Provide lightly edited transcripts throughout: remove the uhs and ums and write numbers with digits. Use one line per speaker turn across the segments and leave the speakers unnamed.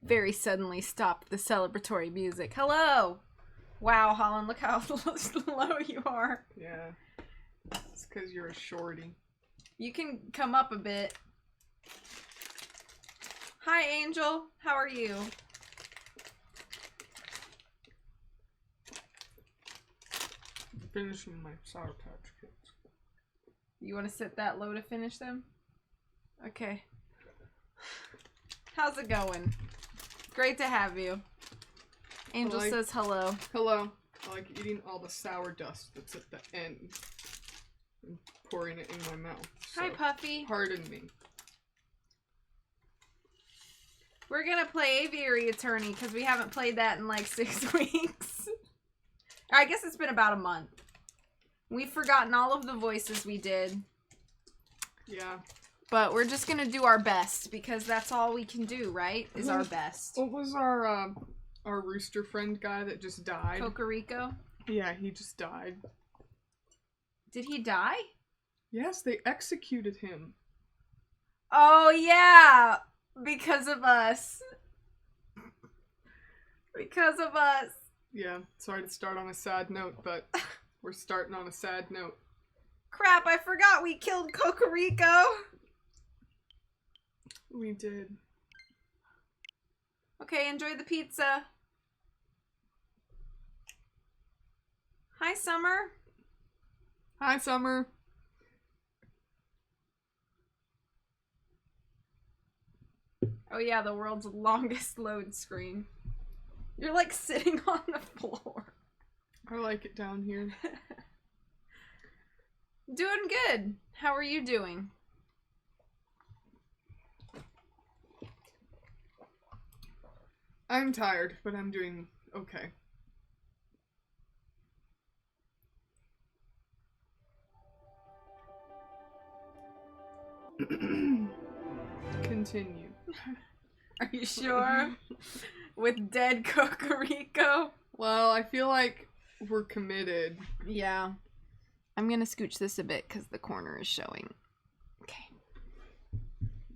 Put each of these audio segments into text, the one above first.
very suddenly stopped the celebratory music. Hello! Wow, Holland, look how low you are.
Yeah. It's because you're a shorty.
You can come up a bit. Hi, Angel. How are you?
Finishing my Sour Patch Kids.
You want to sit that low to finish them? Okay. How's it going? Great to have you. Angel says hello.
Hello. I like eating all the sour dust that's at the end and pouring it in my mouth.
Hi, Puffy.
Pardon me.
We're gonna play Aviary Attorney because we haven't played that in like 6 weeks. I guess it's been about a month. We've forgotten all of the voices we did.
Yeah.
But we're just gonna do our best because that's all we can do, right? Is our best.
What was our rooster friend guy that just died?
Cocorico?
Yeah, he just died.
Did he die?
Yes, they executed him.
Oh, yeah! Because of us. Because of us.
Yeah, sorry to start on a sad note, but we're starting on a sad note.
Crap, I forgot we killed Cocorico.
We did.
Okay, enjoy the pizza. Hi, Summer.
Hi, Summer.
Oh yeah, the world's longest load screen. You're like sitting on the floor.
I like it down here.
Doing good. How are you doing?
I'm tired, but I'm doing okay. Continue.
Are you sure? With dead Cocorico?
Well, I feel like we're committed.
Yeah. I'm gonna scooch this a bit because the corner is showing. Okay.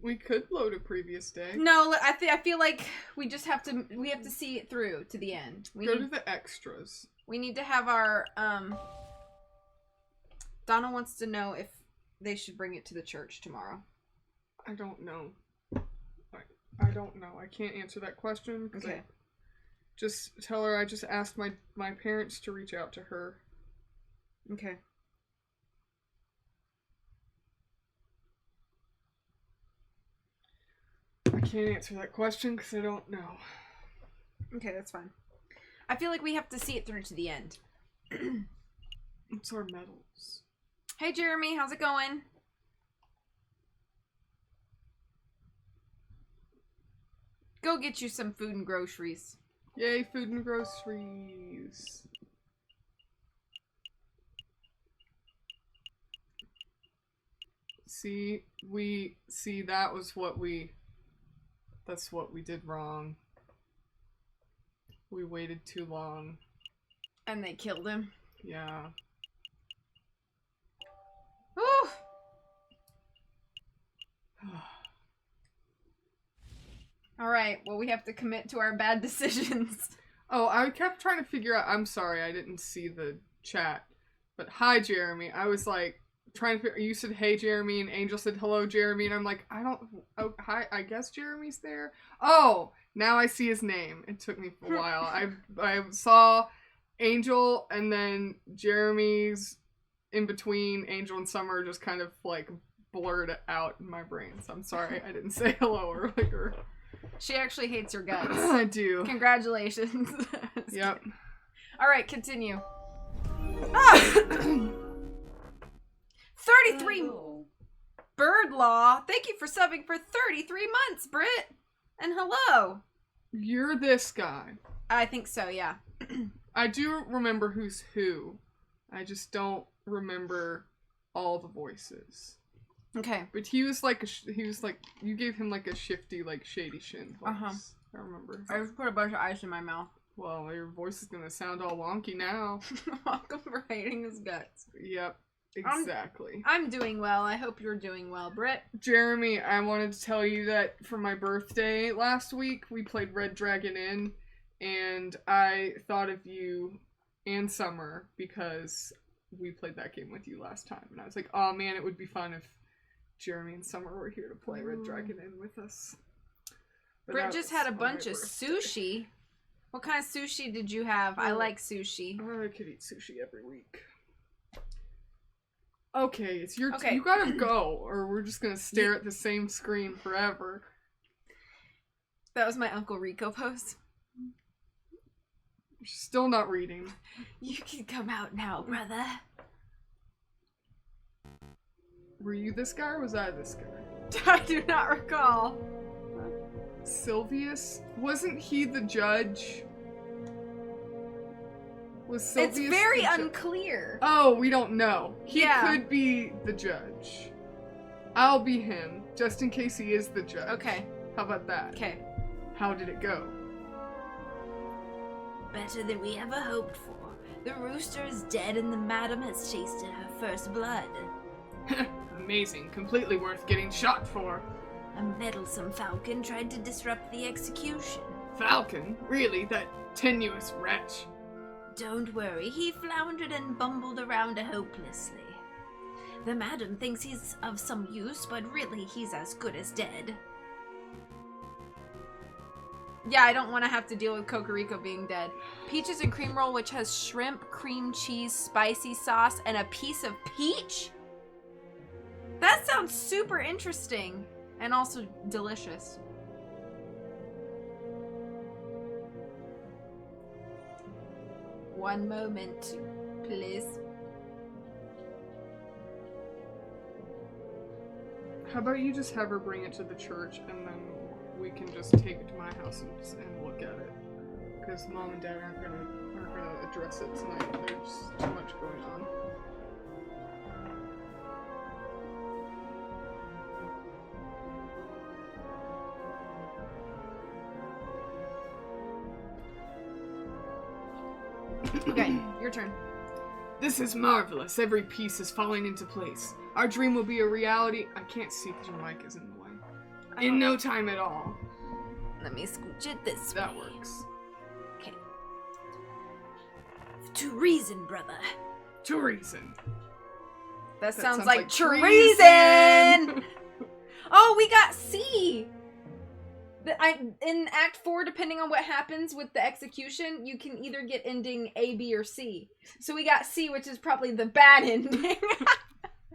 We could load a previous day.
No, I feel like we just have to see it through to the end.
Go to the extras.
We need to have our Donna wants to know if they should bring it to the church tomorrow.
I don't know. I don't know. I can't answer that question because
okay.
Just tell her I just asked my parents to reach out to her.
Okay.
I can't answer that question because I don't know.
Okay, that's fine. I feel like we have to see it through to the end.
What's our medals?
Hey, Jeremy, how's it going? Go get you some food and groceries.
Yay, food and groceries. See, that's what we did wrong. We waited too long.
And they killed him.
Yeah.
Whew. Alright, well we have to commit to our bad decisions.
Oh, I kept trying to figure out, I'm sorry, I didn't see the chat. But hi, Jeremy. I was like, trying to figure, you said hey, Jeremy, and Angel said hello, Jeremy, and I'm like, hi, I guess Jeremy's there? Oh, now I see his name. It took me a while. I saw Angel, and then Jeremy's in between Angel and Summer just kind of like blurred out in my brain. So I'm sorry I didn't say hello earlier.
She actually hates your guts.
I do.
Congratulations.
Yep.
Alright, continue. Ah! 33 Bird Law. Thank you for subbing for 33 months, Britt. And hello.
You're this guy.
I think so, yeah.
I do remember who's who. I just don't remember all the voices.
Okay.
But he was like you gave him like a shifty, like shady shin voice.
Uh-huh.
I remember.
I just put a bunch of ice in my mouth.
Well, your voice is gonna sound all wonky now.
Welcome for hating his guts.
Yep. Exactly.
I'm doing well. I hope you're doing well, Britt.
Jeremy, I wanted to tell you that for my birthday last week, we played Red Dragon Inn, and I thought of you and Summer because we played that game with you last time. And I was like, oh man, it would be fun if Jeremy and Summer were here to play Red Dragon Inn with us. But
Britt just had a bunch of sushi. What kind of sushi did you have? I like sushi.
I could eat sushi every week. Okay, it's your
Okay.
You gotta go, or we're just gonna stare at the same screen forever.
That was my Uncle Rico pose.
Still not reading.
You can come out now, brother.
Were you this guy, or was I this guy?
I do not recall.
Sylvius? Wasn't he the judge? Was Sylvius
It's very
the
unclear.
Oh, we don't know. He
Yeah.
could be the judge. I'll be him, just in case he is the judge.
Okay.
How about that?
Okay.
How did it go?
Better than we ever hoped for. The rooster is dead and the madam has tasted her first blood.
Amazing. Completely worth getting shot for.
A meddlesome falcon tried to disrupt the execution.
Falcon? Really? That tenuous wretch?
Don't worry, he floundered and bumbled around hopelessly. The madam thinks he's of some use, but really he's as good as dead.
Yeah, I don't want to have to deal with Cocorico being dead. Peaches and cream roll, which has shrimp, cream cheese, spicy sauce, and a piece of peach? That sounds super interesting. And also delicious. One moment, please.
How about you just have her bring it to the church, and then we can just take it to my house and look at it. Because Mom and Dad aren't gonna address it tonight. There's too much going on.
Okay, your turn.
This is marvelous. Every piece is falling into place. Our dream will be a reality. I can't see because your mic is in the way. In no time at all.
Let me scooch it this
That
way.
works.
Okay. To reason, brother.
To reason.
That sounds
sounds
like
like
treason! Oh, we got C! In Act 4, depending on what happens with the execution, you can either get ending A, B, or C. So we got C, which is probably the bad ending.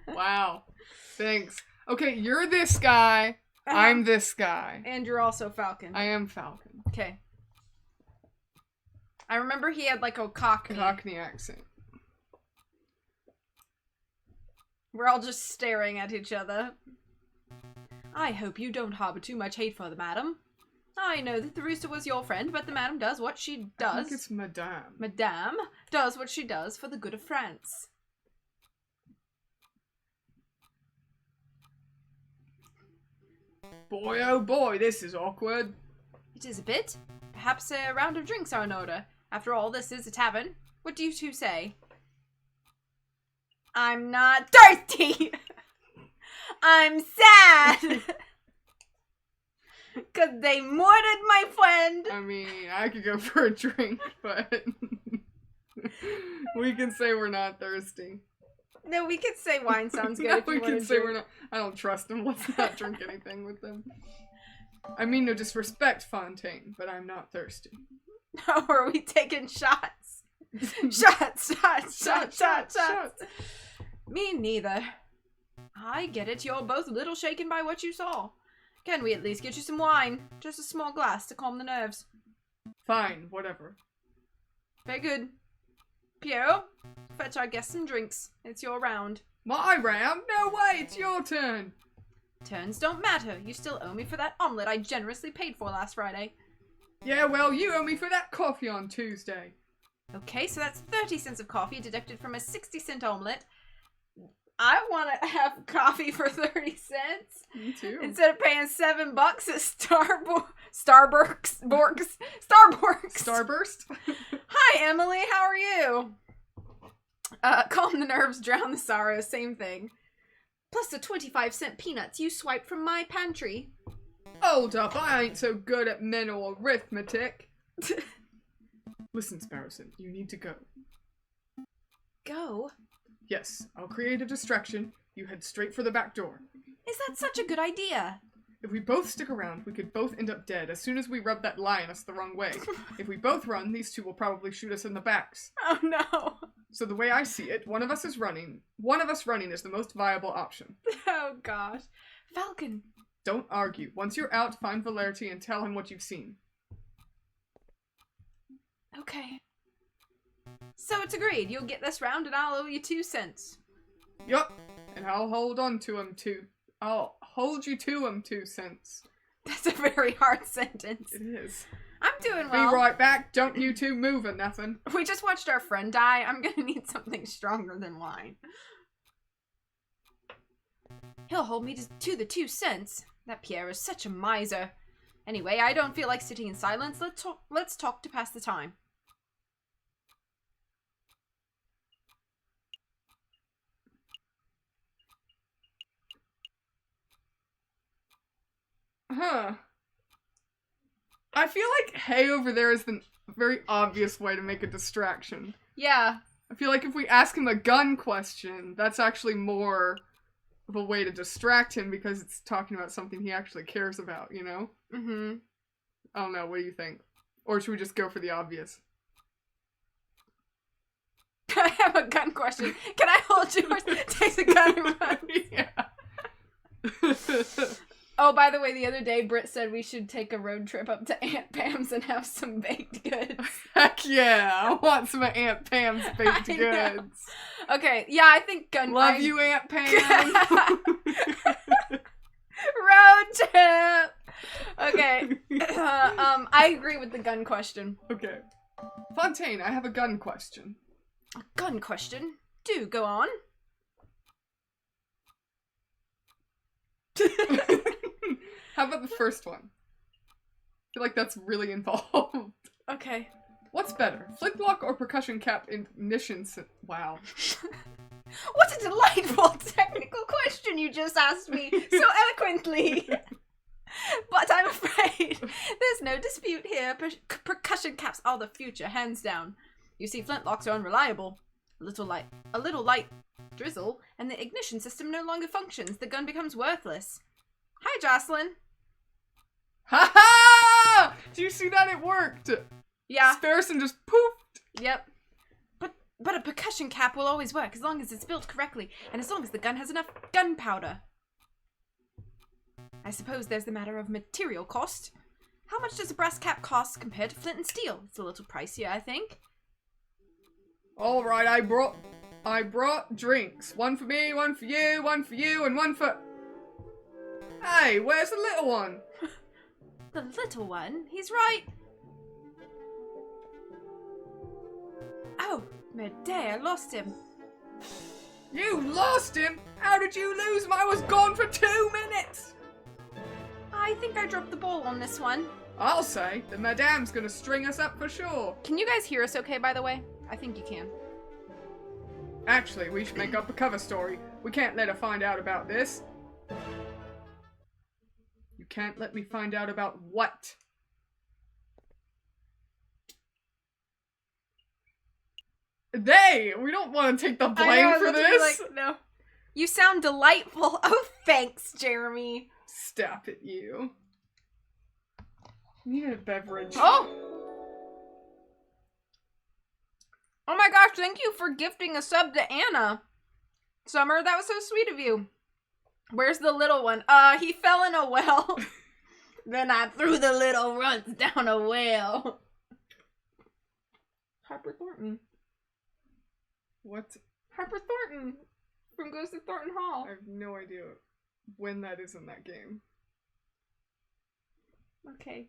Wow. Thanks. Okay, you're this guy. I'm this guy.
And you're also Falcon.
I am Falcon.
Okay. I remember he had like a Cockney.
Cockney accent.
We're all just staring at each other. I hope you don't harbor too much hate for the madam. I know that the rooster was your friend, but the madam does what she does.
I think it's Madame.
Madame does what she does for the good of France.
Boy, oh boy, this is awkward.
It is a bit. Perhaps a round of drinks are in order. After all, this is a tavern. What do you two say? I'm not thirsty! I'm sad! Cause they murdered my friend!
I mean, I could go for a drink, but we can say we're not thirsty.
No, we could say wine sounds good
No,
if you
we
want
can
to
say
drink.
we're not. I don't trust them. Let's not drink anything with them. I mean no disrespect, Fontaine, but I'm not thirsty.
Or are we taking shots? Shots. Me neither. I get it. You're both a little shaken by what you saw. Can we at least get you some wine? Just a small glass to calm the nerves.
Fine, whatever.
Very good. Piero, fetch our guests some drinks. It's your round.
My round? No way, it's your turn.
Turns don't matter. You still owe me for that omelet I generously paid for last Friday.
Yeah, well, you owe me for that coffee on Tuesday.
Okay, so that's 30 cents of coffee deducted from a 60-cent omelet. I want to have coffee for 30 cents.
Me too.
Instead of paying $7 at Starburst.
Starburst?
Hi, Emily. How are you? Calm the nerves, drown the sorrow, same thing. Plus the 25-cent peanuts you swiped from my pantry.
Hold up, I ain't so good at mental arithmetic. Listen, Sparrowson, you need to go.
Go?
Yes, I'll create a distraction. You head straight for the back door.
Is that such a good idea?
If we both stick around, we could both end up dead as soon as we rub that lioness the wrong way. If we both run, these two will probably shoot us in the backs.
Oh no.
So the way I see it, one of us running is the most viable option.
Oh gosh. Falcon.
Don't argue. Once you're out, find Valerity and tell him what you've seen.
Okay. So it's agreed. You'll get this round and I'll owe you 2 cents.
Yup. And I'll hold on to him too. I'll hold you to him 2 cents.
That's a very hard sentence.
It is.
I'm doing well.
Be right back. Don't you two move or nothing.
We just watched our friend die. I'm gonna need something stronger than wine. He'll hold me to the 2 cents. That Pierre is such a miser. Anyway, I don't feel like sitting in silence. Let's talk to pass the time.
Huh. I feel like hey over there is the very obvious way to make a distraction.
Yeah.
I feel like if we ask him a gun question, that's actually more of a way to distract him because it's talking about something he actually cares about, you know?
Mm-hmm.
I don't know, what do you think? Or should we just go for the obvious?
I have a gun question. Can I hold yours? Take the gun and run.
Yeah.
Oh, by the way, the other day Britt said we should take a road trip up to Aunt Pam's and have some baked goods.
Heck yeah, I want some of Aunt Pam's baked
I know.
goods.
Okay, yeah, I think gun.
Love you, Aunt Pam.
Road trip. Okay. I agree with the gun question.
Okay. Fontaine, I have a gun question.
A gun question? Do go on.
How about the first one? I feel like that's really involved.
Okay.
What's better, flintlock or percussion cap ignition? Wow.
What a delightful technical question you just asked me so eloquently. But I'm afraid there's no dispute here. Percussion caps are the future, hands down. You see, flintlocks are unreliable. A little light drizzle, and the ignition system no longer functions. The gun becomes worthless. Hi, Jocelyn.
Ha ha! Do you see that? It worked.
Yeah.
Sparrowson just poofed.
Yep. But a percussion cap will always work as long as it's built correctly, and as long as the gun has enough gunpowder. I suppose there's the matter of material cost. How much does a brass cap cost compared to flint and steel? It's a little pricier, I think.
All right, I brought drinks. One for me, one for you, and one for... Hey, where's the little one?
The little one? He's right. Oh, Medea, I lost him.
You lost him? How did you lose him? I was gone for 2 minutes.
I think I dropped the ball on this one.
I'll say, the madame's gonna string us up for sure.
Can you guys hear us okay, by the way? I think you can.
Actually, we should make up a cover story. We can't let her find out about this. You can't let me find out about what? We don't want to take the blame for this.
Like, no. You sound delightful. Oh, thanks, Jeremy.
Stop it, you. Need a beverage.
Oh! Oh my gosh, thank you for gifting a sub to Anna. Summer, that was so sweet of you. Where's the little one? He fell in a well. Then I threw the little runs down a well. Harper Thornton.
What?
Harper Thornton from Ghost of Thornton Hall.
I have no idea when that is in that game.
Okay.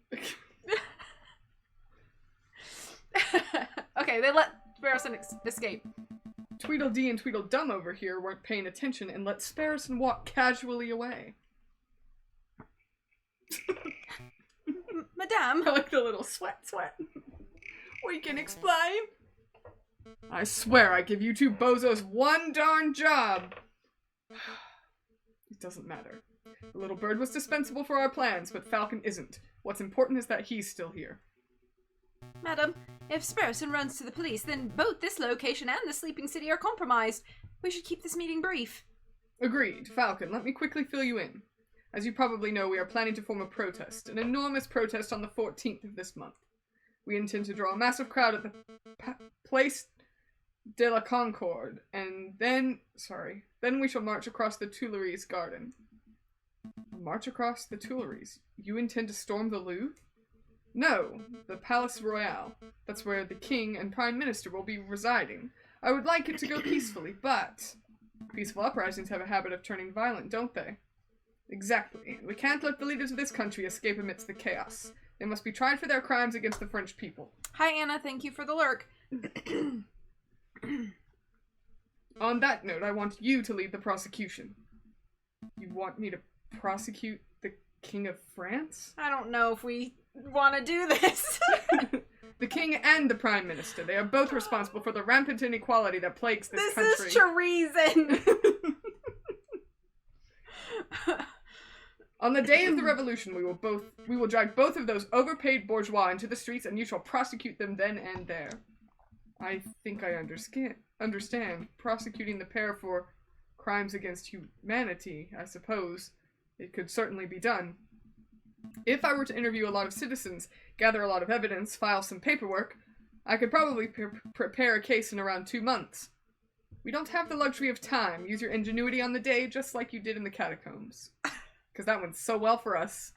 Okay, they let Sparrowson escape.
Tweedledee and Tweedledum over here weren't paying attention and let Sparrowson walk casually away.
Madame?
I like the little sweat. We can explain. I swear I give you two bozos one darn job. It doesn't matter. The little bird was dispensable for our plans, but Falcon isn't. What's important is that he's still here.
Madam, if Sparrowson runs to the police, then both this location and the sleeping city are compromised. We should keep this meeting brief.
Agreed. Falcon, let me quickly fill you in. As you probably know, we are planning to form a protest, an enormous protest on the 14th of this month. We intend to draw a massive crowd at the Place de la Concorde, and then we shall march across the Tuileries garden. March across the Tuileries? You intend to storm the Louvre? No, the Palace Royal. That's where the King and Prime Minister will be residing. I would like it to go peacefully, but peaceful uprisings have a habit of turning violent, don't they? Exactly. We can't let the leaders of this country escape amidst the chaos. They must be tried for their crimes against the French people.
Hi, Anna. Thank you for the lurk.
On that note, I want you to lead the prosecution. You want me to prosecute the King of France?
I don't know if we want to do this.
The King and the Prime Minister. They are both responsible for the rampant inequality that plagues this country.
This is treason.
On the day of the revolution, we will drag both of those overpaid bourgeois into the streets, and you shall prosecute them then and there. I think I understand. Prosecuting the pair for crimes against humanity, I suppose. It could certainly be done. If I were to interview a lot of citizens, gather a lot of evidence, file some paperwork, I could probably prepare a case in around 2 months. We don't have the luxury of time. Use your ingenuity on the day, just like you did in the catacombs. Because that went so well for us.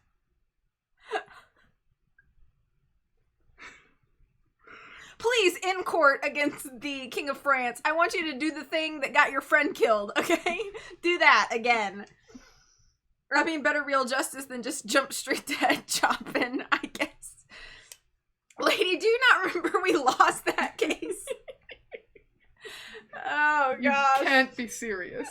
Please, in court against the King of France, I want you to do the thing that got your friend killed, okay? Do that again. I mean, better real justice than just jump straight to head chopping, I guess. Lady, do you not remember we lost that case? Oh, gosh.
You can't be serious.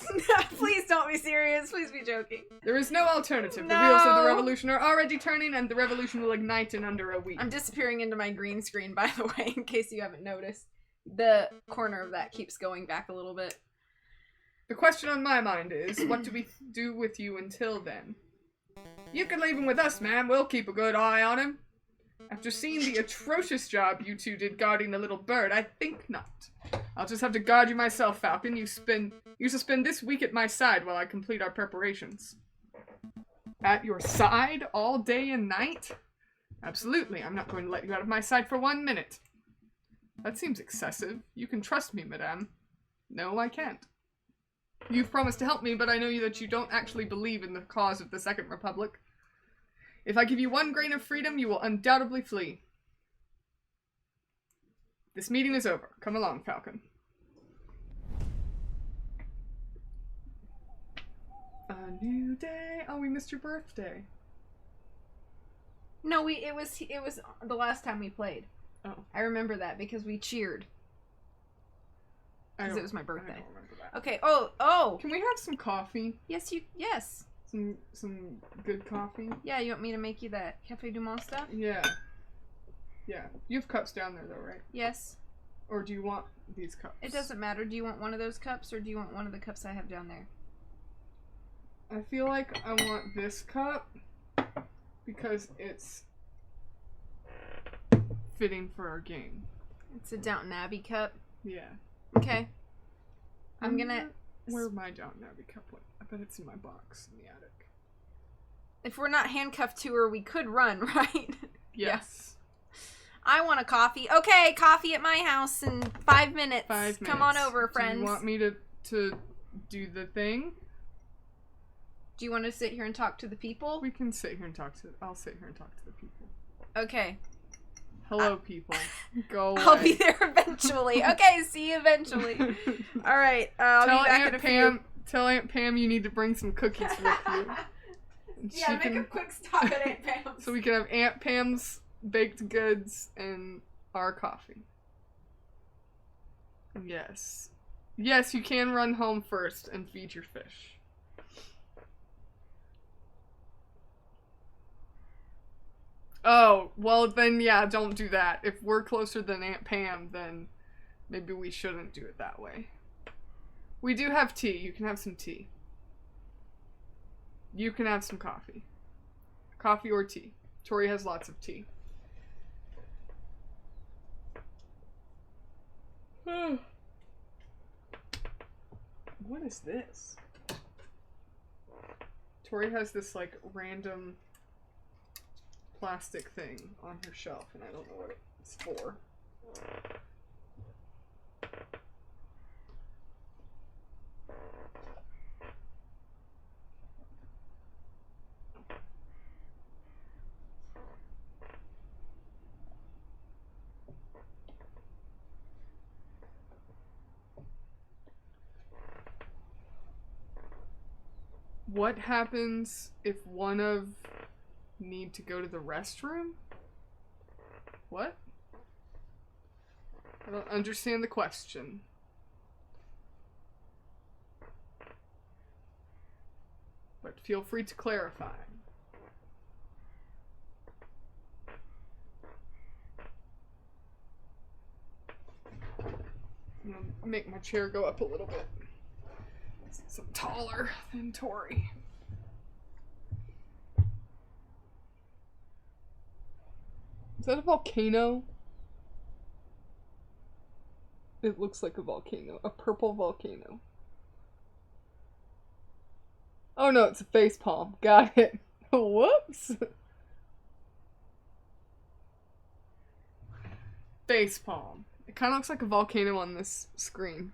Please don't be serious. Please be joking.
There is no alternative.
No.
The wheels of the revolution are already turning, and the revolution will ignite in under a week.
I'm disappearing into my green screen, by the way, in case you haven't noticed. The corner of that keeps going back a little bit.
The question on my mind is, what do we do with you until then? You can leave him with us, ma'am. We'll keep a good eye on him. After seeing the atrocious job you two did guarding the little bird, I think not. I'll just have to guard you myself, Falcon. You shall spend this week at my side while I complete our preparations. At your side all day and night? Absolutely. I'm not going to let you out of my sight for 1 minute. That seems excessive. You can trust me, madame. No, I can't. You've promised to help me, but I know that you don't actually believe in the cause of the Second Republic. If I give you 1 grain of freedom, you will undoubtedly flee. This meeting is over. Come along, Falcon. A new day. Oh, we missed your birthday.
No, it was the last time we played.
Oh.
I remember that because we cheered. Because it was my birthday.
I don't remember that.
Okay. Oh.
Can we have some coffee?
Yes.
Some good coffee?
Yeah, you want me to make you that Café du Monde stuff?
Yeah. Yeah. You have cups down there though, right?
Yes.
Or do you want these cups?
It doesn't matter. Do you want one of those cups or do you want one of the cups I have down there?
I feel like I want this cup because it's fitting for our game.
It's a Downton Abbey cup.
Yeah.
Okay. I'm gonna...
Where my Downton Abbey cup went? I bet it's in my box in the attic.
If we're not handcuffed to her, we could run, right?
Yes.
Yeah. I want a coffee. Okay, coffee at my house in 5 minutes.
5 minutes.
Come on over, friends.
Do you want me to do the thing?
Do you want to sit here and talk to the people?
We can sit here and talk to... I'll sit here and talk to the people.
Okay.
Hello, people. Go away.
I'll be there eventually. Okay, see you eventually. All right. I'll be back in a few.
Tell Aunt Pam you need to bring some cookies with you.
Yeah, make a quick stop at Aunt Pam's.
So we can have Aunt Pam's baked goods and our coffee. Yes. Yes, you can run home first and feed your fish. Oh, well then, yeah, don't do that. If we're closer than Aunt Pam, then maybe we shouldn't do it that way. We do have tea. You can have some tea. You can have some coffee. Coffee or tea. Tori has lots of tea. What is this? Tori has this like random plastic thing on her shelf and I don't know what it's for. What happens if one of need to go to the restroom? What? I don't understand the question. But feel free to clarify. I'm gonna make my chair go up a little bit. So I'm taller than Tori. Is that a volcano? It looks like a volcano. A purple volcano. Oh no, it's a face palm. Got it. Whoops. Face palm. It kind of looks like a volcano on this screen.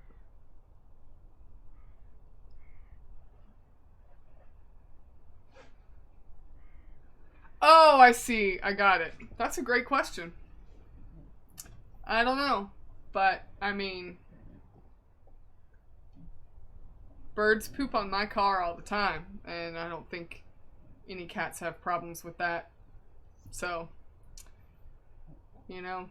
Oh, I see. I got it. That's a great question. I don't know. But, I mean, birds poop on my car all the time. And I don't think any cats have problems with that. So, you know.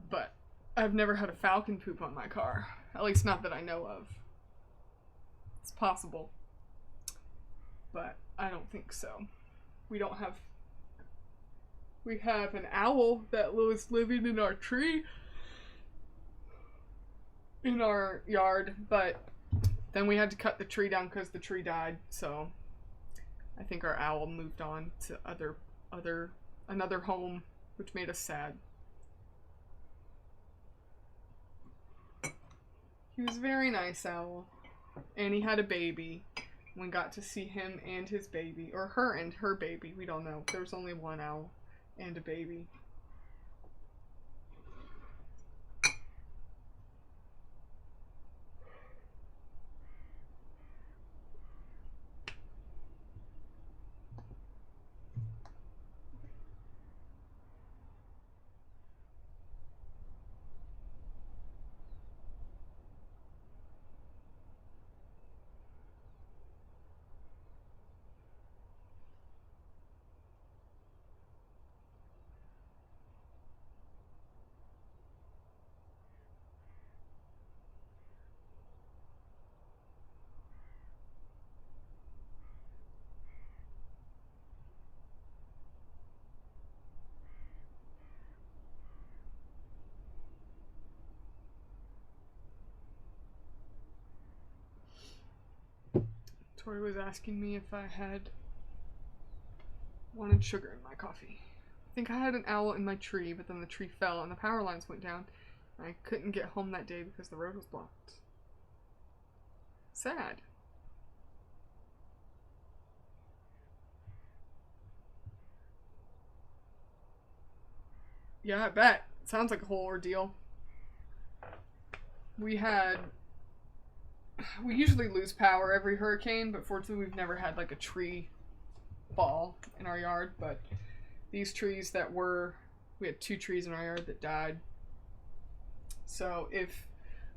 But I've never had a falcon poop on my car. At least not that I know of. It's possible. But I don't think so. We don't have... We have an owl that was living in our tree. In our yard. But then we had to cut the tree down because the tree died. So I think our owl moved on to another home. Which made us sad. He was a very nice owl. And he had a baby. We got to see him and his baby. Or her and her baby. We don't know. There was only one owl and a baby. Tori was asking me if I wanted sugar in my coffee. I think I had an owl in my tree, but then the tree fell and the power lines went down. I couldn't get home that day because the road was blocked. Sad. Yeah, I bet. It sounds like a whole ordeal. We usually lose power every hurricane, but fortunately we've never had like a tree fall in our yard, but these trees we had 2 trees in our yard that died. So if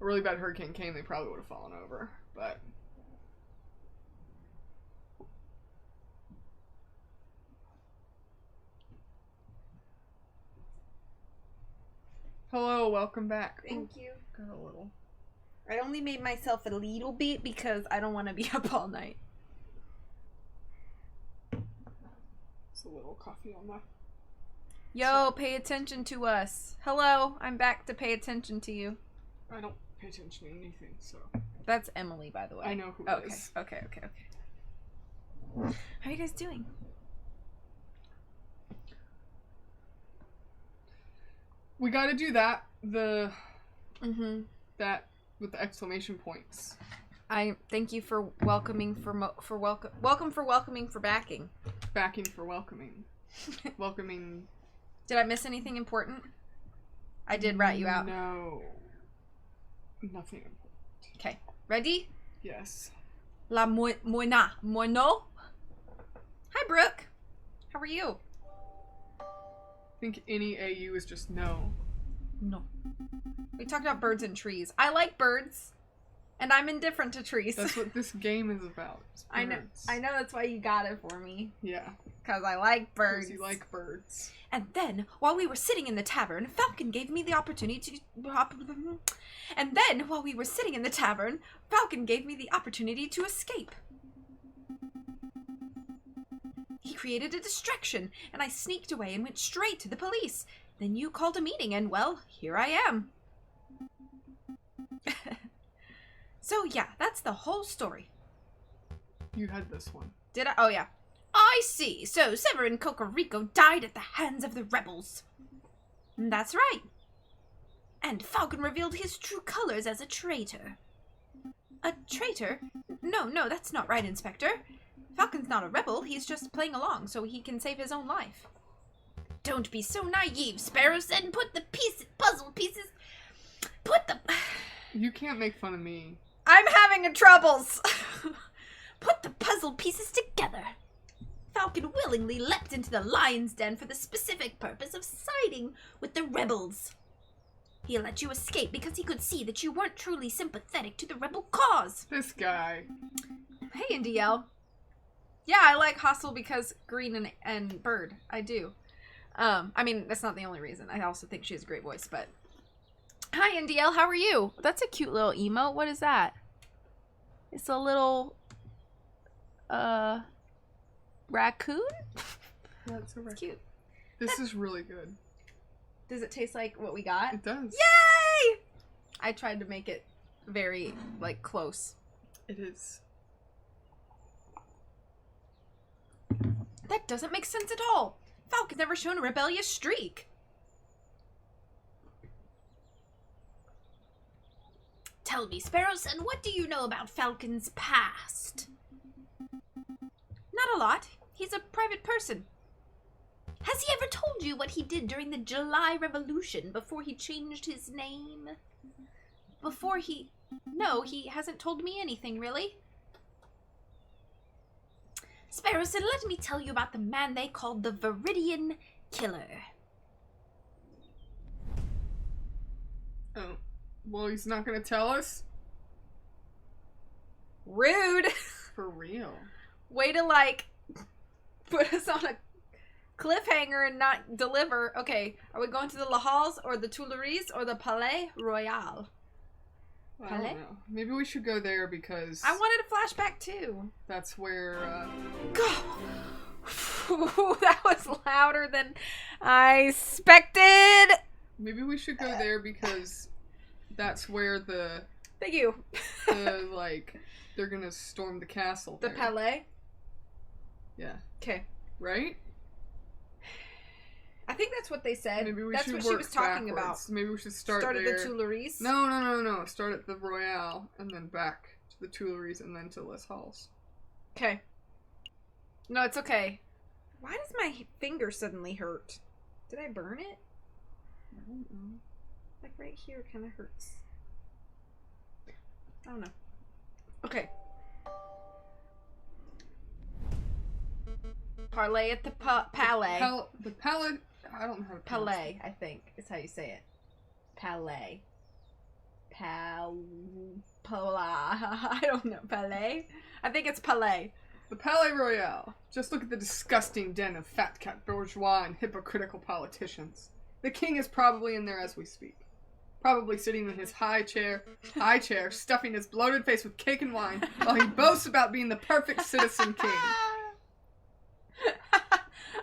a really bad hurricane came, they probably would have fallen over, but hello, welcome back.
Thank you.
Got a little.
I only made myself a little bit because I don't want to be up all night.
It's a little coffee on my
Yo, pay attention to us. Hello, I'm back to pay attention to you.
I don't pay attention to anything, so.
That's Emily, by the way.
I know who
okay.
it is.
Okay. How are you guys doing?
We gotta do that.
That
with the exclamation points.
I thank you for welcoming welcome for welcoming for backing.
Backing for welcoming. Welcoming.
Did I miss anything important? I did rat you out.
No. Nothing important.
Okay. Ready?
Yes.
La moino. Hi, Brooke. How are you?
I think any AU is just no.
No. We talked about birds and trees. I like birds, and I'm indifferent to trees.
That's what this game is about.
I know that's why you got it for me.
Yeah.
Because I like birds.
Because you like birds.
And then, while we were sitting in the tavern, Falcon gave me the opportunity to... escape. He created a distraction, and I sneaked away and went straight to the police. Then you called a meeting, and, well, here I am. So, yeah, that's the whole story.
You had this one.
Did I? Oh, yeah.
I see. So Severin Cocorico died at the hands of the rebels. That's right. And Falcon revealed his true colors as a traitor. A traitor? No, that's not right, Inspector. Falcon's not a rebel. He's just playing along so he can save his own life. Don't be so naive, Sparrow said, and put the puzzle pieces...
You can't make fun of me.
I'm having troubles.
Put the puzzle pieces together. Falcon willingly leapt into the lion's den for the specific purpose of siding with the rebels. He let you escape because he could see that you weren't truly sympathetic to the rebel cause.
This guy.
Hey, NDL. Yeah, I like Hostile because green and bird. I do. I mean, that's not the only reason. I also think she has a great voice, but... Hi, NDL. How are you? That's a cute little emote. What is that? It's a little... raccoon?
That's a raccoon.
Cute.
This is really good.
Does it taste like what we got?
It does.
Yay! I tried to make it very, close.
It is.
That doesn't make sense at all. Falcon's never shown a rebellious streak. Tell me, Sparrowson, what do you know about Falcon's past? Not a lot. He's a private person. Has he ever told you what he did during the July Revolution before he changed his name? No, he hasn't told me anything, really. Sparrowson, let me tell you about the man they called the Viridian Killer.
Oh. Well, he's not gonna tell us?
Rude!
For real.
Way to, put us on a cliffhanger and not deliver. Okay, are we going to the La Halles or the Tuileries or the Palais Royal?
I don't know. Maybe we should go there because...
I wanted a flashback, too.
That's where,
That was louder than I expected!
Maybe we should go there because that's where the...
Thank you.
They're gonna storm the castle.
The
there.
Palais?
Yeah.
Okay.
Right?
I think that's what they said.
Maybe we
that's
should
what
work
she was talking
backwards.
about.
Maybe we should start
at
there.
the Tuileries?
No. Start at the Royale and then back to the Tuileries and then to Les Halles.
Okay. No, it's okay. Why does my finger suddenly hurt? Did I burn it?
I don't know.
Right here kind of hurts. I don't know. Okay. Parlay at the Palais.
The Palais... I don't know how to pronounce
Palais, I think, is how you say it. Palais. I don't know. Palais? I think it's Palais.
The Palais Royal. Just look at the disgusting den of fat cat bourgeois and hypocritical politicians. The king is probably in there as we speak. Probably sitting in his high chair, stuffing his bloated face with cake and wine, while he boasts about being the perfect citizen king.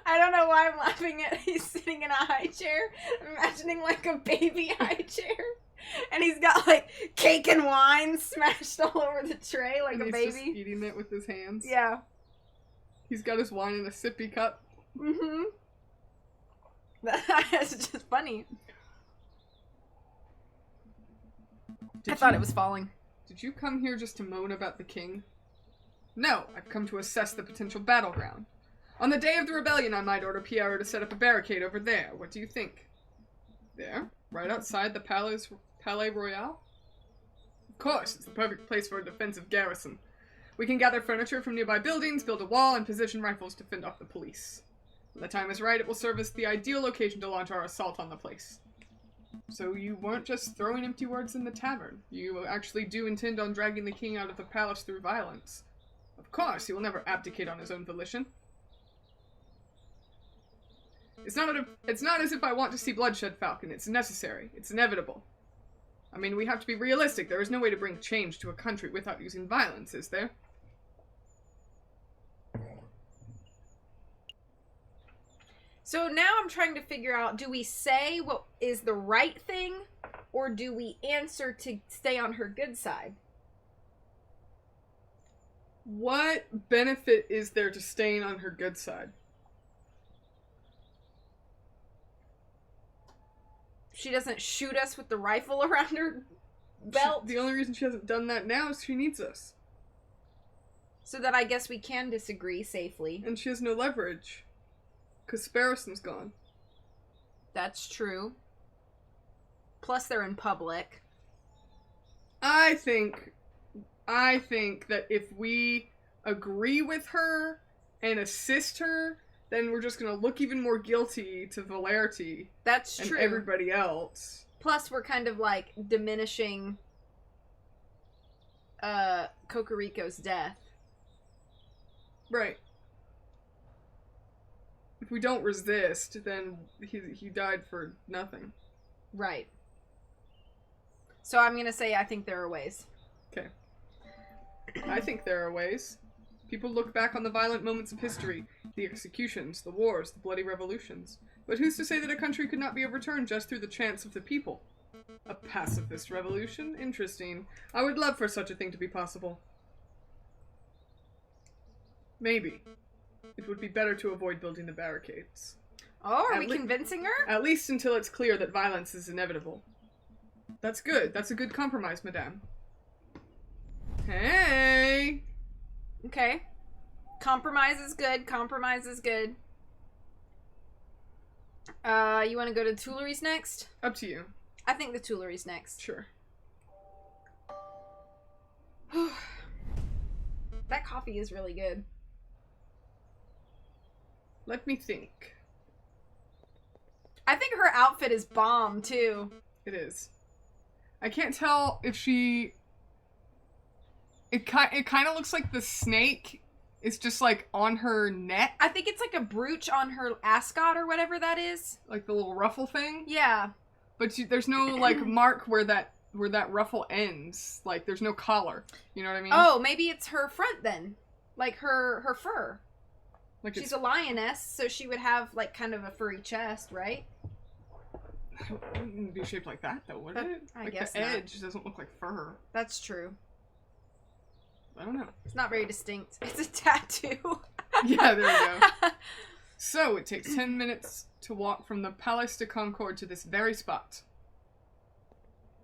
I I don't know why I'm laughing at he's sitting in a high chair. I'm imagining like a baby high chair. And he's got like cake and wine smashed all over the tray like
and
a
he's
baby.
Just eating it with his hands.
Yeah.
He's got his wine in a sippy cup.
Mm-hmm. That's just funny. I thought it was falling.
Did you come here just to moan about the king? No, I've come to assess the potential battleground. On the day of the rebellion, I might order Piero to set up a barricade over there. What do you think? There? Right outside the Palais Royal? Of course, it's the perfect place for a defensive garrison. We can gather furniture from nearby buildings, build a wall, and position rifles to fend off the police. When the time is right, it will serve as the ideal location to launch our assault on the place. So you weren't just throwing empty words in the tavern. You actually do intend on dragging the king out of the palace through violence. Of course, he will never abdicate on his own volition. It's not as if I want to see bloodshed, Falcon. It's necessary. It's inevitable. I mean, we have to be realistic. There is no way to bring change to a country without using violence, is there?
So now I'm trying to figure out, do we say what is the right thing, or do we answer to stay on her good side?
What benefit is there to staying on her good side?
She doesn't shoot us with the rifle around her belt.
The only reason she hasn't done that now is she needs us.
So that I guess we can disagree safely.
And she has no leverage. Because Sparrison's gone.
That's true. Plus they're in public.
I think that if we agree with her and assist her, then we're just gonna look even more guilty to Valerty.
That's
and
true.
Everybody else.
Plus we're kind of like diminishing Cocorico's death.
Right. If we don't resist, then he died for nothing.
Right. So I'm gonna say I think there are ways.
Okay. I think there are ways. People look back on the violent moments of history, the executions, the wars, the bloody revolutions. But who's to say that a country could not be overturned just through the chance of the people? A pacifist revolution? Interesting. I would love for such a thing to be possible. Maybe. It would be better to avoid building the barricades.
Oh, are we convincing her?
At least until it's clear that violence is inevitable. That's good. That's a good compromise, madame. Hey!
Okay. Compromise is good. Compromise is good. You want to go to the Tuileries next?
Up to you.
I think the Tuileries next.
Sure.
That coffee is really good.
Let me think.
I think her outfit is bomb, too.
It is. I can't tell if she... It kind of looks like the snake is just, like, on her neck.
I think it's like a brooch on her ascot or whatever that is.
Like the little ruffle thing.
Yeah.
But there's no, like, mark where that ruffle ends. Like, there's no collar. You know what I mean?
Oh, maybe it's her front then. Like her fur.
Like
She's a lioness, so she would have, like, kind of a furry chest, right?
It wouldn't be shaped like that, though, would it?
I
like
guess
the
not.
edge doesn't look like fur.
That's true.
I don't know.
It's not very distinct. It's a tattoo.
Yeah, there we go. So, it takes 10 minutes to walk from the Palais de Concorde to this very spot.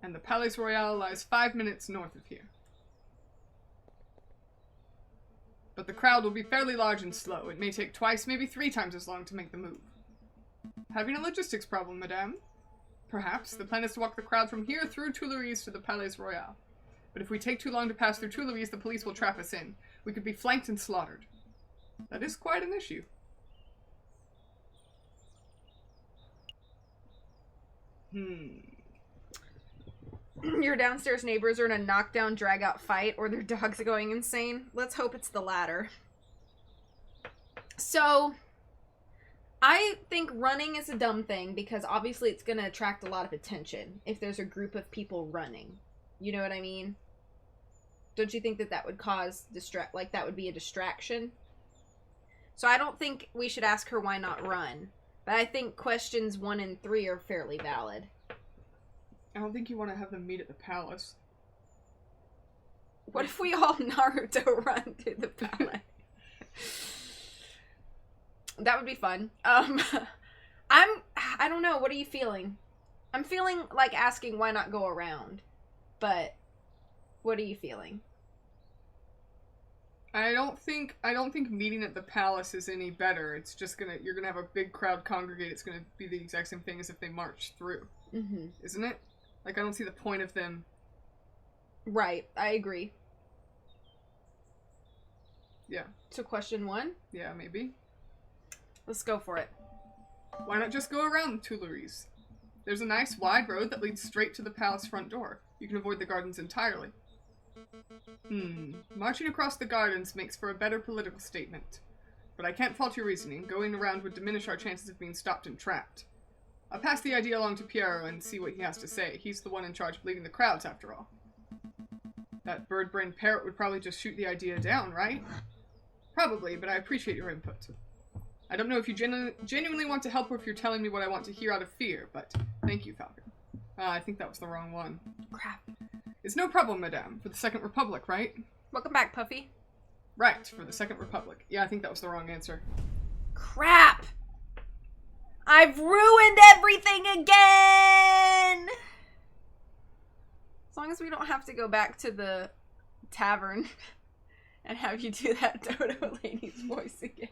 And the Palais Royal lies 5 minutes north of here. But the crowd will be fairly large and slow. It may take twice, maybe 3 times as long to make the move. Having a logistics problem, madame? Perhaps. The plan is to walk the crowd from here through Tuileries to the Palais Royal. But if we take too long to pass through Tuileries, the police will trap us in. We could be flanked and slaughtered. That is quite an issue.
Your downstairs neighbors are in a knockdown, drag-out fight, or their dogs are going insane. Let's hope it's the latter. So, I think running is a dumb thing, because obviously it's going to attract a lot of attention if there's a group of people running. You know what I mean? Don't you think that that would cause that would be a distraction? So I don't think we should ask her why not run. But I think questions 1 and 3 are fairly valid.
I don't think you want to have them meet at the palace.
What if we all Naruto run through the palace? That would be fun. I don't know. What are you feeling? I'm feeling like asking why not go around. But what are you feeling?
I don't think meeting at the palace is any better. It's just you're gonna have a big crowd congregate. It's gonna be the exact same thing as if they marched through. Mm-hmm. Isn't it? Like, I don't see the point of them.
Right, I agree.
Yeah.
So question 1?
Yeah, maybe.
Let's go for it.
Why not just go around the Tuileries? There's a nice wide road that leads straight to the palace front door. You can avoid the gardens entirely. Marching across the gardens makes for a better political statement. But I can't fault your reasoning. Going around would diminish our chances of being stopped and trapped. I'll pass the idea along to Piero and see what he has to say. He's the one in charge of leading the crowds, after all. That bird-brained parrot would probably just shoot the idea down, right? Probably, but I appreciate your input. I don't know if you genuinely want to help or if you're telling me what I want to hear out of fear, but thank you, Falcon. I think that was the wrong one.
Crap.
It's no problem, madame. For the Second Republic, right?
Welcome back, Puffy.
Right, for the Second Republic. Yeah, I think that was the wrong answer.
Crap! I've ruined everything again! As long as we don't have to go back to the tavern and have you do that Dodo lady's voice again.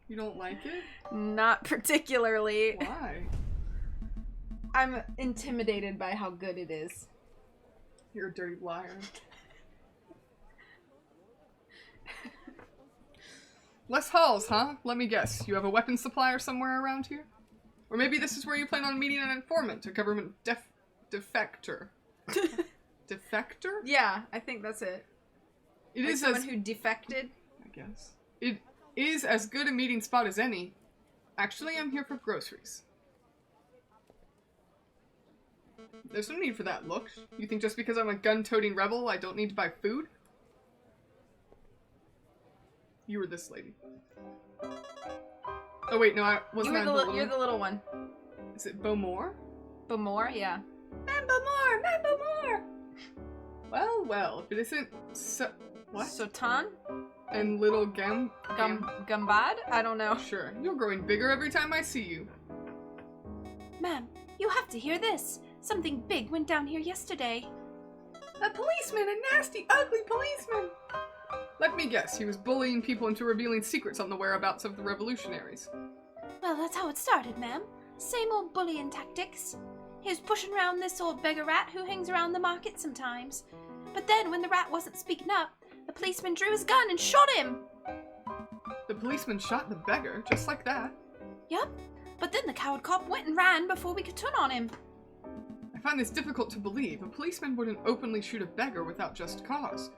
You don't like it?
Not particularly.
Why?
I'm intimidated by how good it is.
You're a dirty liar. Less halls, huh? Let me guess. You have a weapons supplier somewhere around here? Or maybe this is where you plan on meeting an informant, a government defector. Defector?
Yeah, I think that's it.
It
like
is
someone who defected?
I guess. It is as good a meeting spot as any. Actually, I'm here for groceries. There's no need for that look. You think just because I'm a gun-toting rebel, I don't need to buy food? You were this lady. Oh wait, no, I wasn't.
You're the little one.
Is it Beaumore?
Beaumore, yeah.
Man Beaumore! Man Beaumore! Well, well, if it isn't what?
Sotan?
And little
Gambad? I don't know.
Sure, you're growing bigger every time I see you.
Ma'am, you have to hear this. Something big went down here yesterday.
A policeman! A nasty, ugly policeman! Let me guess, he was bullying people into revealing secrets on the whereabouts of the revolutionaries.
Well, that's how it started, ma'am. Same old bullying tactics. He was pushing around this old beggar rat who hangs around the market sometimes. But then, when the rat wasn't speaking up, the policeman drew his gun and shot him.
The policeman shot the beggar, just like that?
Yup. But then the coward cop went and ran before we could turn on him.
I find this difficult to believe. A policeman wouldn't openly shoot a beggar without just cause.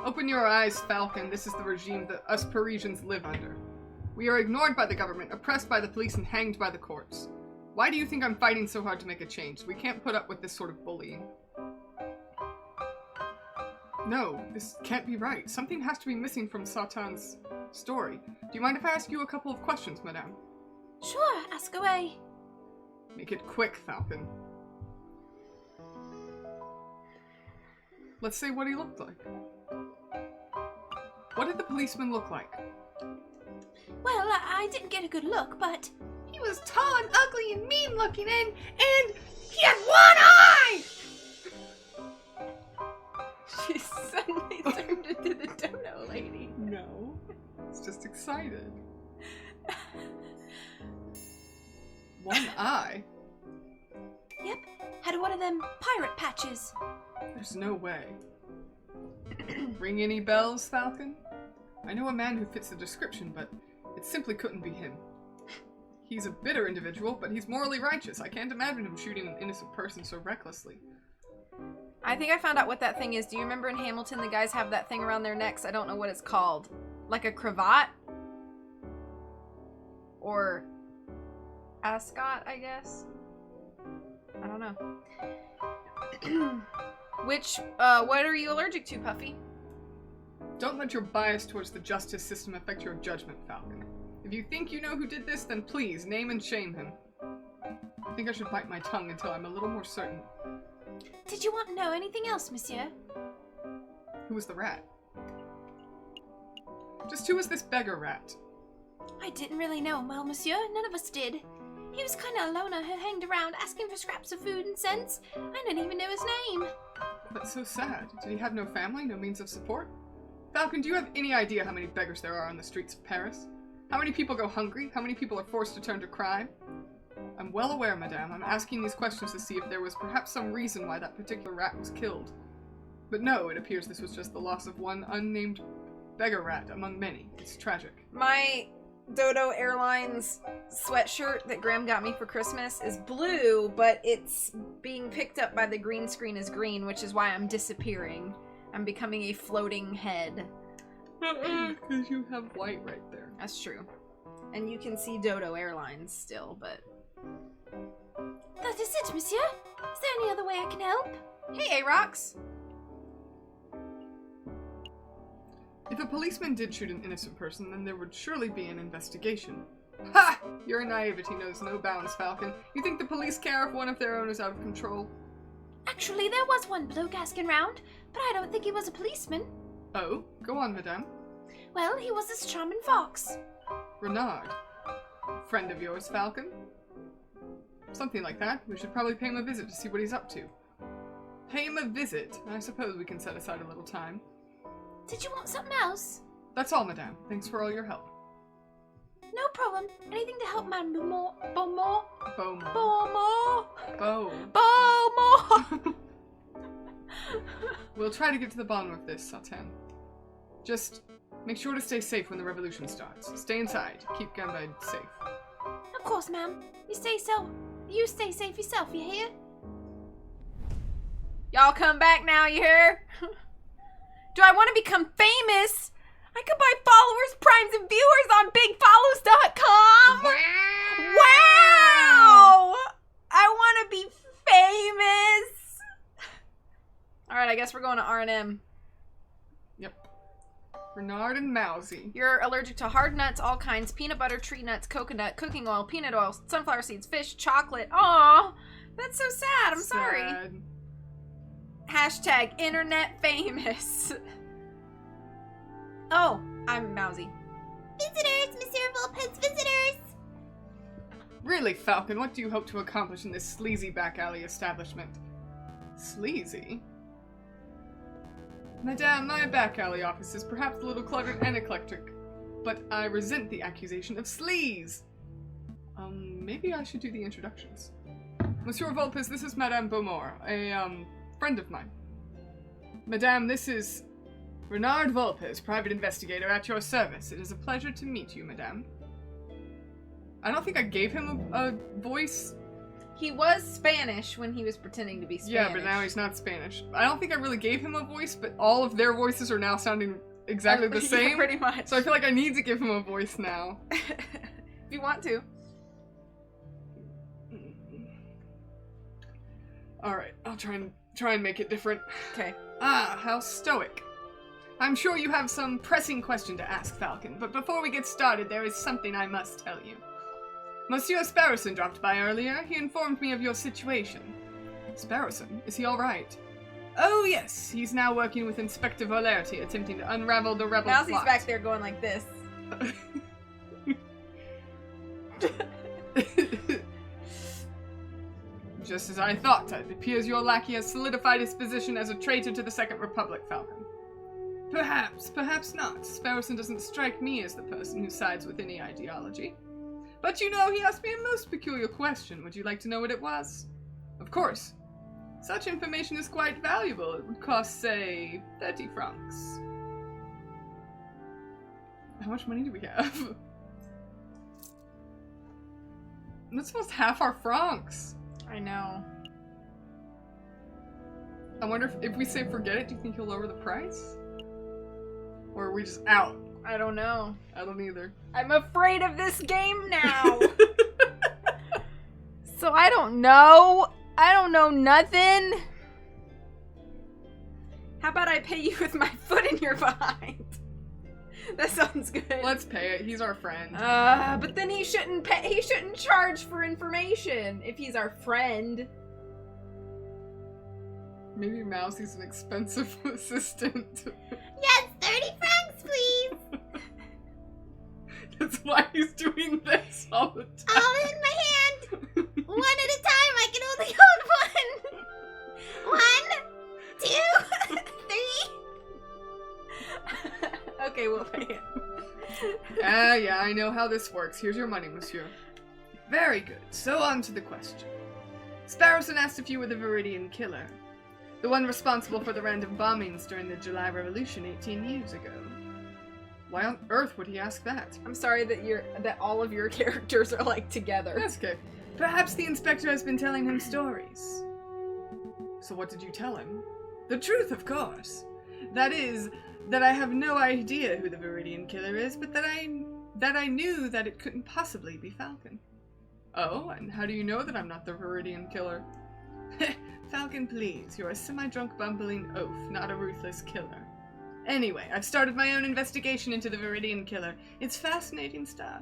Open your eyes, Falcon. This is the regime that us Parisians live under. We are ignored by the government, oppressed by the police, and hanged by the courts. Why do you think I'm fighting so hard to make a change? We can't put up with this sort of bullying. No, this can't be right. Something has to be missing from Satan's story. Do you mind if I ask you a couple of questions, madame?
Sure, ask away.
Make it quick, Falcon. Let's say what he looked like. What did the policeman look like?
Well, I didn't get a good look, but...
He was tall and ugly and mean looking and he had one eye!
She suddenly turned into the Dodo lady.
No, it's just excited. One eye?
Yep, had one of them pirate patches.
There's no way. Ring any bells, Falcon? I know a man who fits the description, but it simply couldn't be him. He's a bitter individual, but he's morally righteous. I can't imagine him shooting an innocent person so recklessly.
I think I found out what that thing is. Do you remember in Hamilton the guys have that thing around their necks? I don't know what it's called. Like a cravat? Or ascot, I guess? I don't know. What are you allergic to, Puffy?
Don't let your bias towards the justice system affect your judgment, Falcon. If you think you know who did this, then please, name and shame him. I think I should bite my tongue until I'm a little more certain.
Did you want to know anything else, monsieur?
Who was the rat? Just who was this beggar rat?
I didn't really know him well, monsieur. None of us did. He was kind of a loner who hanged around asking for scraps of food and cents. I didn't even know his name.
That's so sad. Did he have no family, no means of support? Falcon, do you have any idea how many beggars there are on the streets of Paris? How many people go hungry? How many people are forced to turn to crime? I'm well aware, madame. I'm asking these questions to see if there was perhaps some reason why that particular rat was killed. But no, it appears this was just the loss of one unnamed beggar rat among many. It's tragic.
My Dodo Airlines sweatshirt that Graham got me for Christmas is blue, but it's being picked up by the green screen as green, which is why I'm disappearing. I'm becoming a floating head.
Because you have white right there.
That's true. And you can see Dodo Airlines still, but...
That is it, monsieur. Is there any other way I can help?
Hey, A-Rox!
If a policeman did shoot an innocent person, then there would surely be an investigation. Ha! Your naivety knows no bounds, Falcon. You think the police care if one of their own is out of control?
Actually, there was one bloke asking round, but I don't think he was a policeman.
Oh, go on, madame.
Well, he was this charming fox.
Renard. Friend of yours, Falcon? Something like that. We should probably pay him a visit to see what he's up to. Pay him a visit? I suppose we can set aside a little time.
Did you want something else?
That's all, madame. Thanks for all your help.
No problem. Anything to help my Beaumont?
Beaumont. We'll try to get to the bottom of this, Sultan. Just make sure to stay safe when the revolution starts. Stay inside. Keep Gambad safe.
Of course, ma'am. You stay safe yourself, you hear?
Y'all come back now, you hear? Do I want to become famous? I could buy followers, primes, and viewers on bigfollows.com! Wow! I want to be famous! Alright, I guess we're going to R&M.
Yep. Renard and Mousy.
You're allergic to hard nuts, all kinds, peanut butter, tree nuts, coconut, cooking oil, peanut oil, sunflower seeds, fish, chocolate. Aw, that's so sad. I'm sorry. Hashtag internet famous. Oh, I'm Mousy.
Visitors, Monsieur Volpez, visitors!
Really, Falcon, what do you hope to accomplish in this sleazy back alley establishment? Sleazy? Madame, my back alley office is perhaps a little cluttered and eclectic, but I resent the accusation of sleaze. Maybe I should do the introductions. Monsieur Volpez, this is Madame Beaumont, a, friend of mine. Madame, this is Renard Volpez, private investigator at your service. It is a pleasure to meet you, madame. I don't think I gave him a voice.
He was Spanish when he was pretending to be Spanish.
Yeah, but now he's not Spanish. I don't think I really gave him a voice, but all of their voices are now sounding exactly the same.
Yeah, pretty much.
So I feel like I need to give him a voice now.
If you want to.
Alright, I'll try and make it different.
Okay.
Ah, how stoic. I'm sure you have some pressing question to ask, Falcon, but before we get started, there is something I must tell you. Monsieur Sparrowson dropped by earlier. He informed me of your situation. Sparrowson? Is he alright? Oh yes, he's now working with Inspector Volarity, attempting to unravel the rebel plot.
Mousy's back there going like this.
Just as I thought, it appears your lackey has solidified his position as a traitor to the Second Republic, Falcon. Perhaps, perhaps not. Sparrowson doesn't strike me as the person who sides with any ideology. But you know, he asked me a most peculiar question. Would you like to know what it was? Of course. Such information is quite valuable. It would cost, say, 30 francs. How much money do we have? That's almost half our francs.
I know.
I wonder if we say forget it, do you think he'll lower the price? Or are we just out?
I don't know.
I don't either.
I'm afraid of this game now. So I don't know. I don't know nothing. How about I pay you with my foot in your behind? That sounds good.
Let's pay it. He's our friend.
But then he shouldn't pay. He shouldn't charge for information if he's our friend.
Maybe Mousie's an expensive assistant.
Yes, 30 francs, please.
That's why he's doing this all the time.
All in my hand. One at a time. I can only hold one. 1, 2, 3.
Okay, we'll pay it.
Yeah, I know how this works. Here's your money, monsieur. Very good. So on to the question. Sparrowson asked if you were the Viridian Killer. The one responsible for the random bombings during the July Revolution 18 years ago. Why on earth would he ask that?
I'm sorry that all of your characters are like together.
That's good. Perhaps the inspector has been telling him stories. So what did you tell him? The truth, of course. That is, that I have no idea who the Viridian Killer is, but that I knew that it couldn't possibly be Falcon. Oh, and how do you know that I'm not the Viridian Killer? Falcon, please. You're a semi-drunk bumbling oaf, not a ruthless killer. Anyway, I've started my own investigation into the Viridian Killer. It's fascinating stuff.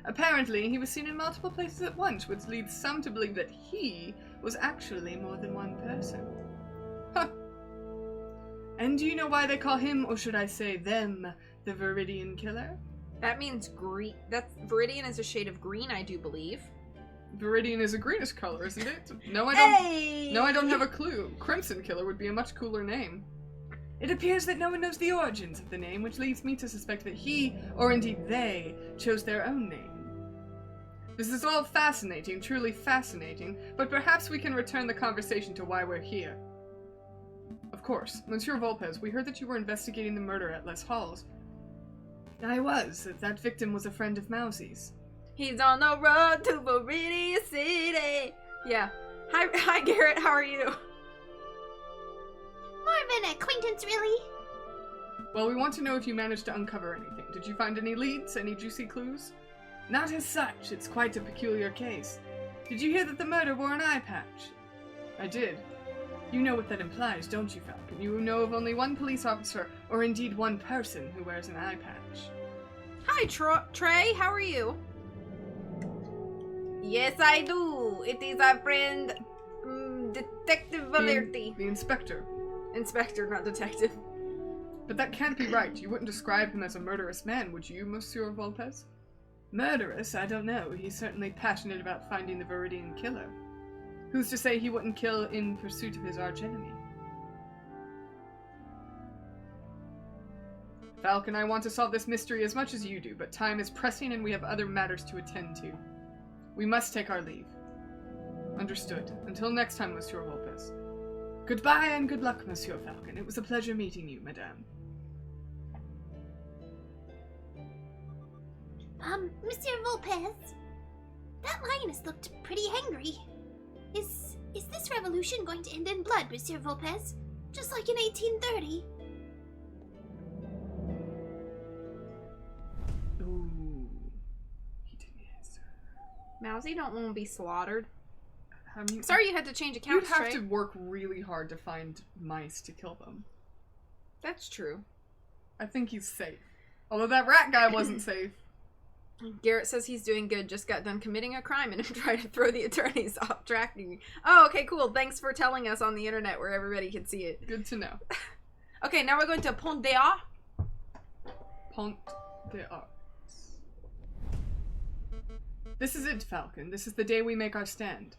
Apparently, he was seen in multiple places at once, which leads some to believe that he was actually more than one person. Huh. And do you know why they call him, or should I say them, the Viridian Killer?
That means green. Viridian is a shade of green, I do believe.
Viridian is a greenish color, isn't it? No, I don't.
Hey!
No, I don't have a clue. Crimson Killer would be a much cooler name. It appears that no one knows the origins of the name, which leads me to suspect that he, or indeed they, chose their own name. This is all fascinating, truly fascinating, but perhaps we can return the conversation to why we're here. Of course, Monsieur Volpez, we heard that you were investigating the murder at Les Halls. I was. That victim was a friend of Mousie's.
He's on the road to Viridian City. Yeah. Hi, Garrett. How are you?
More of an acquaintance, really.
Well, we want to know if you managed to uncover anything. Did you find any leads? Any juicy clues? Not as such. It's quite a peculiar case. Did you hear that the murder wore an eye patch? I did. You know what that implies, don't you, Falcon? You know of only one police officer, or indeed one person, who wears an eye patch.
Hi, Trey. How are you? Yes, I do. It is our friend, Detective Valerti.
The inspector.
Inspector, not detective.
But that can't be right. You wouldn't describe him as a murderous man, would you, Monsieur Volpez? Murderous? I don't know. He's certainly passionate about finding the Viridian Killer. Who's to say he wouldn't kill in pursuit of his archenemy? Falcon, I want to solve this mystery as much as you do, but time is pressing and we have other matters to attend to. We must take our leave. Understood. Until next time, Monsieur Volpez. Goodbye and good luck, Monsieur Falcon. It was a pleasure meeting you, Madame.
Monsieur Volpez, that lioness looked pretty angry. Is this revolution going to end in blood, Monsieur Volpez? Just like in 1830?
Ooh. He didn't answer.
Mousy don't want to be slaughtered.
I mean,
Sorry you had to change accounts,
you'd have
Trey.
to work really hard to find mice to kill them.
That's true.
I think he's safe. Although that rat guy wasn't safe.
Garrett says he's doing good, just got done committing a crime and I'm trying to throw the attorneys off tracking. Oh, okay, cool. Thanks for telling us on the internet where everybody can see it.
Good to know.
Okay, now we're going to Pont d'Arts.
Pont d'Arts. This is it, Falcon. This is the day we make our stand.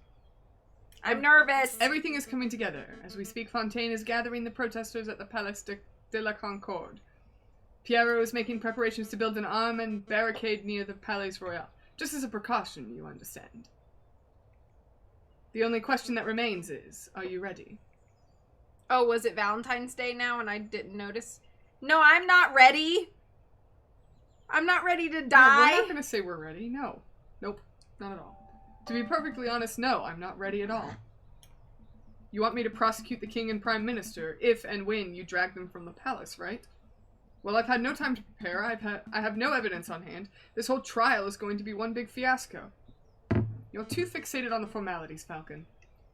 I'm nervous.
Everything is coming together. As we speak, Fontaine is gathering the protesters at the Palais de la Concorde. Pierrot is making preparations to build an arm and barricade near the Palais Royal. Just as a precaution, you understand. The only question that remains is, are you ready?
Oh, was it Valentine's Day now and I didn't notice? No, I'm not ready. I'm not ready to die.
No, we're not going to say we're ready. No. Nope. Not at all. To be perfectly honest, no, I'm not ready at all. You want me to prosecute the king and prime minister if and when you drag them from the palace, right? Well, I've had no time to prepare. I have no evidence on hand. This whole trial is going to be one big fiasco. You're too fixated on the formalities, Falcon.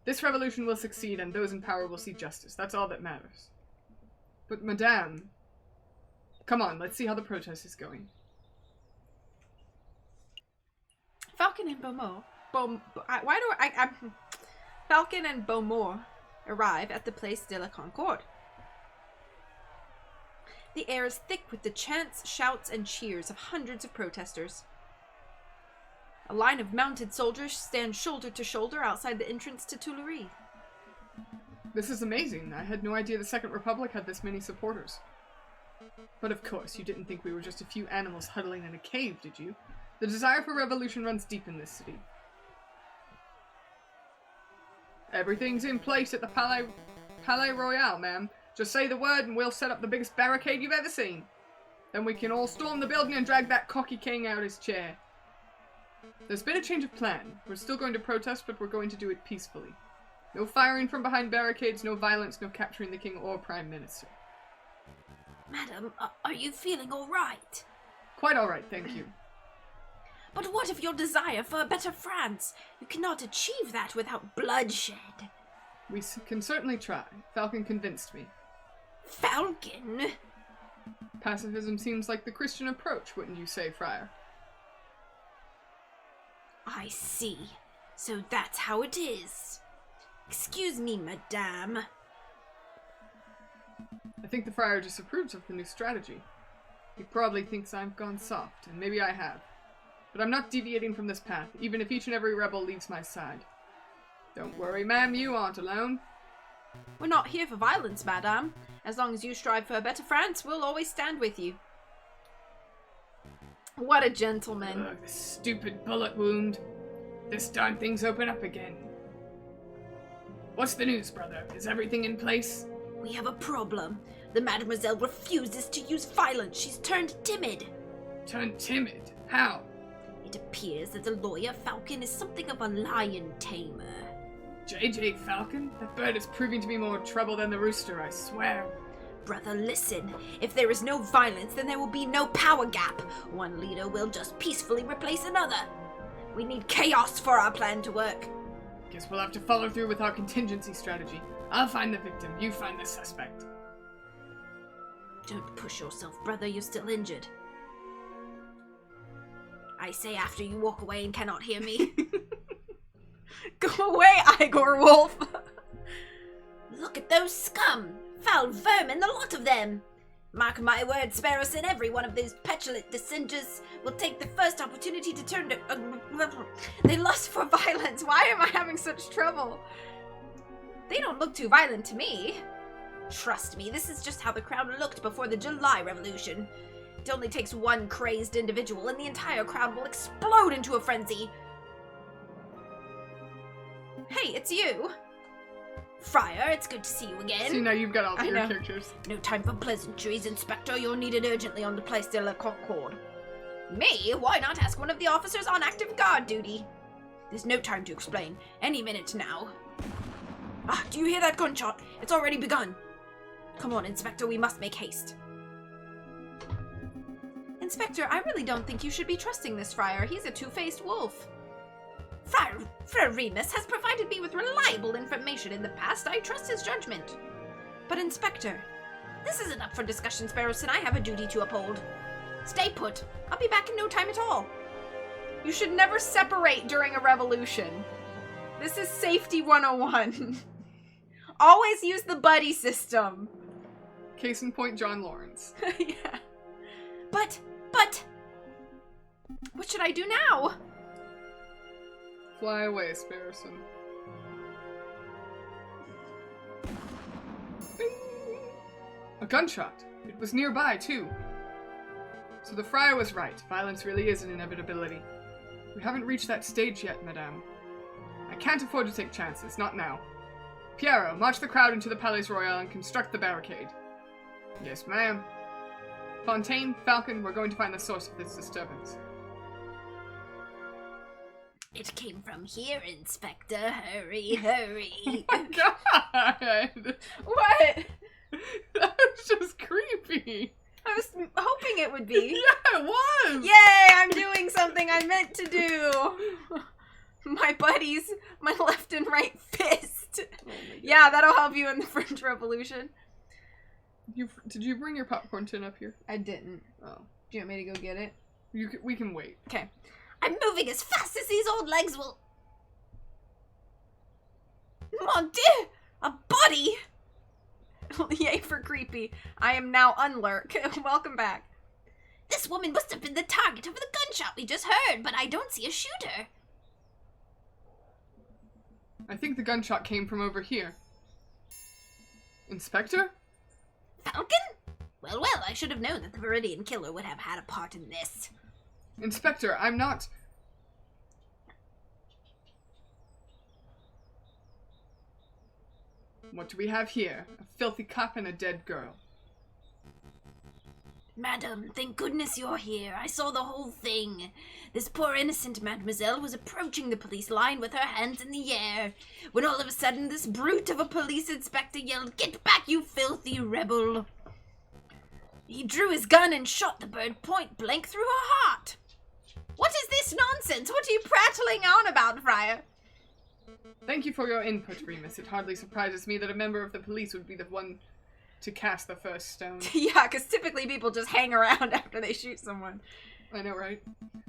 This revolution will succeed and those in power will see justice. That's all that matters. But madame... Come on, let's see how the protest is going.
Falcon and Beaumont... Falcon and Beaumont arrive at the Place de la Concorde. The air is thick with the chants, shouts, and cheers of hundreds of protesters. A line of mounted soldiers stands shoulder to shoulder outside the entrance to Tuileries.
This is amazing. I had no idea the Second Republic had this many supporters. But of course, you didn't think we were just a few animals huddling in a cave, did you? The desire for revolution runs deep in this city. Everything's in place at the Palais Royal, ma'am. Just say the word and we'll set up the biggest barricade you've ever seen. Then we can all storm the building and drag that cocky king out his chair. There's been a change of plan. We're still going to protest, but we're going to do it peacefully. No firing from behind barricades, no violence, no capturing the king or prime minister.
Madam, are you feeling all right?
Quite all right, thank you.
But what of your desire for a better France? You cannot achieve that without bloodshed.
We can certainly try. Falcon convinced me.
Falcon?
Pacifism seems like the Christian approach, wouldn't you say, Friar?
I see. So that's how it is. Excuse me, madame.
I think the Friar disapproves of the new strategy. He probably thinks I've gone soft, and maybe I have. But I'm not deviating from this path, even if each and every rebel leaves my side. Don't worry, ma'am, you aren't alone.
We're not here for violence, madame. As long as you strive for a better France, we'll always stand with you. What a gentleman.
Ugh, this stupid bullet wound. This darn thing's open up again. What's the news, brother? Is everything in place?
We have a problem. The mademoiselle refuses to use violence. She's turned timid.
Turned timid? How?
It appears that the lawyer Falcon is something of a lion tamer.
J.J. Falcon? That bird is proving to be more trouble than the rooster, I swear.
Brother, listen. If there is no violence, then there will be no power gap. One leader will just peacefully replace another. We need chaos for our plan to work.
Guess we'll have to follow through with our contingency strategy. I'll find the victim, you find the suspect.
Don't push yourself, brother. You're still injured. I say after you walk away and cannot hear me.
Go away, Igor Wolf!
Look at those scum! Foul vermin, the lot of them! Mark my words, Sparrowson, every one of those petulant dissenters will take the first opportunity to turn to...
They lust for violence. Why am I having such trouble? They don't look too violent to me.
Trust me, this is just how the crowd looked before the July Revolution. It only takes one crazed individual and the entire crowd will explode into a frenzy.
Hey, it's you.
Friar, it's good to see you again.
See, now you've got all
I
your
know.
characters.
No time for pleasantries, Inspector. You're needed urgently on the Place de la Concorde. Me? Why not ask one of the officers on active guard duty? There's no time to explain. Any minute now. Ah, do you hear that gunshot? It's already begun. Come on, Inspector, we must make haste. Inspector, I really don't think you should be trusting this friar. He's a two-faced wolf. Friar Remus has provided me with reliable information in the past. I trust his judgment. But Inspector, this isn't up for discussion, Sparrowson. I have a duty to uphold. Stay put. I'll be back in no time at all. You should never separate during a revolution. This is safety 101. Always use the buddy system.
Case in point, John Lawrence.
Yeah. But... What should I do now?
Fly away, Sparrowson. Bing! A gunshot. It was nearby, too. So the friar was right. Violence really is an inevitability. We haven't reached that stage yet, madame. I can't afford to take chances, not now. Piero, march the crowd into the Palais Royal and construct the barricade. Yes, ma'am. Fontaine, Falcon, we're going to find the source of this disturbance.
It came from here, Inspector. Hurry, hurry.
Oh my god!
What?
That was just creepy.
I was hoping it would be.
Yeah, it was!
Yay, I'm doing something I meant to do. My buddies, my left and right fist. Yeah, that'll help you in the French Revolution.
Did you bring your popcorn tin up here?
I didn't.
Oh.
Do you want me to go get it?
We can wait.
Okay.
I'm moving as fast as these old legs will... Mon Dieu! A body!
Yay for creepy. I am now unlurk. Welcome back.
This woman must have been the target of the gunshot we just heard, but I don't see a shooter.
I think the gunshot came from over here. Inspector?
Falcon? Well, I should have known that the Viridian Killer would have had a part in this.
Inspector, I'm not... What do we have here? A filthy cop and a dead girl.
Madam, thank goodness you're here. I saw the whole thing. This poor innocent mademoiselle was approaching the police line with her hands in the air, when all of a sudden this brute of a police inspector yelled, "Get back, you filthy rebel!" He drew his gun and shot the bird point blank through her heart.
What is this nonsense? What are you prattling on about, Friar?
Thank you for your input, Remus. It hardly surprises me that a member of the police would be the one to cast the first stone.
Yeah, because typically people just hang around after they shoot someone.
I know, right?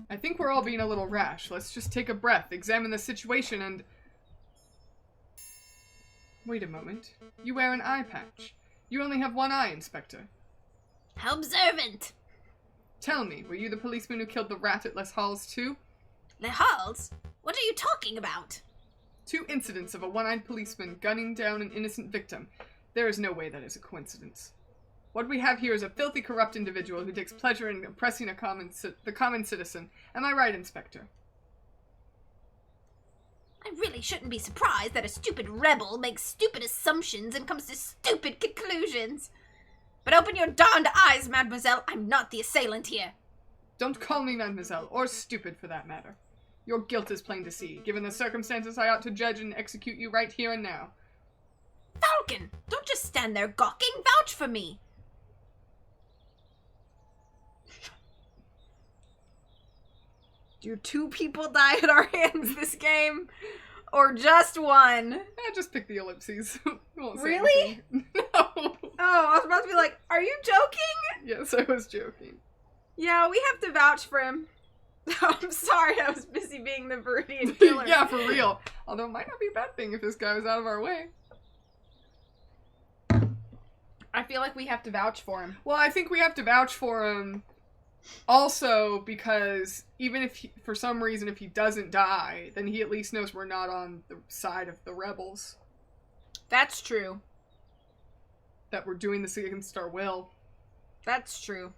I think we're all being a little rash. Let's just take a breath, examine the situation, and... Wait a moment. You wear an eye patch. You only have one eye, Inspector.
How observant!
Tell me, were you the policeman who killed the rat at Les Halles too?
Les Halles? What are you talking about?
2 incidents of a one-eyed policeman gunning down an innocent victim. There is no way that is a coincidence. What we have here is a filthy, corrupt individual who takes pleasure in oppressing the common citizen. Am I right, Inspector?
I really shouldn't be surprised that a stupid rebel makes stupid assumptions and comes to stupid conclusions. But open your darned eyes, mademoiselle. I'm not the assailant here.
Don't call me mademoiselle, or stupid for that matter. Your guilt is plain to see. Given the circumstances, I ought to judge and execute you right here and now.
Falcon, don't just stand there gawking. Vouch for me.
Do 2 people die at our hands this game? Or just one?
Just pick the ellipses. Won't say
Really?
anything. No.
Oh, I was about to be like, are you joking?
Yes, I was joking.
Yeah, we have to vouch for him. I'm sorry, I was busy being the Viridian Killer.
Yeah, for real. Although it might not be a bad thing if this guy was out of our way.
I feel like we have to vouch for him.
Well, I think we have to vouch for him also because even if, for some reason, if he doesn't die, then he at least knows we're not on the side of the rebels.
That's true.
That we're doing this against our will.
That's true.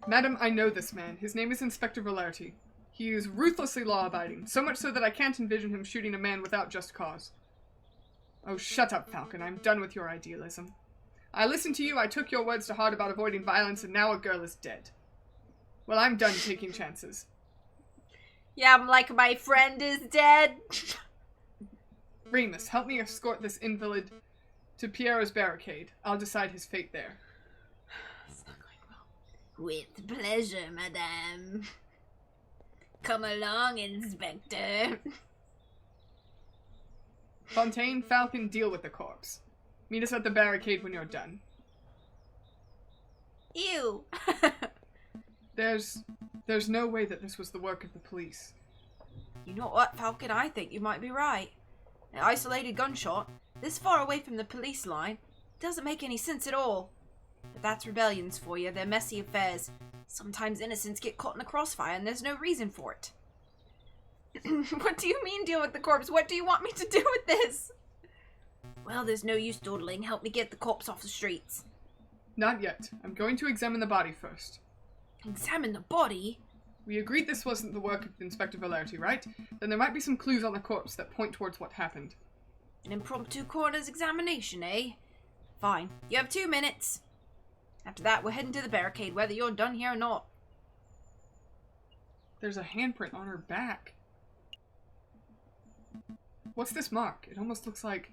Madam, I know this man. His name is Inspector Valerti. He is ruthlessly law-abiding, so much so that I can't envision him shooting a man without just cause. Oh, shut up, Falcon. I'm done with your idealism. I listened to you, I took your words to heart about avoiding violence, and now a girl is dead. Well, I'm done taking chances.
Yeah, I'm like, my friend is dead.
Remus, help me escort this invalid to Piero's barricade. I'll decide his fate there.
It's not going well.
With pleasure, madame. Come along, Inspector.
Fontaine, Falcon, deal with the corpse. Meet us at the barricade when you're done.
Ew.
There's no way that this was the work of the police.
You know what, Falcon? I think you might be right. An isolated gunshot, this far away from the police line, doesn't make any sense at all. But that's rebellions for you. They're messy affairs. Sometimes innocents get caught in the crossfire and there's no reason for it. What do you mean deal with the corpse? What do you want me to do with this?
Well, there's no use dawdling. Help me get the corpse off the streets.
Not yet. I'm going to examine the body first.
Examine the body?
We agreed this wasn't the work of Inspector Valerti, right? Then there might be some clues on the corpse that point towards what happened.
An impromptu coroner's examination, eh? Fine. You have 2 minutes. After that, we're heading to the barricade, whether you're done here or not.
There's a handprint on her back. What's this mark? It almost looks like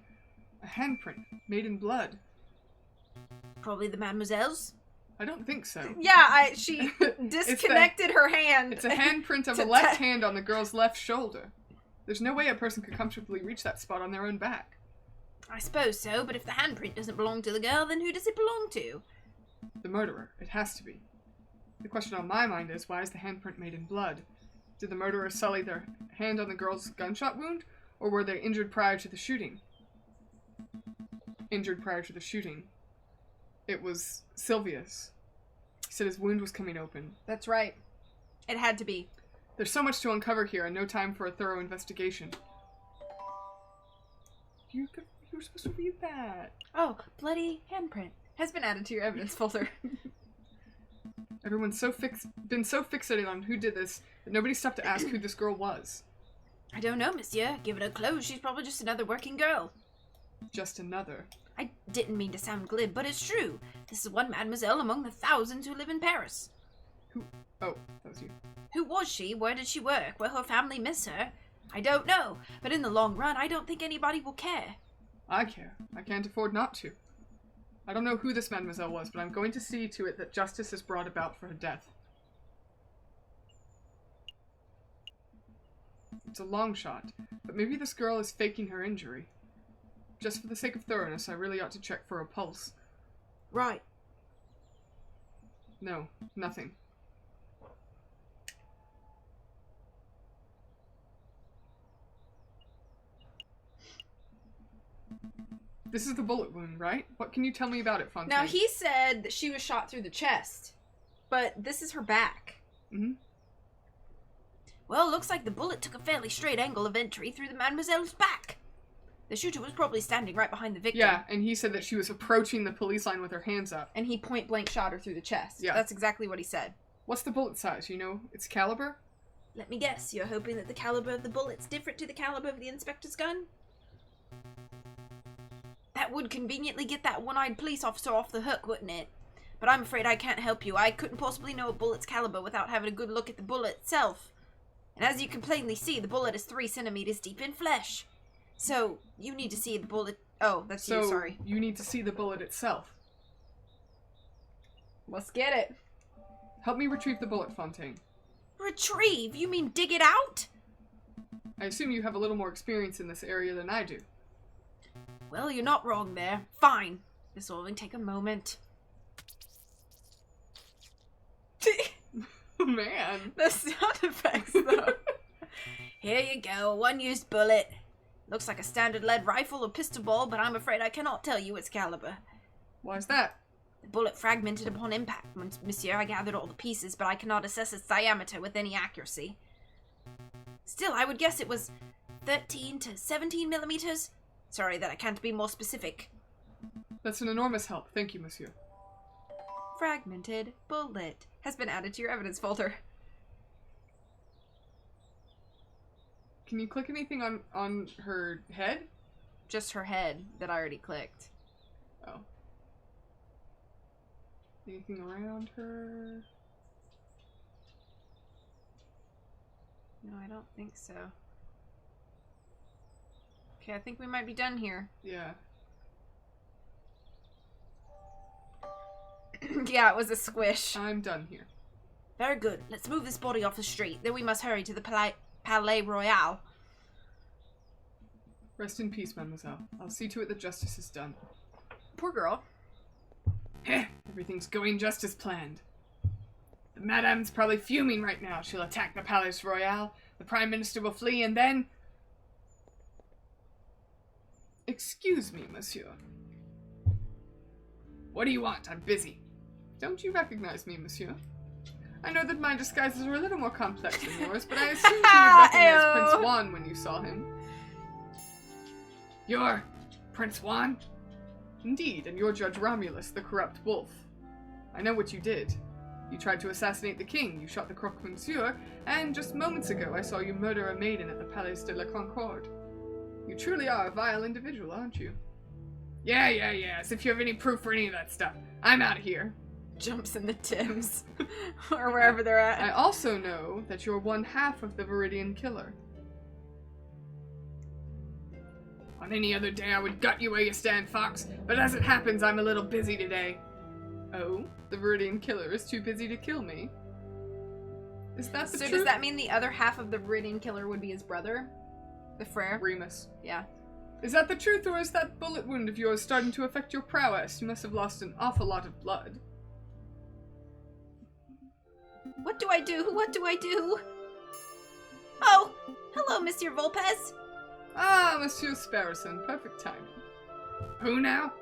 a handprint made in blood.
Probably the mademoiselle's.
I don't think so.
Yeah, she disconnected her hand.
It's a handprint of a left hand on the girl's left shoulder. There's no way a person could comfortably reach that spot on their own back.
I suppose so, but if the handprint doesn't belong to the girl, then who does it belong to?
The murderer. It has to be. The question on my mind is, why is the handprint made in blood? Did the murderer sully their hand on the girl's gunshot wound, or were they injured prior to the shooting? Injured prior to the shooting. It was Sylvia's. He said his wound was coming open.
That's right. It had to be.
There's so much to uncover here and no time for a thorough investigation. You were supposed to read that.
Oh, bloody handprint. Has been added to your evidence folder.
Everyone's been so fixated on who did this that nobody stopped to ask who this girl was.
I don't know, monsieur. Given her clothes, she's probably just another working girl.
Just another.
I didn't mean to sound glib, but it's true. This is one mademoiselle among the thousands who live in Paris.
Who? Oh, that was you.
Who was she? Where did she work? Will her family miss her? I don't know, but in the long run, I don't think anybody will care.
I care. I can't afford not to. I don't know who this mademoiselle was, but I'm going to see to it that justice is brought about for her death. It's a long shot, but maybe this girl is faking her injury. Just for the sake of thoroughness, I really ought to check for a pulse.
Right.
No, nothing. This is the bullet wound, right? What can you tell me about it, Fontaine?
Now, he said that she was shot through the chest, but this is her back.
Mm-hmm.
Well, looks like the bullet took a fairly straight angle of entry through the mademoiselle's back. The shooter was probably standing right behind the victim.
Yeah, and he said that she was approaching the police line with her hands up.
And he point blank shot her through the chest.
Yeah.
That's exactly what he said.
What's the bullet size, you know? Its caliber?
Let me guess, you're hoping that the caliber of the bullet's different to the caliber of the inspector's gun? That would conveniently get that one-eyed police officer off the hook, wouldn't it? But I'm afraid I can't help you. I couldn't possibly know a bullet's caliber without having a good look at the bullet itself. And as you can plainly see, the bullet is 3 centimeters deep in flesh. So, you need to see the bullet... Oh, that's you, sorry.
So, you need to see the bullet itself.
Let's get it.
Help me retrieve the bullet, Fontaine.
Retrieve? You mean dig it out?
I assume you have a little more experience in this area than I do.
Well, you're not wrong there. Fine. This will only take a moment.
Man.
The sound effects, though.
Here you go, a one-used bullet. Looks like a standard lead rifle or pistol ball, but I'm afraid I cannot tell you its caliber.
Why's that?
The bullet fragmented upon impact, monsieur. I gathered all the pieces, but I cannot assess its diameter with any accuracy. Still, I would guess it was 13 to 17 millimeters. Sorry that I can't be more specific.
That's an enormous help. Thank you, monsieur.
Fragmented bullet has been added to your evidence folder.
Can you click anything on her head?
Just her head that I already clicked.
Oh. Anything around her?
No, I don't think so. Okay, I think we might be done here.
Yeah.
Yeah, it was a squish.
I'm done here.
Very good. Let's move this body off the street. Then we must hurry to the Palais Royal.
Rest in peace, mademoiselle. I'll see to it that justice is done.
Poor girl.
Heh, everything's going just as planned. The madame's probably fuming right now. She'll attack the Palais Royal, the Prime Minister will flee, and then... Excuse me, monsieur. What do you want? I'm busy. Don't you recognize me, monsieur? I know that my disguises are a little more complex than yours, but I assumed you would recognize Prince Juan when you saw him. You're Prince Juan? Indeed, and you're Judge Romulus, the corrupt wolf. I know what you did. You tried to assassinate the king, you shot the croque monsieur, and just moments ago I saw you murder a maiden at the Palais de la Concorde. You truly are a vile individual, aren't you? Yeah, as if you have any proof for any of that stuff. I'm out of here.
Jumps in the Tims. Or wherever they're at.
I also know that you're one half of the Viridian Killer. On any other day I would gut you where you stand, Fox, but as it happens I'm a little busy today. Oh? The Viridian Killer is too busy to kill me? Is that the truth?
So does that mean the other half of the Viridian Killer would be his brother? The Frere?
Remus.
Yeah.
Is that the truth, or is that bullet wound of yours starting to affect your prowess? You must have lost an awful lot of blood.
What do I do? What do I do? Oh, hello, Monsieur Volpez.
Ah, Monsieur Sparrowson, perfect timing. Who now?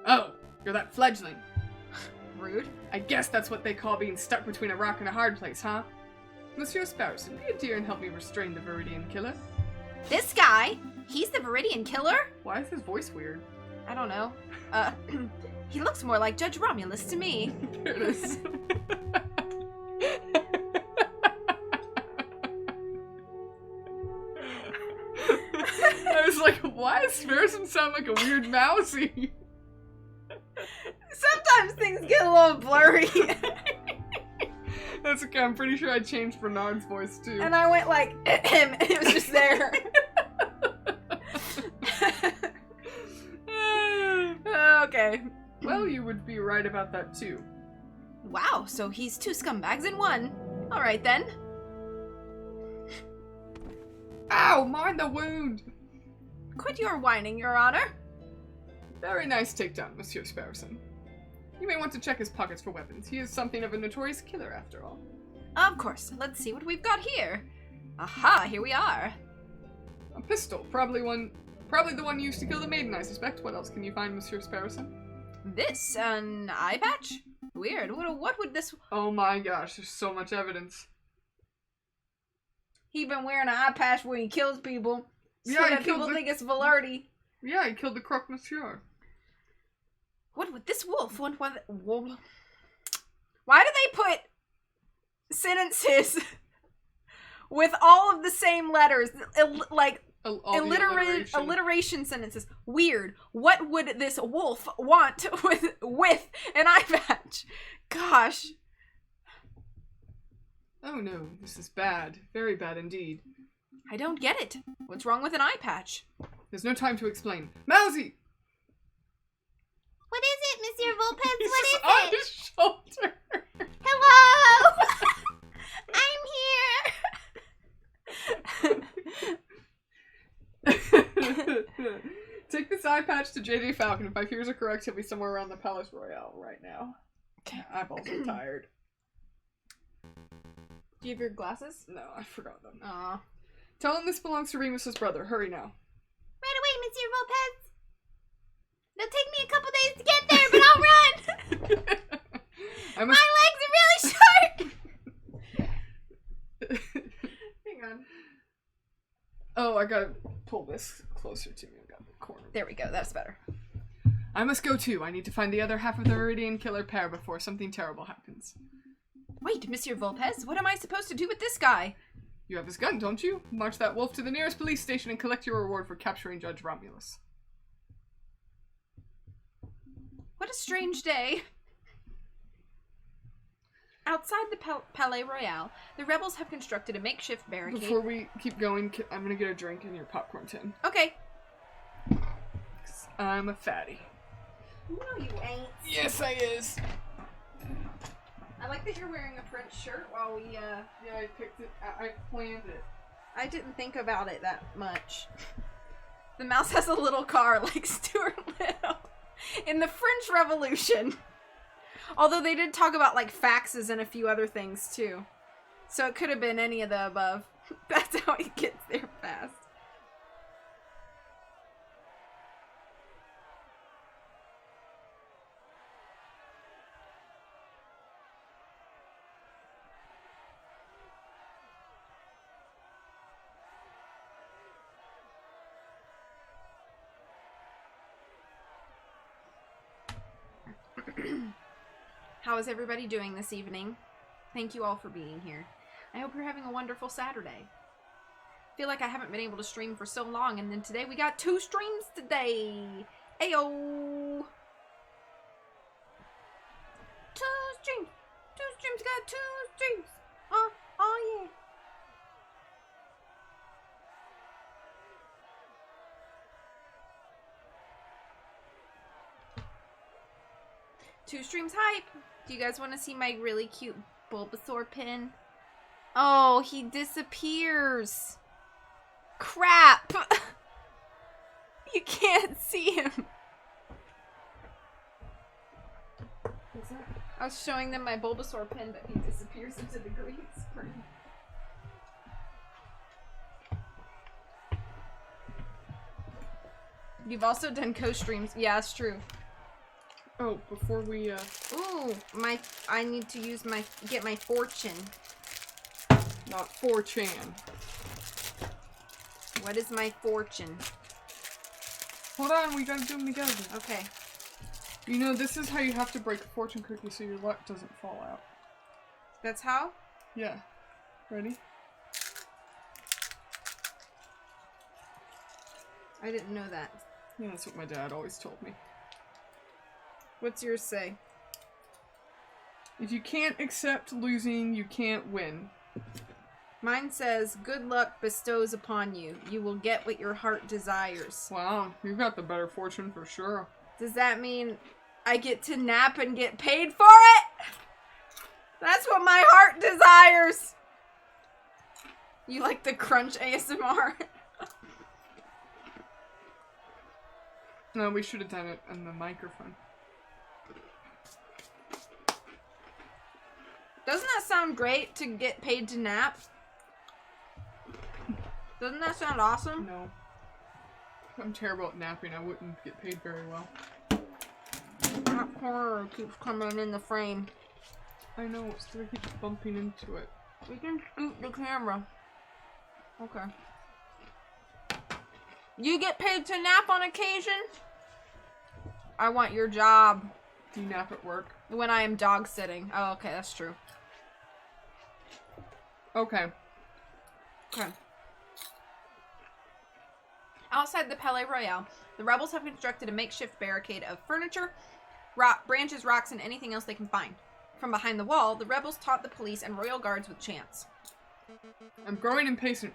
Oh, you're that fledgling.
Rude.
I guess that's what they call being stuck between a rock and a hard place, huh? Monsieur Sparrowson, be a dear and help me restrain the Viridian killer.
This guy? He's the Viridian killer?
Why is his voice weird?
I don't know.
He looks more like Judge Romulus to me.
There it is. I was like, why does Sparrowson sound like a weird mousy?
Sometimes things get a little blurry.
That's okay, I'm pretty sure I changed Bernard's voice too.
And I went like, and it was just there. Okay.
Well, you would be right about that too.
Wow, so he's two scumbags in one. Alright then.
Ow, mind the wound!
Quit your whining, Your Honor.
Very nice takedown, Monsieur Sparrowson. You may want to check his pockets for weapons. He is something of a notorious killer, after all.
Of course. Let's see what we've got here. Aha, here we are.
A pistol, probably the one used to kill the maiden, I suspect. What else can you find, Monsieur Sparrowson?
This, an eye patch? Weird. What would this...
Oh my gosh, there's so much evidence.
He been wearing an eye patch when he kills people. So
Yeah, he
that
killed
people
the-
think it's Velarde.
Yeah, he killed the croque monsieur.
What would this wolf want?
Why do they put sentences with all of the same letters? Like
All the alliteration.
alliteration sentences. Weird. What would this wolf want with an eye patch? Gosh.
Oh no, this is bad. Very bad indeed.
I don't get it. What's wrong with an eye patch?
There's no time to explain. Mousy!
What is it, Monsieur Volpez?
He's
What
just
is
on
it?
his shoulder.
Hello! I'm here!
Take this eye patch to JJ Falcon. If my fears are correct, he'll be somewhere around the Palace Royale right now.
Okay.
I'm also tired.
Do you have your glasses?
No, I forgot them.
Aw.
Tell him this belongs to Remus's brother. Hurry now.
Right away, Monsieur Volpez! It'll take me a couple days to get there, but I'll run!
I
My
must...
legs are really short!
Hang on.
Oh, I gotta pull this closer to me. I got the corner.
There we go. That's better.
I must go too. I need to find the other half of the Viridian killer pair before something terrible happens.
Wait, Monsieur Volpez, what am I supposed to do with this guy?
You have his gun, don't you? March that wolf to the nearest police station and collect your reward for capturing Judge Romulus.
What a strange day. Outside the Palais Royal, the rebels have constructed a makeshift barricade.
Before we keep going, I'm gonna get a drink in your popcorn tin.
Okay.
'Cause I'm a fatty.
No, you ain't.
Yes, I is.
I like that you're wearing a French shirt while we,
Yeah, I picked it. I planned it.
I didn't think about it that much. The mouse has a little car like Stuart Little in the French Revolution. Although they did talk about like faxes and a few other things too. So it could have been any of the above. That's how he gets there fast. How is everybody doing this evening? Thank you all for being here. I hope you're having a wonderful Saturday. I feel like I haven't been able to stream for so long, and then today we got 2 streams today. Ayo! 2 streams! 2 streams, got 2 streams! Oh yeah! Two streams hype. Do you guys want to see my really cute Bulbasaur pin? Oh, he disappears. Crap. You can't see him. I was showing them my Bulbasaur pin, but he disappears into the green screen. You've also done co-streams. Yeah, it's true.
Oh, before we,
Ooh, I need to use get my fortune.
Not 4chan.
What is my fortune?
Hold on, we gotta do them together.
Okay.
You know, this is how you have to break a fortune cookie so your luck doesn't fall out.
That's how?
Yeah. Ready?
I didn't know that.
Yeah, that's what my dad always told me.
What's yours say?
If you can't accept losing, you can't win.
Mine says, good luck bestows upon you. You will get what your heart desires.
Wow, you've got the better fortune for sure.
Does that mean I get to nap and get paid for it? That's what my heart desires. You like the crunch ASMR?
No, we should have done it on the microphone.
Doesn't that sound great to get paid to nap? Doesn't that sound awesome?
No. I'm terrible at napping. I wouldn't get paid very well.
That corner keeps coming in the frame.
I know, it's gonna keep bumping into it.
We can scoot the camera. Okay. You get paid to nap on occasion? I want your job.
Do you nap at work?
When I am dog sitting. Oh, okay, that's true.
Okay.
Okay. Outside the Palais Royal, the rebels have constructed a makeshift barricade of furniture, branches, rocks, and anything else they can find. From behind the wall, the rebels taunt the police and royal guards with chants.
I'm growing impatient,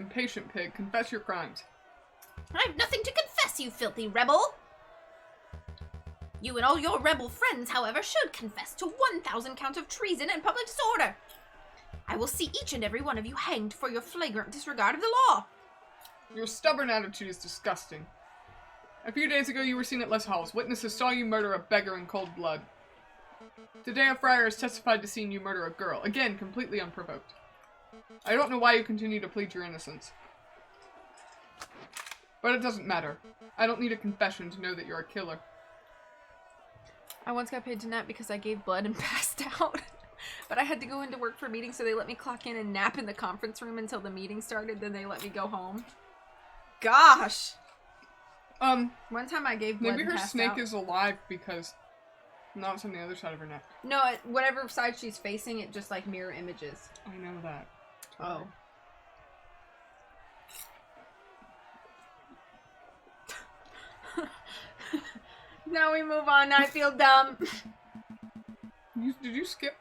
pig. Confess your crimes.
I've nothing to confess, you filthy rebel! You and all your rebel friends, however, should confess to 1,000 counts of treason and public disorder. I will see each and every one of you hanged for your flagrant disregard of the law.
Your stubborn attitude is disgusting. A few days ago, you were seen at Les Halls. Witnesses saw you murder a beggar in cold blood. Today, a friar has testified to seeing you murder a girl. Again, completely unprovoked. I don't know why you continue to plead your innocence. But it doesn't matter. I don't need a confession to know that you're a killer.
I once got paid to nap because I gave blood and passed out. But I had to go into work for a meeting, so they let me clock in and nap in the conference room until the meeting started, then they let me go home. Gosh! One time I gave blood
Maybe
and
her
passed
snake
out.
is alive because now it's on the other side of her neck.
No, whatever side she's facing, it just like mirror images.
I know that.
Oh. Now we move on. I feel dumb.
Did you skip?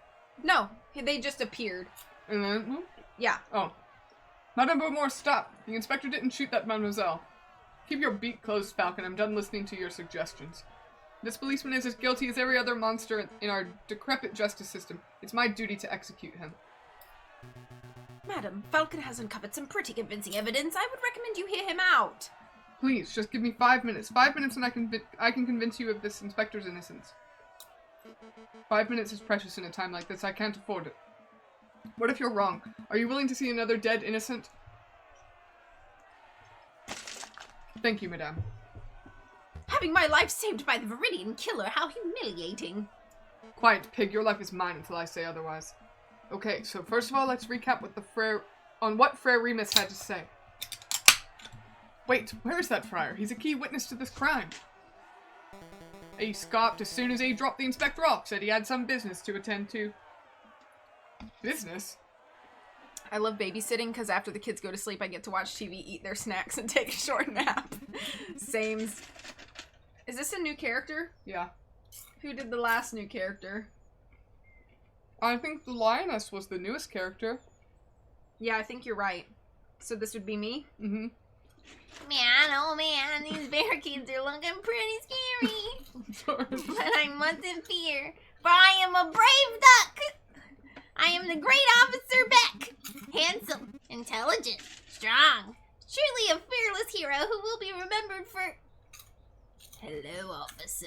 No, they just appeared.
And then,
Yeah.
oh. Madame Beaumont, stop. The inspector didn't shoot that mademoiselle. Keep your beak closed, Falcon. I'm done listening to your suggestions. This policeman is as guilty as every other monster in our decrepit justice system. It's my duty to execute him.
Madam, Falcon has uncovered some pretty convincing evidence. I would recommend you hear him out.
Please, just give me 5 minutes. 5 minutes and I can convince you of this inspector's innocence. 5 minutes is precious in a time like this. I can't afford it. What if you're wrong? Are you willing to see another dead innocent? Thank you, madame.
Having my life saved by the Viridian killer, how humiliating.
Quiet, pig. Your life is mine until I say otherwise. Okay, so first of all, let's recap what Frere Remus had to say. Wait, where's that friar? He's a key witness to this crime. He scoffed as soon as he dropped the inspector off, said he had some business to attend to. Business?
I love babysitting because after the kids go to sleep, I get to watch TV, eat their snacks, and take a short nap. Sames. Is this a new character?
Yeah.
Who did the last new character?
I think the lioness was the newest character.
Yeah, I think you're right. So this would be me?
Mm-hmm.
Man, oh man, these barricades are looking pretty scary. But I mustn't fear, for I am a brave duck. I am the great officer Beck. Handsome, intelligent, strong. Surely a fearless hero who will be remembered for Hello, officer.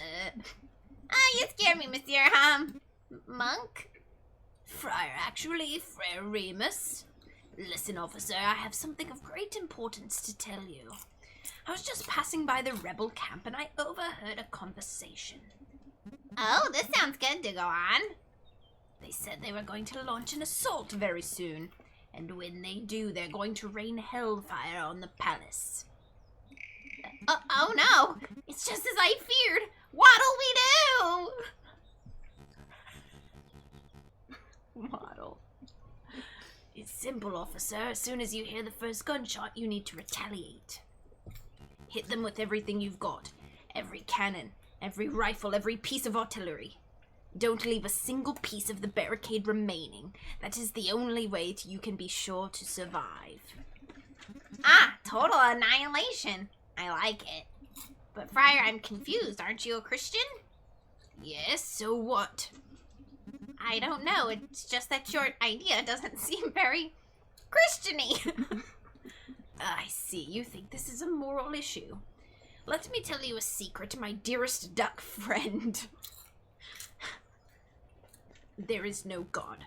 You scared me, Monsieur, Monk? Friar, actually, Friar Remus. Listen, officer, I have something of great importance to tell you. I was just passing by the rebel camp and I overheard a conversation. Oh, this sounds good. To go on. They said they were going to launch an assault very soon, and when they do, they're going to rain hellfire on the palace. Oh no! It's just as I feared! What'll we do? Model. It's simple, officer. As soon as you hear the first gunshot, you need to retaliate. Hit them with everything you've got. Every cannon, every rifle, every piece of artillery. Don't leave a single piece of the barricade remaining. That is the only way you can be sure to survive. Total annihilation. I like it. But Friar, I'm confused. Aren't you a Christian? Yes, so what? I don't know. It's just that your idea doesn't seem very Christian-y. I see. You think this is a moral issue. Let me tell you a secret, my dearest duck friend. There is no God.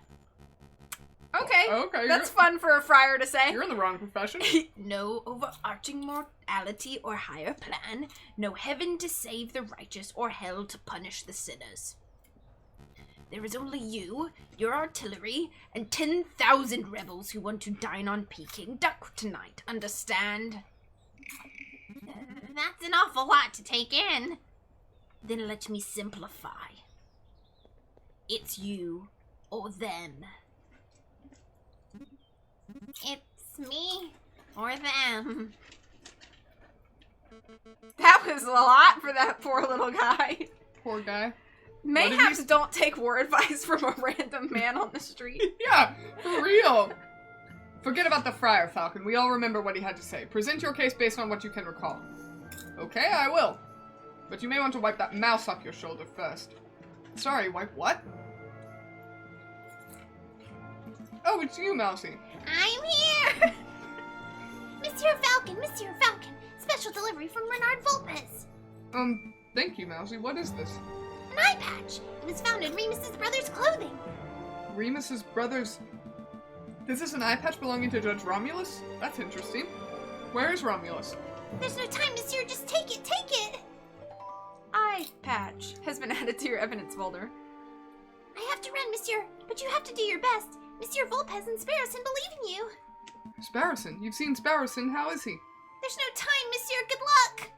Okay.
Okay.
That's fun for a friar to say.
You're in the wrong profession.
No overarching morality or higher plan. No heaven to save the righteous or hell to punish the sinners. There is only you, your artillery, and 10,000 rebels who want to dine on Peking duck tonight. Understand? That's an awful lot to take in. Then let me simplify. It's you or them. It's me or them.
That was a lot for that poor little guy.
Poor guy.
Mayhaps don't take war advice from a random man on the street.
Yeah, for real. Forget about the Friar, Falcon. We all remember what he had to say. Present your case based on what you can recall. Okay, I will. But you may want to wipe that mouse off your shoulder first. Sorry, wipe what? Oh, it's you, Mousy.
I'm here! Monsieur Falcon, special delivery from Renard Vulpes.
Thank you, Mousy. What is this?
An eye patch. It was found in Remus's brother's clothing.
Remus's brother's... This is an eye patch belonging to Judge Romulus? That's interesting. Where is Romulus?
There's no time, monsieur. Just take it.
Eye patch has been added to your evidence folder.
I have to run, monsieur, but you have to do your best. Monsieur Vulpes and Sparrowson believe in you.
Sparrowson? You've seen Sparrowson. How is he?
There's no time, monsieur. Good luck.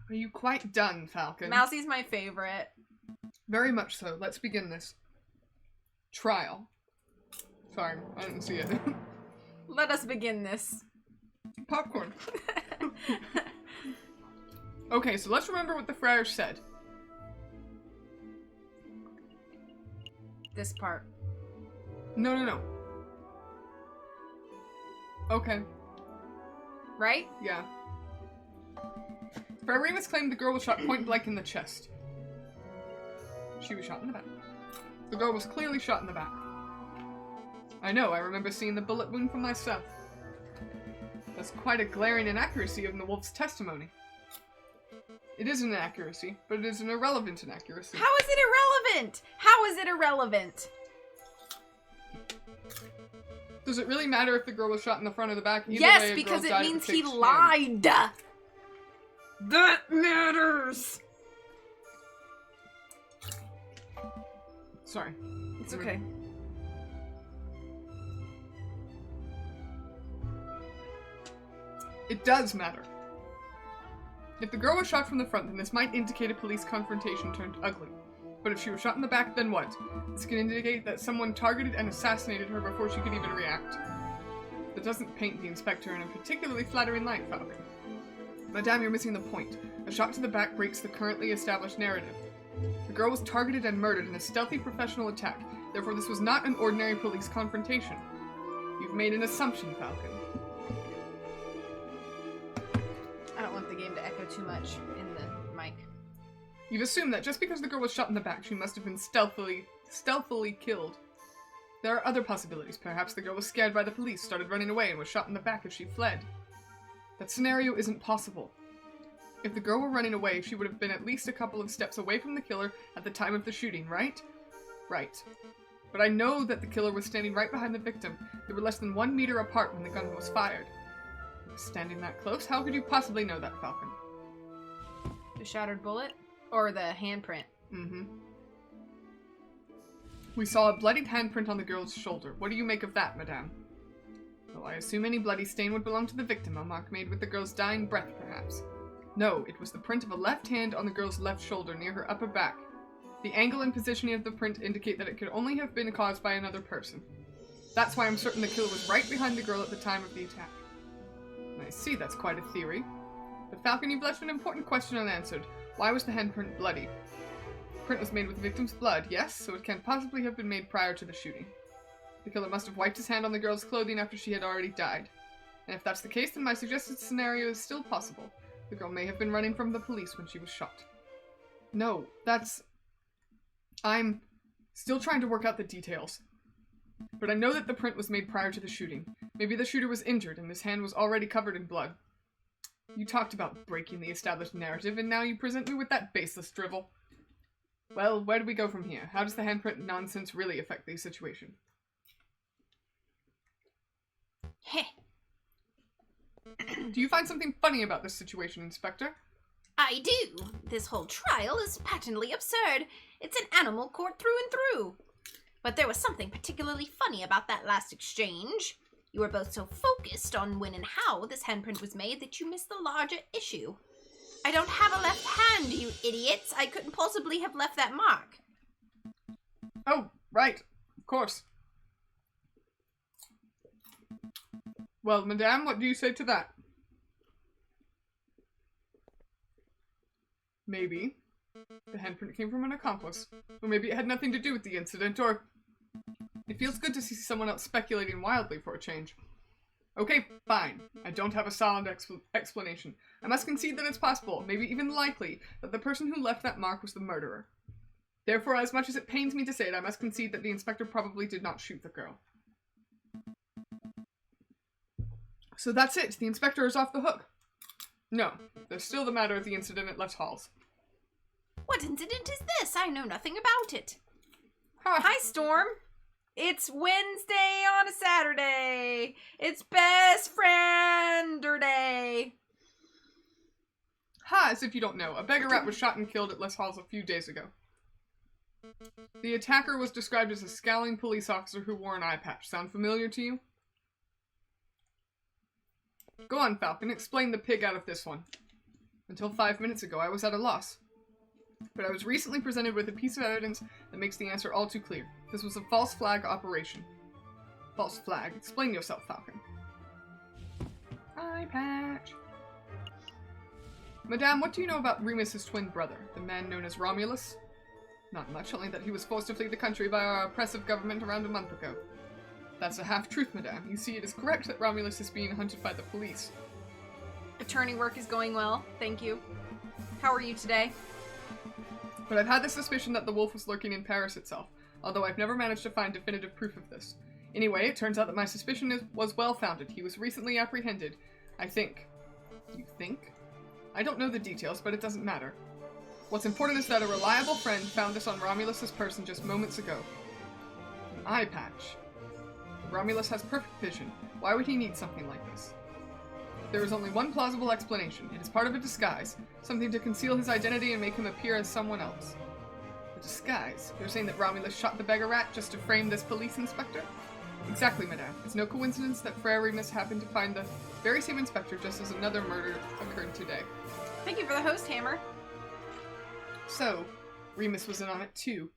Are you quite done, Falcon?
Mousy's my favorite.
Very much so. Let's begin this. Trial. Sorry, I didn't see it.
Let us begin this.
Popcorn. Okay, so let's remember what the friar said.
This part.
No. Okay.
Right?
Yeah. Friar Remus claimed the girl was shot point blank in the chest. She was shot in the back. The girl was clearly shot in the back. I know, I remember seeing the bullet wound for myself. That's quite a glaring inaccuracy in the wolf's testimony. It is an inaccuracy, but it is an irrelevant inaccuracy.
How is it irrelevant? How is it irrelevant?
Does it really matter if the girl was shot in the front or the back? Either
Yes,
way, a
because
girl
it
died
means
at a
he
fixed
lied. That matters.
Sorry.
It's okay.
It does matter. If the girl was shot from the front, then this might indicate a police confrontation turned ugly. But if she was shot in the back, then what? This can indicate that someone targeted and assassinated her before she could even react. That doesn't paint the inspector in a particularly flattering light, Falcon. Madame, you're missing the point. A shot to the back breaks the currently established narrative. The girl was targeted and murdered in a stealthy professional attack, therefore this was not an ordinary police confrontation. You've made an assumption, Falcon.
I don't want the game to echo too much in the mic.
You've assumed that just because the girl was shot in the back, she must have been stealthily killed. There are other possibilities. Perhaps the girl was scared by the police, started running away, and was shot in the back as she fled. That scenario isn't possible. If the girl were running away, she would have been at least a couple of steps away from the killer at the time of the shooting, right? Right. But I know that the killer was standing right behind the victim. They were less than 1 meter apart when the gun was fired. Standing that close? How could you possibly know that, Falcon?
The shattered bullet? Or the handprint?
Mm-hmm. We saw a bloodied handprint on the girl's shoulder. What do you make of that, madame? Well, I assume any bloody stain would belong to the victim, a mark made with the girl's dying breath, perhaps. No, it was the print of a left hand on the girl's left shoulder near her upper back. The angle and positioning of the print indicate that it could only have been caused by another person. That's why I'm certain the killer was right behind the girl at the time of the attack. I see, that's quite a theory. But Falcon, you've left an important question unanswered. Why was the handprint bloody? The print was made with the victim's blood, yes, so it can't possibly have been made prior to the shooting. The killer must have wiped his hand on the girl's clothing after she had already died. And if that's the case, then my suggested scenario is still possible. The girl may have been running from the police when she was shot. No, that's... I'm still trying to work out the details. But I know that the print was made prior to the shooting. Maybe the shooter was injured and his hand was already covered in blood. You talked about breaking the established narrative, and now you present me with that baseless drivel. Well, where do we go from here? How does the handprint nonsense really affect the situation?
Heh.
Do you find something funny about this situation, Inspector?
I do. This whole trial is patently absurd. It's an animal court through and through. But there was something particularly funny about that last exchange. You were both so focused on when and how this handprint was made that you missed the larger issue. I don't have a left hand, you idiots. I couldn't possibly have left that mark.
Oh, right. Of course. Well, madame, what do you say to that? Maybe the handprint came from an accomplice. Or maybe it had nothing to do with the incident, or... It feels good to see someone else speculating wildly for a change. Okay, fine. I don't have a solid explanation. I must concede that it's possible, maybe even likely, that the person who left that mark was the murderer. Therefore, as much as it pains me to say it, I must concede that the inspector probably did not shoot the girl. So that's it. The inspector is off the hook. No, there's still the matter of the incident at Les Halls.
What incident is this? I know nothing about it.
Hi, Storm. It's Wednesday on a Saturday. It's best friender day.
Ha, as if you don't know. A beggar rat was shot and killed at Les Halls a few days ago. The attacker was described as a scowling police officer who wore an eye patch. Sound familiar to you? Go on, Falcon. Explain the pig out of this one. Until 5 minutes ago, I was at a loss. But I was recently presented with a piece of evidence that makes the answer all too clear. This was a false flag operation. False flag? Explain yourself, Falcon. Eye patch. Madame, what do you know about Remus's twin brother, the man known as Romulus? Not much, only that he was forced to flee the country by our oppressive government around a month ago. That's a half-truth, Madame. You see, it is correct that Romulus is being hunted by the police.
Attorney work is going well. Thank you. How are you today?
But I've had the suspicion that the wolf was lurking in Paris itself, although I've never managed to find definitive proof of this. Anyway, it turns out that my suspicion was well-founded. He was recently apprehended. I think. You think? I don't know the details, but it doesn't matter. What's important is that a reliable friend found this on Romulus's person just moments ago. An eye patch. Romulus has perfect vision. Why would he need something like this? There is only one plausible explanation. It is part of a disguise, something to conceal his identity and make him appear as someone else. A disguise? You're saying that Romulus shot the beggar rat just to frame this police inspector? Exactly, madame. It's no coincidence that Frere Remus happened to find the very same inspector just as another murder occurred today.
Thank you for the host, Hammer.
So, Remus was in on it too.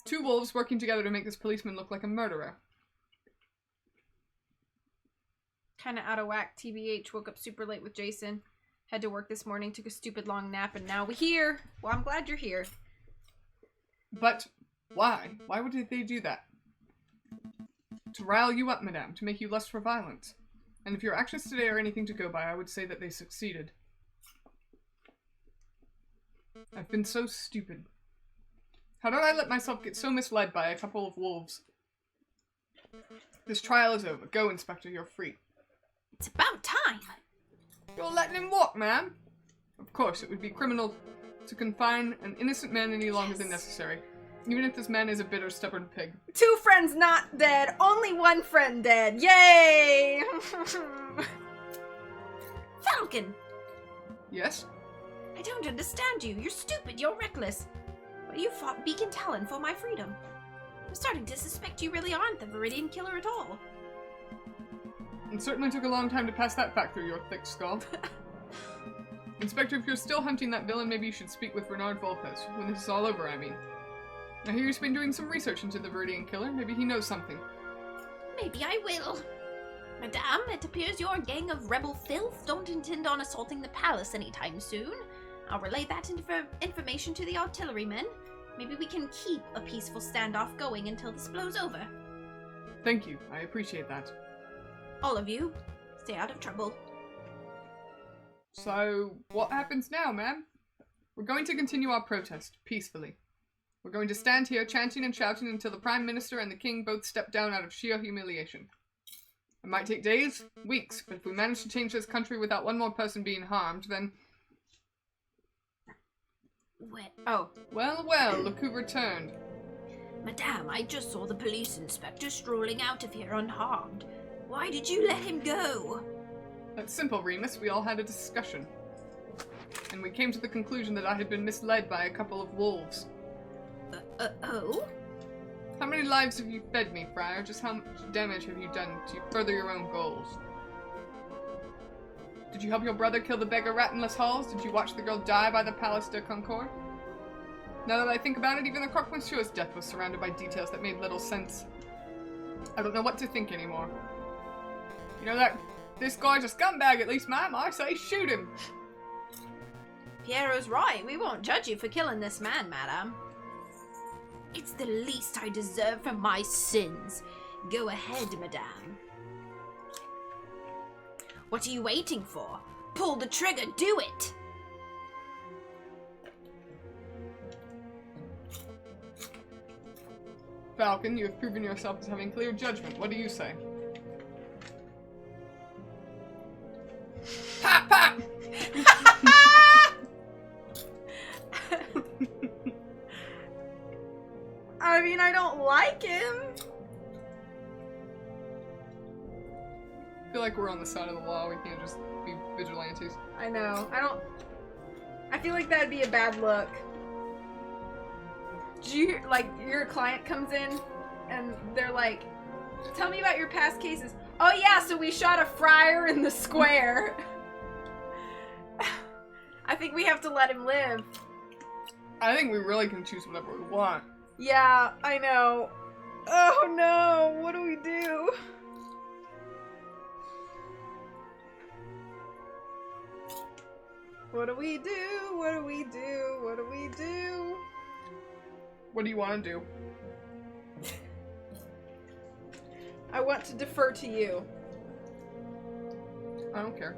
Two wolves working together to make this policeman look like a murderer.
Kinda out of whack. TBH, woke up super late with Jason. Had to work this morning, took a stupid long nap, and now we're here. Well, I'm glad you're here.
But why? Why would they do that? To rile you up, madame, to make you lust for violence. And if your actions today are anything to go by, I would say that they succeeded. I've been so stupid. How did I let myself get so misled by a couple of wolves? This trial is over. Go, Inspector, you're free.
It's about time.
You're letting him walk, ma'am. Of course, it would be criminal to confine an innocent man any longer than necessary. Even if this man is a bitter, stubborn pig.
2 friends not dead, only 1 friend dead. Yay!
Falcon!
Yes?
I don't understand you. You're stupid. You're reckless. But you fought Beacon Talon for my freedom. I'm starting to suspect you really aren't the Viridian Killer at all.
It certainly took a long time to pass that fact through your thick skull. Inspector, if you're still hunting that villain, maybe you should speak with Bernard Volpez. When this is all over, I mean. I hear you've been doing some research into the Viridian Killer. Maybe he knows something.
Maybe I will. Madame, it appears your gang of rebel filth don't intend on assaulting the palace anytime soon. I'll relay that information to the artillerymen. Maybe we can keep a peaceful standoff going until this blows over.
Thank you. I appreciate that.
All of you, stay out of trouble.
So, what happens now, ma'am? We're going to continue our protest, peacefully. We're going to stand here chanting and shouting until the Prime Minister and the King both step down out of sheer humiliation. It might take days, weeks, but if we manage to change this country without one more person being harmed, then...
Oh.
Well, look who returned.
Madame, I just saw the police inspector strolling out of here unharmed. Why did you let him go?
That's simple, Remus. We all had a discussion. And we came to the conclusion that I had been misled by a couple of wolves.
Oh?
How many lives have you fed me, Friar? Just how much damage have you done to further your own goals? Did you help your brother kill the beggar rat in Les Halls? Did you watch the girl die by the Palace de Concord? Now that I think about it, even the Croque Monsieur's death was surrounded by details that made little sense. I don't know what to think anymore. You know that this guy's a scumbag, at least, ma'am. I say shoot him.
Piero's right. We won't judge you for killing this man, madame.
It's the least I deserve for my sins. Go ahead, madame. What are you waiting for? Pull the trigger, do it!
Falcon, you have proven yourself as having clear judgment. What do you say? Pop, pop!
I mean, I don't like him.
I feel like we're on the side of the law. We can't just be vigilantes.
I know. I feel like that'd be a bad look. Do you, like, your client comes in and they're like, tell me about your past cases. Oh yeah, so we shot a friar in the square. I think we have to let him live.
I think we really can choose whatever we want.
Yeah, I know. Oh no, what do we do? What do we do? What do we do? What do we do?
What do you want to do?
I want to defer to you.
I don't care.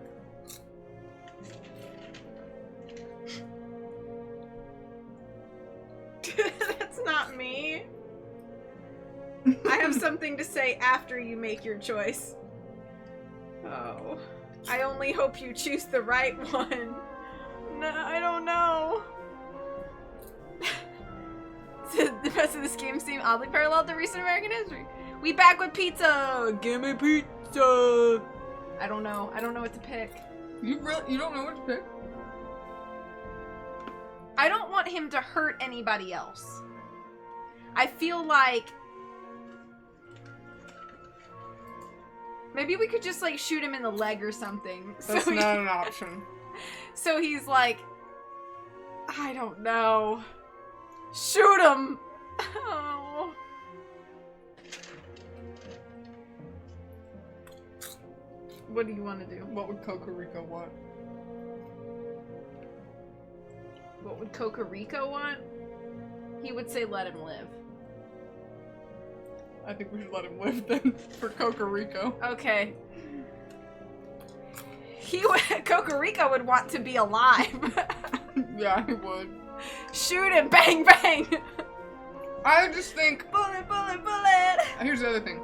That's not me. I have something to say after you make your choice. Oh. I only hope you choose the right one. No, I don't know. The rest of this game seems oddly parallel to recent American history. We back with pizza! Give me pizza! I don't know. I don't know what to pick.
You don't know what to pick?
I don't want him to hurt anybody else. I feel like maybe we could just like shoot him in the leg or something.
That's not an option.
So he's like, I don't know. Shoot him! Oh. What do you want to do?
What would Cocorico want?
What would Cocorico want? He would say let him live.
I think we should let him live then, for Cocorico.
Okay. Cocorico would want to be alive.
Yeah, he would.
Shoot him! Bang, bang!
I just think...
Bullet, bullet, bullet!
Here's the other thing.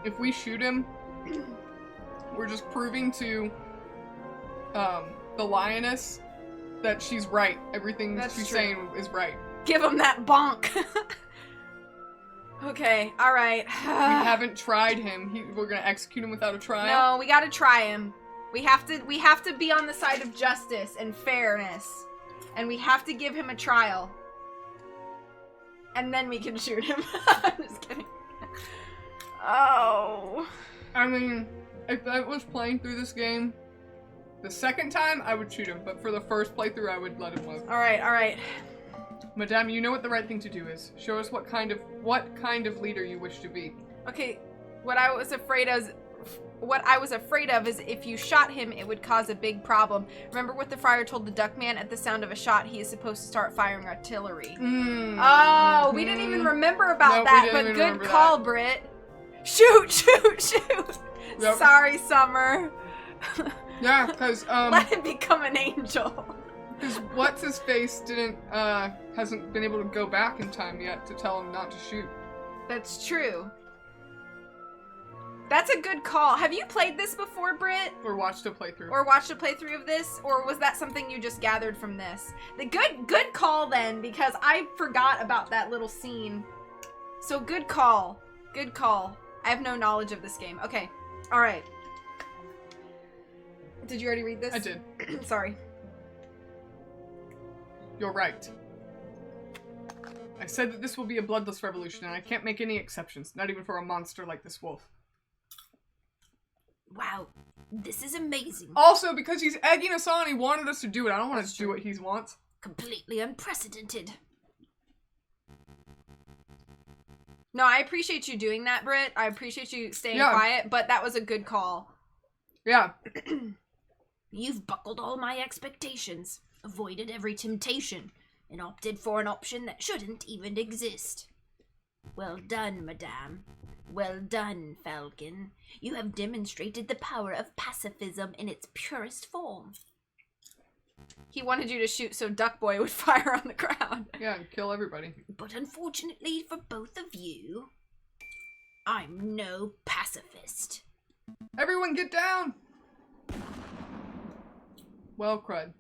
If we shoot him, we're just proving to the lioness that she's right. Everything
That's
she's
true.
saying is right.
Give him that bonk. Okay, alright.
We haven't tried him. We're gonna execute him without a trial?
No, we gotta try him. We have to be on the side of justice and fairness. And we have to give him a trial. And then we can shoot him. I'm just kidding. Oh.
I mean, if I was playing through this game, the second time, I would shoot him. But for the first playthrough, I would let him live.
Alright, alright.
Madame, you know what the right thing to do is. Show us what kind of leader you wish to be.
Okay, what I was afraid of is if you shot him, it would cause a big problem. Remember what the friar told the duck man? At the sound of a shot, he is supposed to start firing artillery. Oh, we didn't even remember about that, but good call, Britt. Shoot!
Yep.
Sorry, Summer.
Yeah, because,
Let him become an angel.
because what's-his-face hasn't been able to go back in time yet to tell him not to shoot.
That's true. That's a good call. Have you played this before, Britt?
Or watched a playthrough.
Or watched a playthrough of this? Or was that something you just gathered from this? The good call then, because I forgot about that little scene. So good call. Good call. I have no knowledge of this game. Okay. Alright. Did you already read this?
I did.
Sorry.
You're right. I said that this will be a bloodless revolution, and I can't make any exceptions, not even for a monster like this wolf.
Wow, this is amazing.
Also, because he's egging us on, he wanted us to do it. I don't want to do what he wants.
Completely unprecedented.
No, I appreciate you doing that, Britt. I appreciate you staying quiet, but that was a good call.
Yeah.
You've buckled all my expectations, avoided every temptation, and opted for an option that shouldn't even exist. Well done, madame. Well done, Falcon. You have demonstrated the power of pacifism in its purest form.
He wanted you to shoot so Duck Boy would fire on the crowd.
Yeah, and kill everybody.
But unfortunately for both of you, I'm no pacifist.
Everyone get down! Well, crud.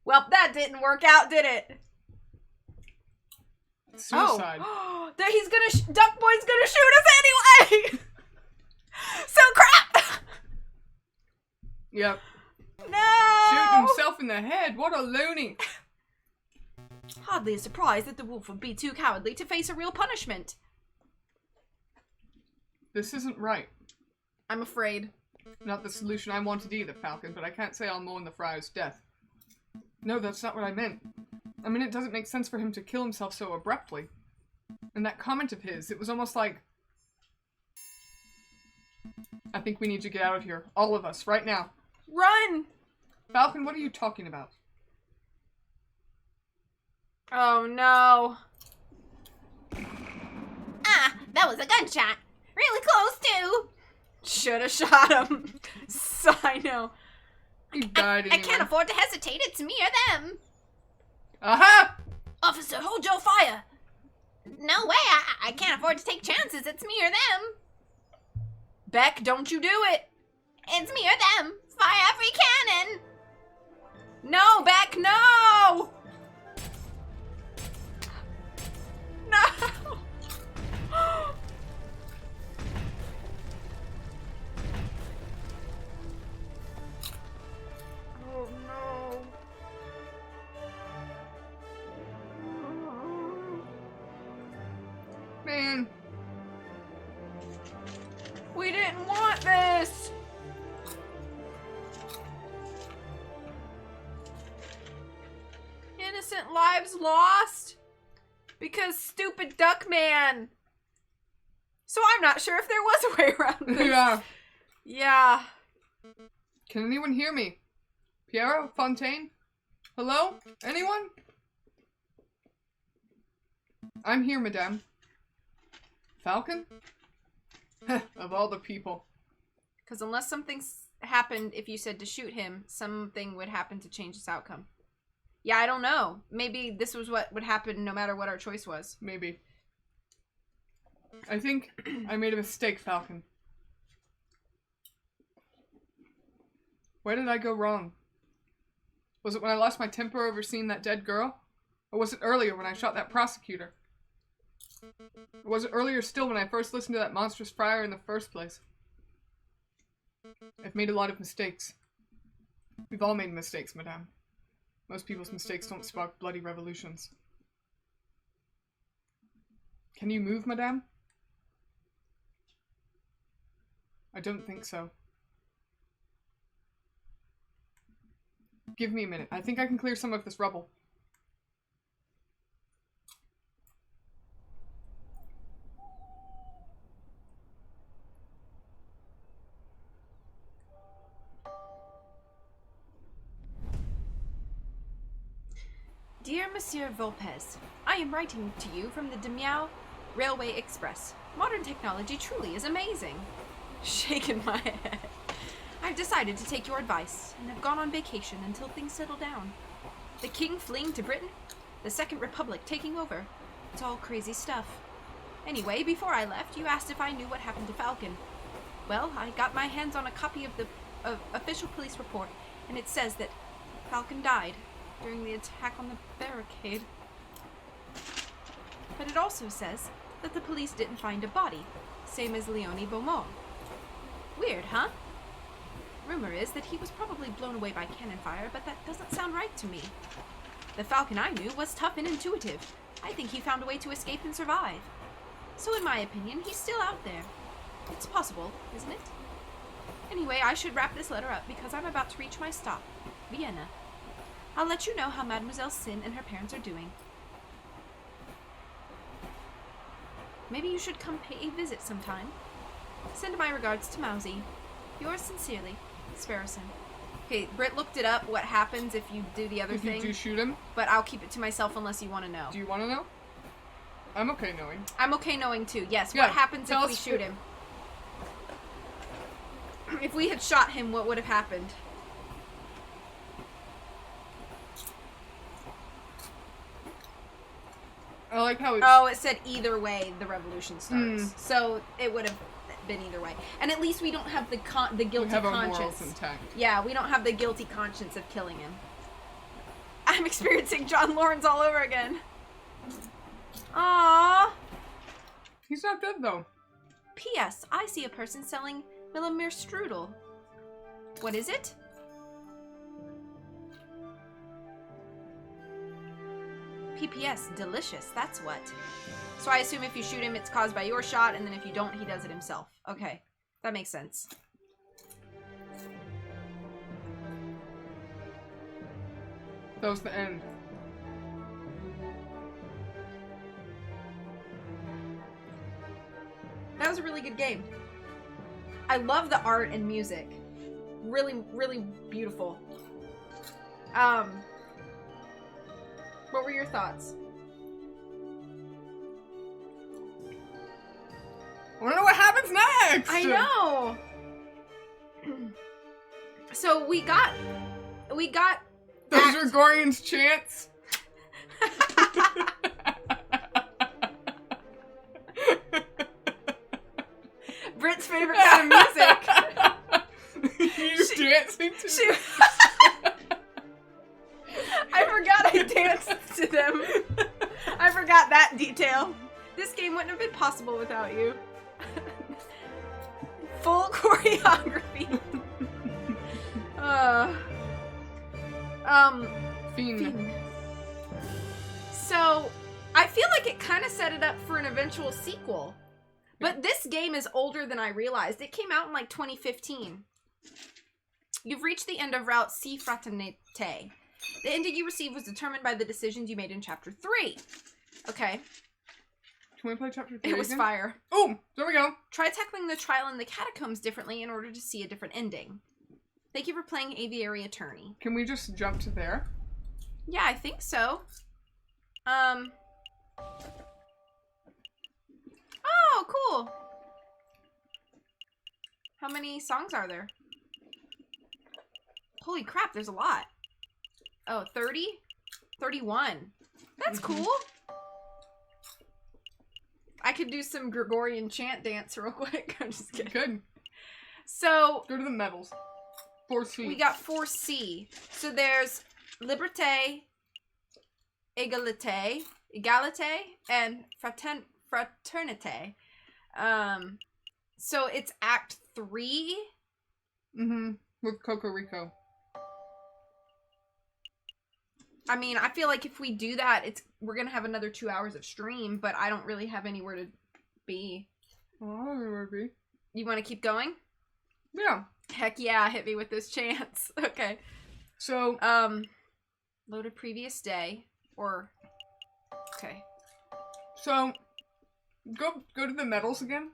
Well, that didn't work out, did it?
Suicide.
Oh, that he's gonna, Duck Boy's gonna shoot us anyway! So crap!
Yep.
No!
Shooting himself in the head, what a loony!
Hardly a surprise that the wolf would be too cowardly to face a real punishment.
This isn't right.
I'm afraid.
Not the solution I wanted either, Falcon, but I can't say I'll mourn the friar's death. No, that's not what I meant. I mean, it doesn't make sense for him to kill himself so abruptly. And that comment of his, it was almost like... I think we need to get out of here. All of us, right now.
Run!
Falcon, what are you talking about?
Oh no.
Ah, that was a gunshot. Really close, too.
Shoulda shot him. I know.
He died anyway.
I can't afford to hesitate. It's me or them.
Aha!
Officer, hold your fire. No way. I can't afford to take chances. It's me or them.
Beck, don't you do it.
It's me or them. Fire every cannon.
No, Beck, no! No! Oh no.
Man.
We didn't want this! Innocent lives lost? Because stupid Duckman. So I'm not sure if there was a way around this.
Yeah.
Yeah.
Can anyone hear me? Piero? Fontaine? Hello? Anyone? I'm here, madame. Falcon? Of all the people.
Because unless something's happened, if you said to shoot him, something would happen to change this outcome. Yeah, I don't know. Maybe this was what would happen no matter what our choice was.
Maybe. I think I made a mistake, Falcon. Where did I go wrong? Was it when I lost my temper over seeing that dead girl? Or was it earlier when I shot that prosecutor? Or was it earlier still when I first listened to that monstrous friar in the first place? I've made a lot of mistakes. We've all made mistakes, madame. Most people's mistakes don't spark bloody revolutions. Can you move, madame? I don't think so. Give me a minute. I think I can clear some of this rubble.
Dear Monsieur Volpez, I am writing to you from the Damiao Railway Express. Modern technology truly is amazing. Shaking my head. I've decided to take your advice and have gone on vacation until things settle down. The king fleeing to Britain, the Second Republic taking over. It's all crazy stuff. Anyway, before I left, you asked if I knew what happened to Falcon. Well, I got my hands on a copy of the official police report, and it says that Falcon died during the attack on the barricade. But it also says that the police didn't find a body, same as Leone Beaumont. Weird, huh? Rumor is that he was probably blown away by cannon fire, but that doesn't sound right to me. The Falcon I knew was tough and intuitive. I think he found a way to escape and survive. So in my opinion, he's still out there. It's possible, isn't it? Anyway, I should wrap this letter up because I'm about to reach my stop, Vienna. I'll let you know how Mademoiselle Sin and her parents are doing. Maybe you should come pay a visit sometime. Send my regards to Mousy. Yours sincerely, Sparrowson.
Okay, Britt looked it up, what happens if you do the other
If
thing.
you do shoot him?
But I'll keep it to myself unless you want to know.
Do you want to know? I'm okay knowing.
I'm okay knowing too, yes.
Yeah,
What happens
tell
if we
us-
shoot him? If we had shot him, what would have happened?
I like how it's...
Oh, it said either way the revolution starts.
Hmm.
So it would have been either way. And at least we don't have the
we
guilty
have our morals
conscience.
intact.
Yeah, we don't have the guilty conscience of killing him. I'm experiencing John Lawrence all over again. Aww.
He's not dead, though.
P.S. I see a person selling Millimere strudel.
What is it?
PPS, delicious, that's what.
So I assume if you shoot him, it's caused by your shot, and then if you don't, he does it himself. Okay, that makes sense.
That was the end.
That was a really good game. I love the art and music. Really, really beautiful. What were your thoughts?
I wanna know what happens next!
I know! So we got
Those Gregorian's chants.
Britt's favorite kind of music.
You dancing to
She... I forgot I danced to them. I forgot that detail. This game wouldn't have been possible without you. Full choreography.
Fiend.
So, I feel like it kind of set it up for an eventual sequel. But this game is older than I realized. It came out in like 2015. You've reached the end of Route C Fraternité. The ending you received was determined by the decisions you made in Chapter 3. Okay.
Can we play chapter 3
It was
again?
fire.
Oh, there we go.
Try tackling the trial in the catacombs differently in order to see a different ending. Thank you for playing Aviary Attorney.
Can we just jump to there?
Yeah, I think so. Oh, cool. How many songs are there? Holy crap, there's a lot. Oh, 30? 31. That's cool. I could do some Gregorian chant dance real quick. I'm just kidding.
Good.
So,
Go to the medals. 4C.
We got 4C. So there's Liberté, Égalité, and Fraternité. So it's Act 3.
Mm-hmm. With Cocorico.
I mean, I feel like if we do that, we're gonna have another 2 hours of stream, but I don't really have anywhere to be.
Oh, I don't know where to be.
You want to keep going?
Yeah.
Heck yeah, hit me with this chance. Okay.
So,
load a previous day, or, okay.
So, go to the medals again.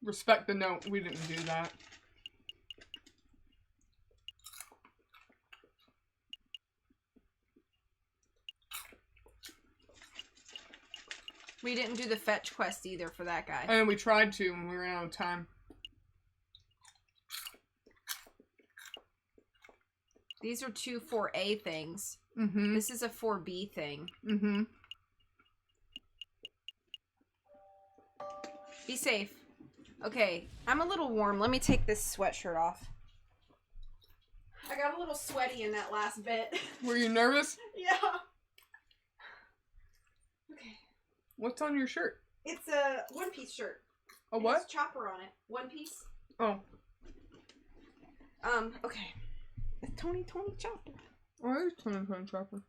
Respect the note, we didn't do that.
We didn't do the fetch quest either for that guy.
And we tried to when we ran out of time.
These are 2 4A things.
Mm-hmm.
This is a 4B thing.
Mm-hmm.
Be safe. Okay, I'm a little warm. Let me take this sweatshirt off. I got a little sweaty in that last bit.
Were you nervous?
Yeah. Okay.
What's on your shirt?
It's a one-piece shirt.
A
It
what?
has Chopper on it. One piece.
Oh.
Okay. Tony Chopper.
Oh, there's Tony Chopper.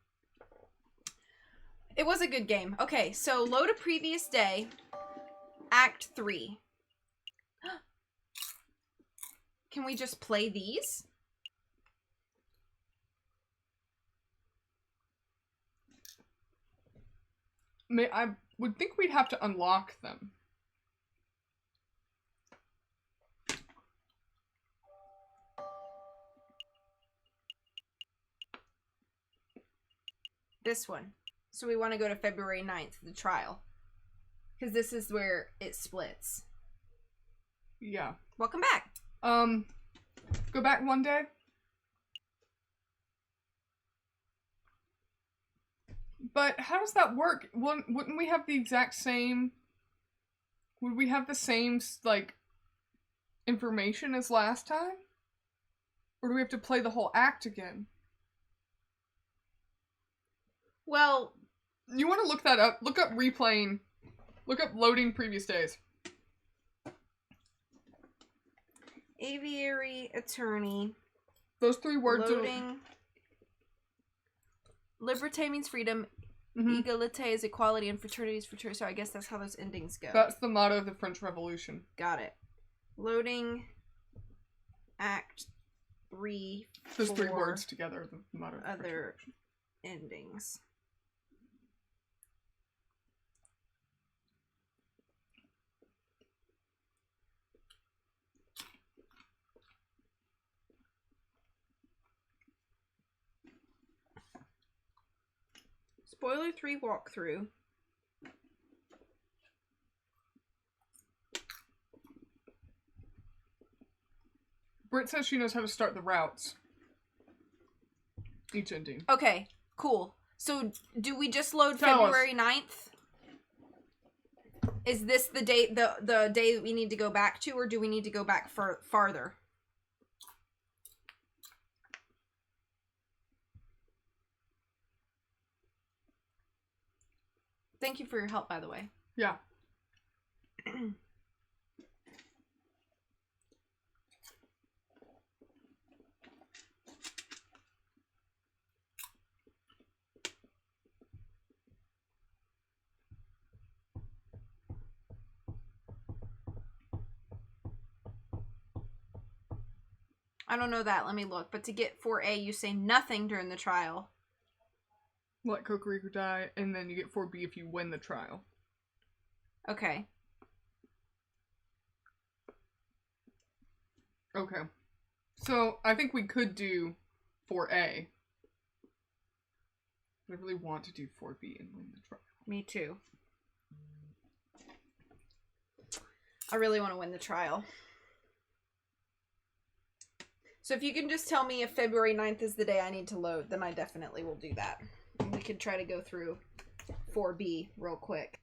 It was a good game. Okay, so load a previous day. Act 3. Can we just play these?
I would think we'd have to unlock them.
This one. So we want to go to February 9th, the trial. Because this is where it splits.
Yeah.
Welcome back.
Go back one day. But how does that work? Wouldn't we have the exact same... Would we have the same, like, information as last time? Or do we have to play the whole act again?
Well...
You want to look that up? Look up replaying. Look up loading previous days.
Aviary Attorney.
Those 3 words
Loading. Liberté means freedom.
Mhm.
Égalité is equality, and fraternity is fraternity. So I guess that's how those endings go.
That's the motto of the French Revolution.
Got it. Loading. Act 3.
Those 3
4
words together are the motto of the French
other
Revolution.
endings. Spoiler 3 walkthrough.
Britt says she knows how to start the routes. Each ending.
Okay, cool. So do we just load
Tell us.
February 9th? Is this the date, the day that we need to go back to, or do we need to go back farther? Thank you for your help, by the way.
Yeah.
I don't know that. Let me look. But to get 4A, you say nothing during the trial.
Let Cocorico die, and then you get 4B if you win the trial.
Okay.
Okay. So, I think we could do 4A. But I really want to do 4B and win the trial.
Me too. I really want to win the trial. So if you can just tell me if February 9th is the day I need to load, then I definitely will do that. And we could try to go through 4B real quick.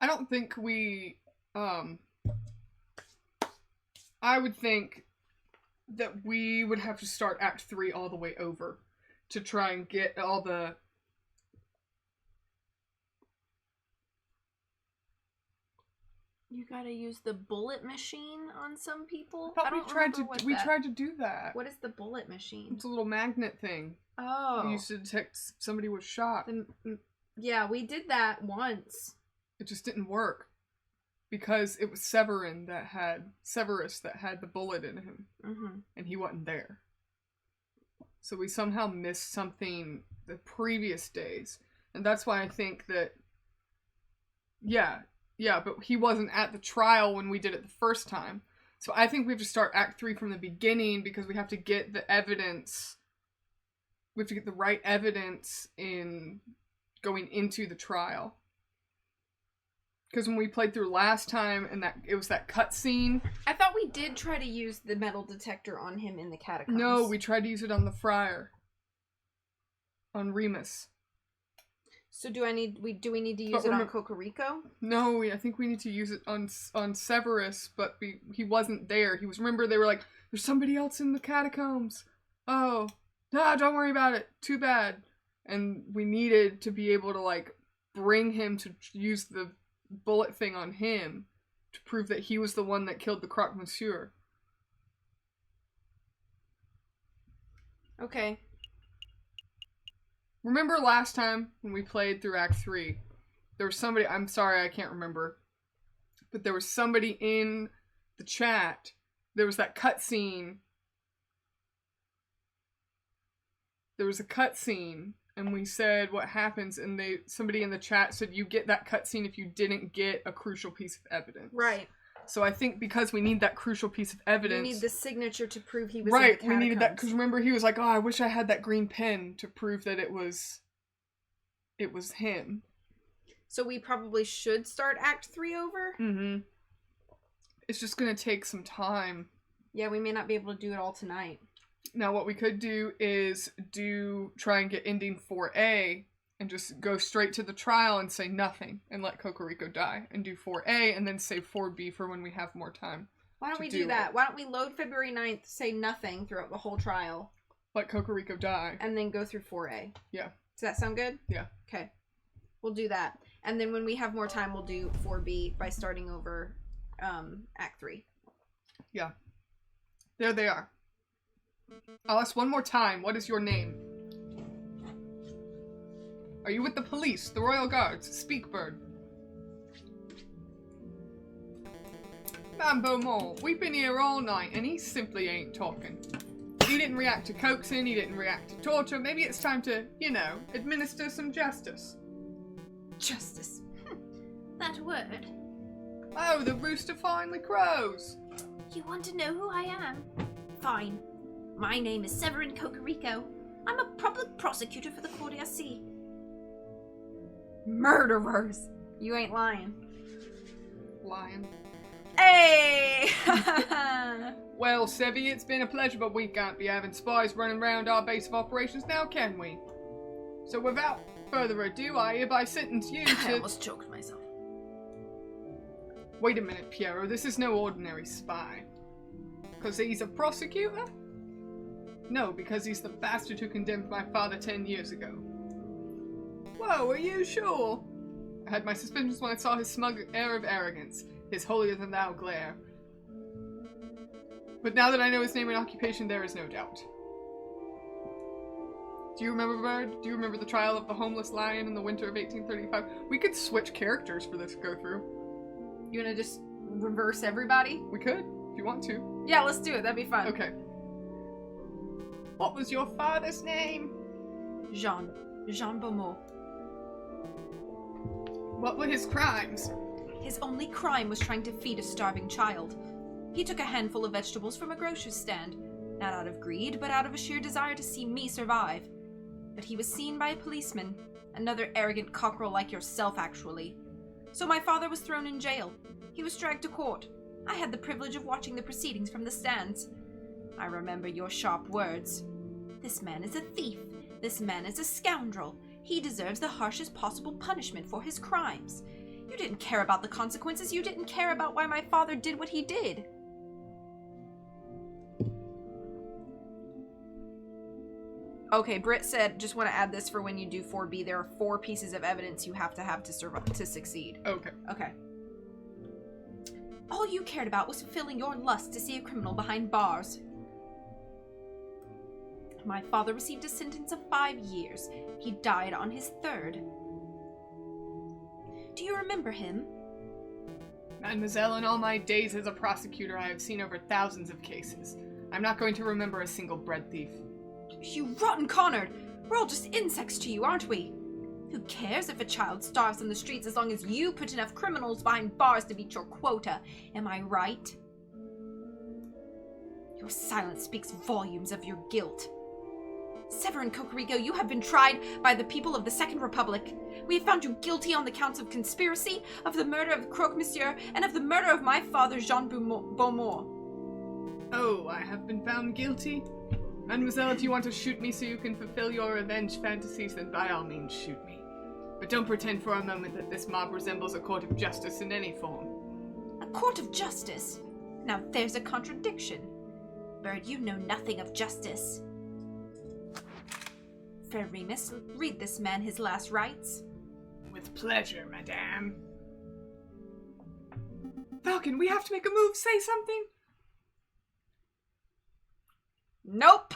I don't think we, I would think that we would have to start Act 3 all the way over to try and get all the...
You gotta use the bullet machine on some people?
I thought
don't
we tried
remember
to tried to do that.
What is the bullet machine?
It's a little magnet thing.
Oh.
We used to detect somebody was shot.
Yeah, we did that once.
It just didn't work. Because it was Severus that had the bullet in him.
Mm-hmm.
And he wasn't there. So we somehow missed something the previous days. And that's why I think that... Yeah, but he wasn't at the trial when we did it the first time. So I think we have to start Act 3 from the beginning because we have to get the evidence. We have to get the right evidence in going into the trial. Because when we played through last time and it was that cutscene.
I thought we did try to use the metal detector on him in the catacombs.
No, we tried to use it on the friar. On Remus.
So do we need to use it on Cocorico?
No, I think we need to use it on Severus, but he wasn't there. Remember they were like, there's somebody else in the catacombs. Oh, no, don't worry about it. Too bad. And we needed to be able to like bring him to use the bullet thing on him to prove that he was the one that killed the Croque Monsieur.
Okay.
Remember last time when we played through Act 3, there was somebody, I'm sorry, I can't remember, but there was somebody in the chat, there was that cutscene. There was a cutscene, and we said what happens, and somebody in the chat said you get that cutscene if you didn't get a crucial piece of evidence.
Right.
So I think because we need that crucial piece of evidence...
We need the signature to prove he was
right,
in the catacombs.
we needed that, because remember he was like, oh, I wish I had that green pen to prove that it was him.
So we probably should start Act 3 over?
Mm-hmm. It's just gonna take some time.
Yeah, we may not be able to do it all tonight.
Now what we could do is try and get ending 4A and just go straight to the trial and say nothing and let Cocorico die and do 4A and then save 4B for when we have more time.
Why don't we do that? Why don't we load February 9th, say nothing throughout the whole trial.
Let Cocorico die.
And then go through 4A.
Yeah.
Does that sound good?
Yeah.
Okay. We'll do that. And then when we have more time, we'll do 4B by starting over Act 3.
Yeah. There they are. I'll ask one more time. What is your name? Are you with the police, the Royal Guards? Speak, bird. Man Beaumont, we've been here all night and he simply ain't talking. He didn't react to coaxing, he didn't react to torture. Maybe it's time to, administer some justice.
Justice.
That word.
Oh, the rooster finally crows.
You want to know who I am? Fine. My name is Severin Cocorico. I'm a public prosecutor for the Cour d'Assises.
Murderers. You ain't lying.
Lion.
Hey!
Well, Sevy, it's been a pleasure, but we can't be having spies running around our base of operations now, can we? So without further ado, I hereby sentence you to...
I almost choked myself.
Wait a minute, Piero, this is no ordinary spy. Because he's a prosecutor? No, because he's the bastard who condemned my father 10 years ago. Whoa, are you sure? I had my suspicions when I saw his smug air of arrogance, his holier-than-thou glare. But now that I know his name and occupation, there is no doubt. Do you remember, Bird? Do you remember the trial of the homeless lion in the winter of 1835? We could switch characters for this to go through.
You wanna just reverse everybody?
We could, if you want to.
Yeah, let's do it. That'd be fun.
Okay. What was your father's name?
Jean Beaumont.
What were his crimes?
His only crime was trying to feed a starving child. He took a handful of vegetables from a grocer's stand, not out of greed, but out of a sheer desire to see me survive. But he was seen by a policeman, another arrogant cockerel like yourself, actually. So my father was thrown in jail. He was dragged to court. I had the privilege of watching the proceedings from the stands. I remember your sharp words. This man is a thief. This man is a scoundrel. He deserves the harshest possible punishment for his crimes.
You didn't care about the consequences. You didn't care about why my father did what he did. Okay, Britt said, just want to add this for when you do 4B. There are 4 pieces of evidence you have to survive to succeed.
Okay.
Okay. All you cared about was fulfilling your lust to see a criminal behind bars. My father received a sentence of 5 years. He died on his 3rd. Do you remember him?
Mademoiselle, in all my days as a prosecutor, I have seen over thousands of cases. I'm not going to remember a single bread thief.
You rotten Connard! We're all just insects to you, aren't we? Who cares if a child starves on the streets as long as you put enough criminals behind bars to meet your quota? Am I right? Your silence speaks volumes of your guilt. Severin Kokoriko, you have been tried by the people of the Second Republic. We have found you guilty on the counts of conspiracy, of the murder of Croque Monsieur, and of the murder of my father, Jean Beaumont.
Oh, I have been found guilty? Mademoiselle, if you want to shoot me so you can fulfill your revenge fantasies, then by all means shoot me. But don't pretend for a moment that this mob resembles a court of justice in any form.
A court of justice? Now there's a contradiction. Bird, you know nothing of justice. Fair Remus, read this man his last rites.
With pleasure, madame. Falcon, we have to make a move. Say something.
Nope.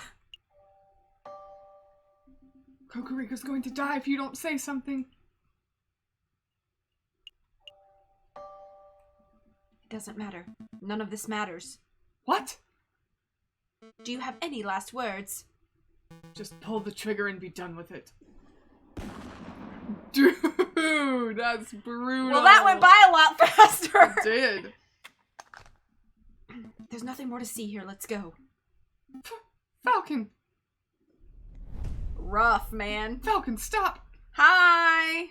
Kokoriko's going to die if you don't say something.
It doesn't matter. None of this matters.
What?
Do you have any last words?
Just pull the trigger and be done with it. Dude, that's brutal.
Well, that went by a lot faster.
It did.
There's nothing more to see here. Let's go.
Falcon!
Rough, man.
Falcon, stop!
Hi!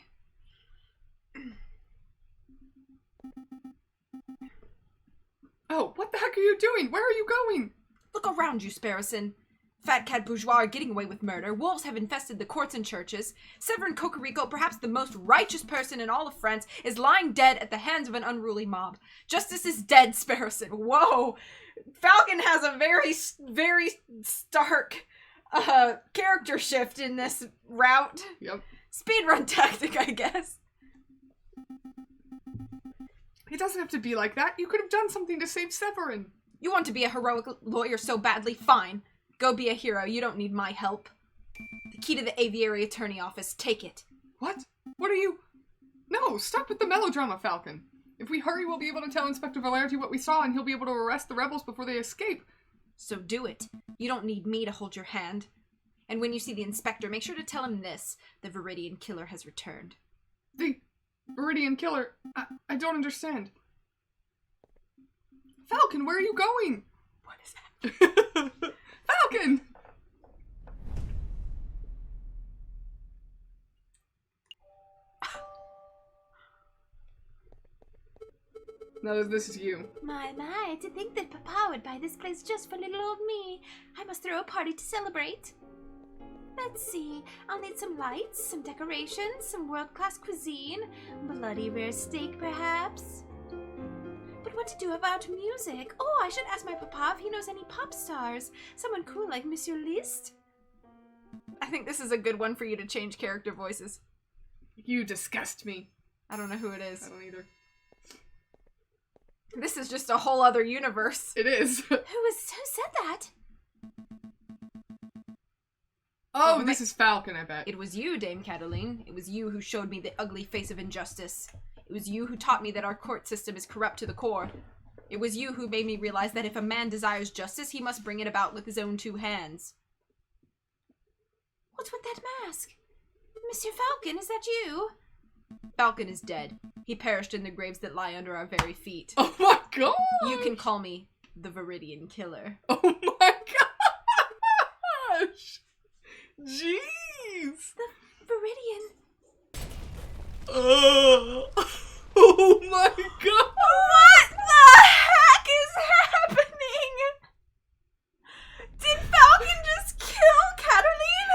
Oh, what the heck are you doing? Where are you going?
Look around you, Sparrowson. Fat cat bourgeois are getting away with murder. Wolves have infested the courts and churches. Severin Kokoriko, perhaps the most righteous person in all of France, is lying dead at the hands of an unruly mob. Justice is dead, Sparrowson. Whoa! Falcon has a very, very stark character shift in this route.
Yep.
Speedrun tactic, I guess.
It doesn't have to be like that. You could have done something to save Severin.
You want to be a heroic lawyer so badly? Fine. Go be a hero. You don't need my help. The key to the Aviary Attorney office. Take it.
What? What are you... No, stop with the melodrama, Falcon. If we hurry, we'll be able to tell Inspector Valerty what we saw, and he'll be able to arrest the rebels before they escape.
So do it. You don't need me to hold your hand. And when you see the inspector, make sure to tell him this. The Viridian Killer has returned.
The Viridian Killer? I don't understand. Falcon, where are you going?
What is that?
Falcon! No, this is you.
My, to think that Papa would buy this place just for little old me. I must throw a party to celebrate. Let's see, I'll need some lights, some decorations, some world-class cuisine, bloody rare steak perhaps. But what to do about music? Oh, I should ask my Papa if he knows any pop stars. Someone cool like Monsieur Liszt.
I think this is a good one for you to change character voices.
You disgust me.
I don't know who it is.
I don't either.
This is just a whole other universe.
It is.
Who said that?
Oh, this is Falcon, I bet.
It was you, Dame Cataline. It was you who showed me the ugly face of injustice. It was you who taught me that our court system is corrupt to the core. It was you who made me realize that if a man desires justice, he must bring it about with his own 2 hands.
What's with that mask? Monsieur Falcon, is that you?
Falcon is dead. He perished in the graves that lie under our very feet.
Oh my god!
You can call me the Viridian Killer.
Oh my gosh! Jeez!
The Viridian.
Oh my god!
What the heck is happening? Did Falcon just kill Cataline?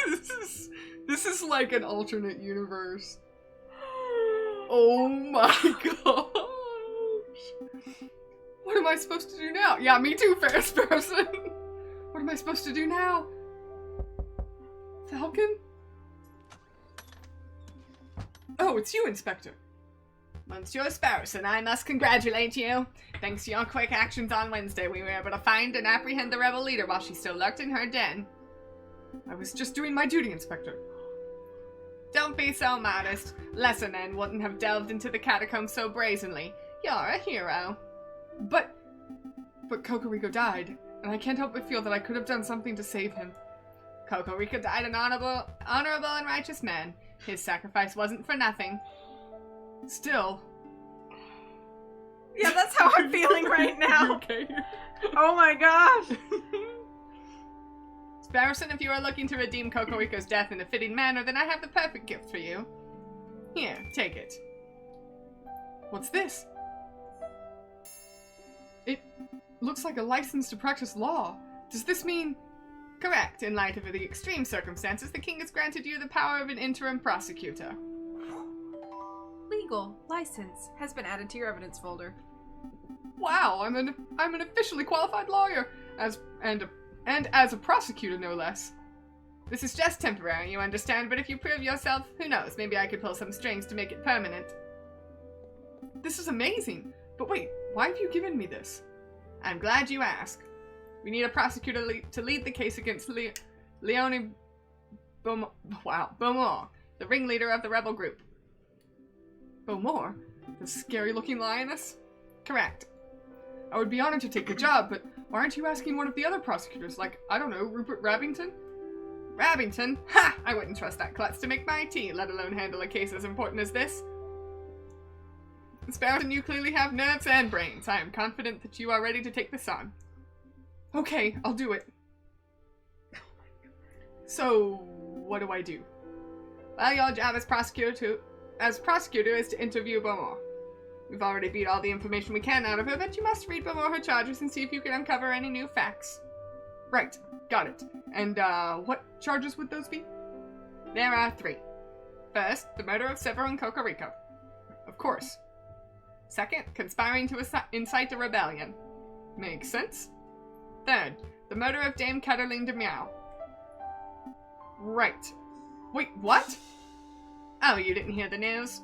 Yes! This is like an alternate universe. Oh my gosh. What am I supposed to do now? Yeah, me too, first person. What am I supposed to do now? Falcon? Oh, it's you, Inspector. Monsieur Sparrowson, I must congratulate you. Thanks to your quick actions on Wednesday, we were able to find and apprehend the rebel leader while she still lurked in her den. I was just doing my duty, Inspector. Don't be so modest. Lesser men wouldn't have delved into the catacombs so brazenly. You're a hero. But Kokoriko died, and I can't help but feel that I could have done something to save him. Kokoriko died an honorable and righteous man. His sacrifice wasn't for nothing. Still.
Yeah, that's how I'm feeling right now.
Okay.
Oh my gosh.
Sparrowson, if you are looking to redeem Kokoriko's death in a fitting manner, then I have the perfect gift for you. Here, take it. What's this? It looks like a license to practice law. Does this mean... Correct. In light of the extreme circumstances, the king has granted you the power of an interim prosecutor.
Legal license has been added to your evidence folder.
Wow, I'm an officially qualified lawyer, and as a prosecutor, no less. This is just temporary, you understand, but if you prove yourself, who knows, maybe I could pull some strings to make it permanent. This is amazing, but wait, why have you given me this? I'm glad you asked. We need a prosecutor to lead the case against Leone Beaumont, the ringleader of the rebel group. Beaumont? The scary-looking lioness? Correct. I would be honored to take the job, but why aren't you asking one of the other prosecutors, like, I don't know, Rupert Rabington? Rabington? Ha! I wouldn't trust that klutz to make my tea, let alone handle a case as important as this. Sparrowson, you clearly have nerves and brains. I am confident that you are ready to take this on. Okay, I'll do it. So, what do I do? Well, your job as prosecutor is to interview Beaumont. We've already beat all the information we can out of her, but you must read Beaumont her charges and see if you can uncover any new facts. Right, got it. And, what charges would those be? There are 3. First, the murder of Severin Kokoriko. Of course. Second, conspiring to incite a rebellion. Makes sense. Third, the murder of Dame Cataline de Meow. Right. Wait, what? Oh, you didn't hear the news?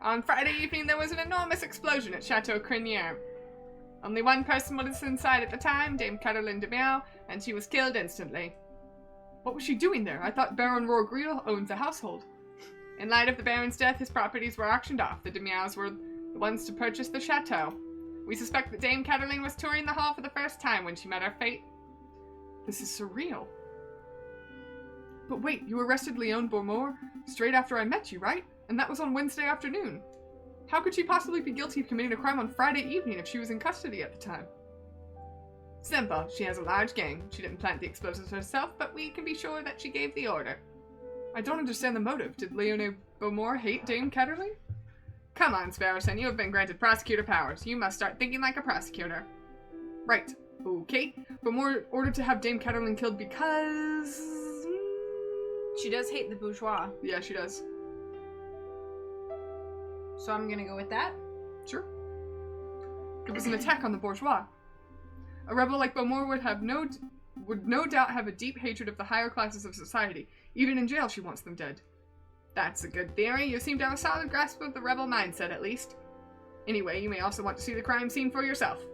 On Friday evening, there was an enormous explosion at Chateau Crinier. Only one person was inside at the time, Dame Cataline de Meow, and she was killed instantly. What was she doing there? I thought Baron Rorgriel owns the household. In light of the Baron's death, his properties were auctioned off. The de Meows were the ones to purchase the chateau. We suspect that Dame Cataline was touring the hall for the first time when she met her fate. This is surreal. But wait, you arrested Leone Beaumont straight after I met you, right? And that was on Wednesday afternoon. How could she possibly be guilty of committing a crime on Friday evening if she was in custody at the time? Simple. She has a large gang. She didn't plant the explosives herself, but we can be sure that she gave the order. I don't understand the motive. Did Leone Beaumont hate Dame Cataline? Come on, Sparrowson, you have been granted prosecutor powers. You must start thinking like a prosecutor. Right. Okay. Beaumont ordered to have Dame Cataline killed because...
She does hate the bourgeois.
Yeah, she does.
So I'm gonna go with that.
Sure. It was an attack on the bourgeois. A rebel like Beaumont would no doubt have a deep hatred of the higher classes of society. Even in jail, she wants them dead. That's a good theory. You seem to have a solid grasp of the rebel mindset, at least. Anyway, you may also want to see the crime scene for yourself.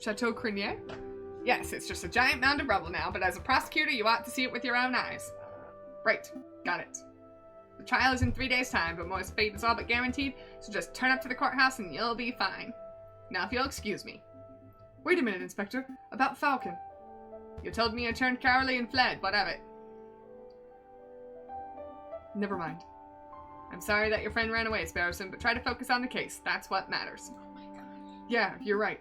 Chateau Crinier? Yes, it's just a giant mound of rubble now, but as a prosecutor, you ought to see it with your own eyes. Right, got it. The trial is in 3 days' time, but Moore's fate is all but guaranteed, so just turn up to the courthouse and you'll be fine. Now, if you'll excuse me. Wait a minute, Inspector. About Falcon. You told me you turned cowardly and fled. What of it? Never mind. I'm sorry that your friend ran away, Sparrowson, but try to focus on the case. That's what matters.
Oh my gosh.
Yeah, you're right.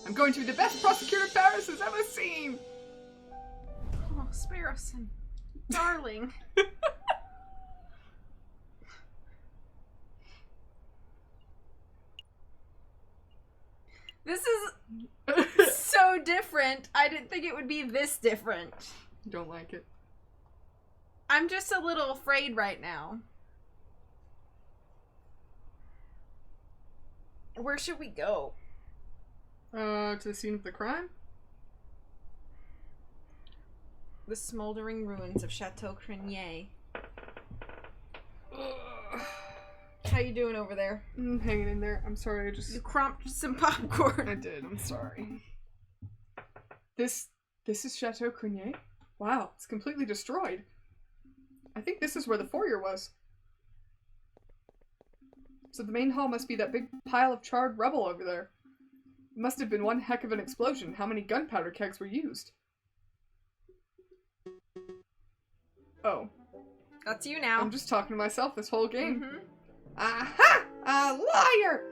I'm going to be the best prosecutor Paris has ever seen!
Oh, Sparrowson. Darling. This is so different. I didn't think it would be this different.
Don't like it.
I'm just a little afraid right now. Where should we go?
To the scene of the crime?
The smoldering ruins of Chateau Crenier. How you doing over there?
I'm hanging in there. I'm sorry,
You crumped some popcorn.
I did, I'm sorry. This is Chateau Crenier? Wow, it's completely destroyed. I think this is where the foyer was. So the main hall must be that big pile of charred rubble over there. It must have been one heck of an explosion. How many gunpowder kegs were used? Oh.
That's you now.
I'm just talking to myself this whole game.
Mm-hmm.
Aha! A liar!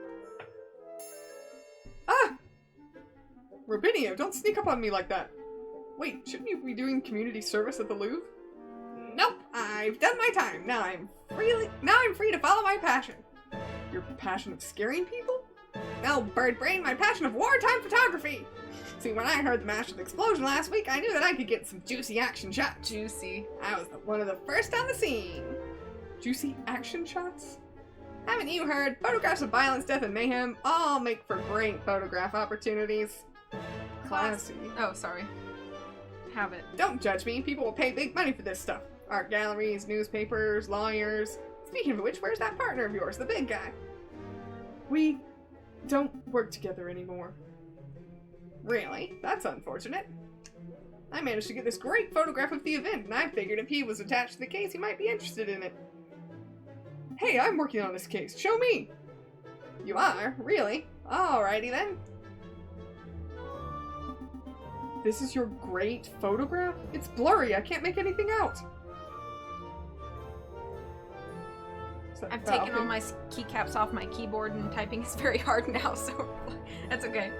Ah! Robinio, don't sneak up on me like that. Wait, shouldn't you be doing community service at the Louvre? Nope, I've done my time. Now I'm free to follow my passion. Your passion of scaring people? No, bird brain, my passion of wartime photography. See, when I heard the massive explosion last week, I knew that I could get some juicy action shots.
Juicy.
I was one of the first on the scene. Juicy action shots? Haven't you heard? Photographs of violence, death, and mayhem all make for great photograph opportunities. Classy.
Oh, sorry. Have it.
Don't judge me. People will pay big money for this stuff. Art galleries, newspapers, lawyers. Speaking of which, where's that partner of yours, the big guy? We don't work together anymore. Really? That's unfortunate. I managed to get this great photograph of the event, and I figured if he was attached to the case, he might be interested in it. Hey, I'm working on this case. Show me! You are? Really? Alrighty then. This is your great photograph? It's blurry. I can't make anything out.
I've taken all my keycaps off my keyboard and typing is very hard now, so that's okay.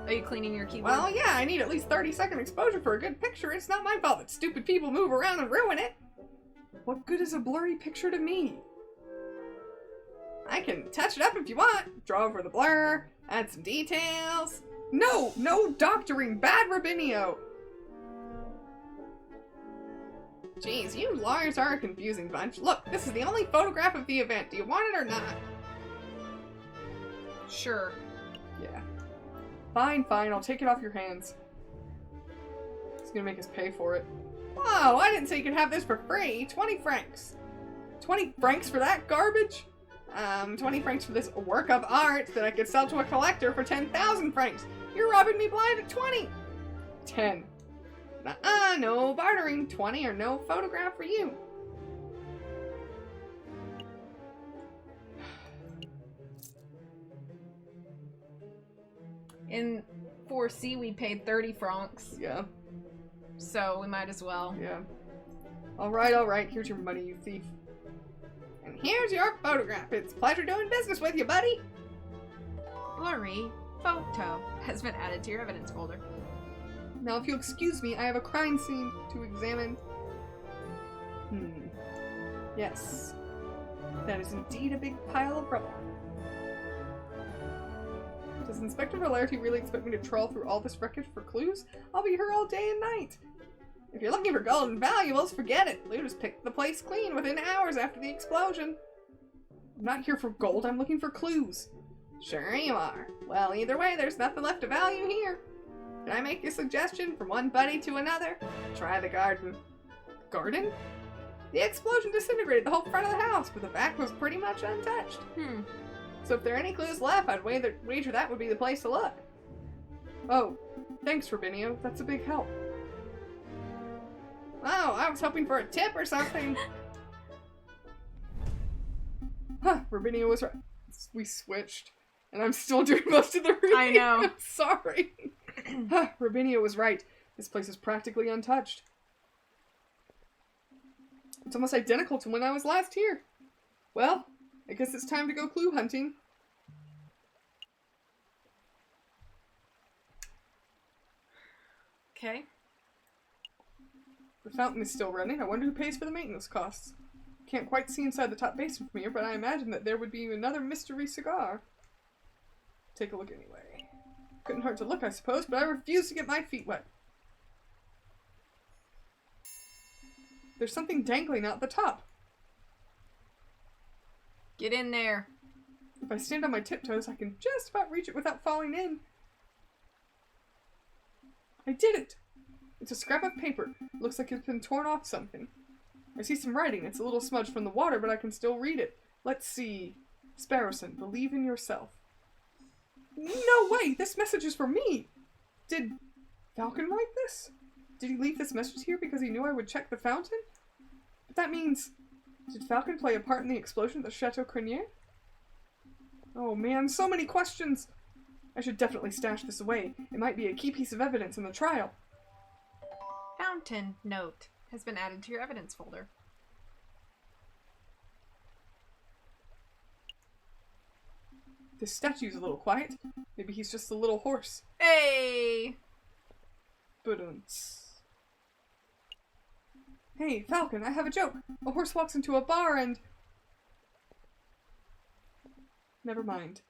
Are you cleaning your keyboard?
Well, yeah, I need at least 30-second exposure for a good picture. It's not my fault that stupid people move around and ruin it. What good is a blurry picture to me? I can touch it up if you want. Draw over the blur, add some details. No doctoring, bad Robinio. Jeez, you lawyers are a confusing bunch. Look, this is the only photograph of the event. Do you want it or not?
Sure.
Yeah. Fine, I'll take it off your hands. It's gonna make us pay for it. Whoa, I didn't say you could have this for free. 20 francs. 20 francs for that garbage? 20 francs for this work of art that I could sell to a collector for 10,000 francs. You're robbing me blind at 20. 10. No bartering. 20 or no photograph for you.
In 4C, we paid 30 francs.
Yeah.
So we might as well.
Yeah. Alright. Here's your money, you thief. And here's your photograph. It's a pleasure doing business with you, buddy.
Blurry photo has been added to your evidence folder.
Now, if you'll excuse me, I have a crime scene to examine. Yes. That is indeed a big pile of rubble. Does Inspector Valerti really expect me to trawl through all this wreckage for clues? I'll be here all day and night. If you're looking for gold and valuables, forget it. Looters picked the place clean within hours after the explosion. I'm not here for gold, I'm looking for clues. Sure you are. Well, either way, there's nothing left of value here. Can I make a suggestion from one buddy to another? Try the garden. Garden? The explosion disintegrated the whole front of the house, but the back was pretty much untouched. So if there are any clues left, I'd wager that would be the place to look. Oh, thanks, Robinio. That's a big help. Oh, I was hoping for a tip or something. Huh, Robinio was right. We switched, and I'm still doing most of the reading.
I know.
I'm sorry. Huh, Robinio was right. This place is practically untouched. It's almost identical to when I was last here. Well, I guess it's time to go clue hunting.
Okay.
The fountain is still running. I wonder who pays for the maintenance costs. Can't quite see inside the top basement from here, but I imagine that there would be another mystery cigar. Take a look anyway. Couldn't hurt to look, I suppose, but I refuse to get my feet wet. There's something dangling out the top.
Get in there.
If I stand on my tiptoes, I can just about reach it without falling in. I did it! It's a scrap of paper. Looks like it's been torn off something. I see some writing. It's a little smudged from the water, but I can still read it. Let's see. Sparrowson, believe in yourself. No way! This message is for me! Did Falcon write this? Did he leave this message here because he knew I would check the fountain? But that means... Did Falcon play a part in the explosion at the Chateau Crenier? Oh man, so many questions! I should definitely stash this away. It might be a key piece of evidence in the trial.
Fountain note has been added to your evidence folder.
This statue's a little quiet. Maybe he's just a little horse.
Hey!
But Hey, Falcon, I have a joke. A horse walks into a bar and... Never mind.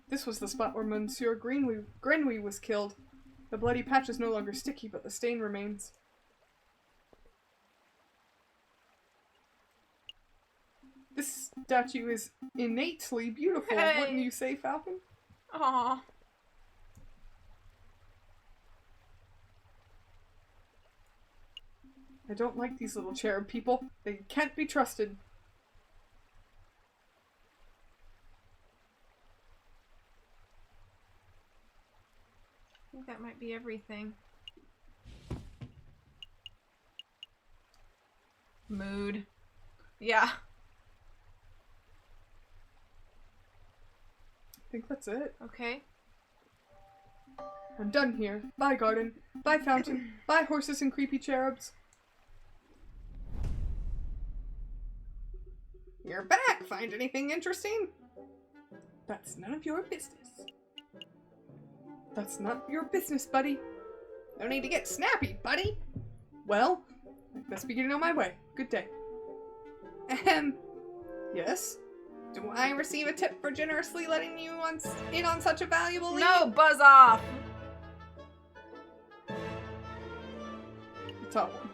This was the spot where Monsieur Grenouille was killed. The bloody patch is no longer sticky, but the stain remains. This statue is innately beautiful,
Hey.
wouldn't you say, Falcon?
Aww.
I don't like these little cherub people. They can't be trusted.
I think that might be everything. Mood. Yeah.
I think that's it.
Okay.
I'm done here. Bye, garden. Bye, fountain. Bye, horses and creepy cherubs. You're back! Find anything interesting? That's none of your business. That's not your business, buddy. No need to get snappy, buddy. Well, I must be getting on my way. Good day. Yes? Do I receive a tip for generously letting you in on such a valuable lead?
No, buzz off!
The top one.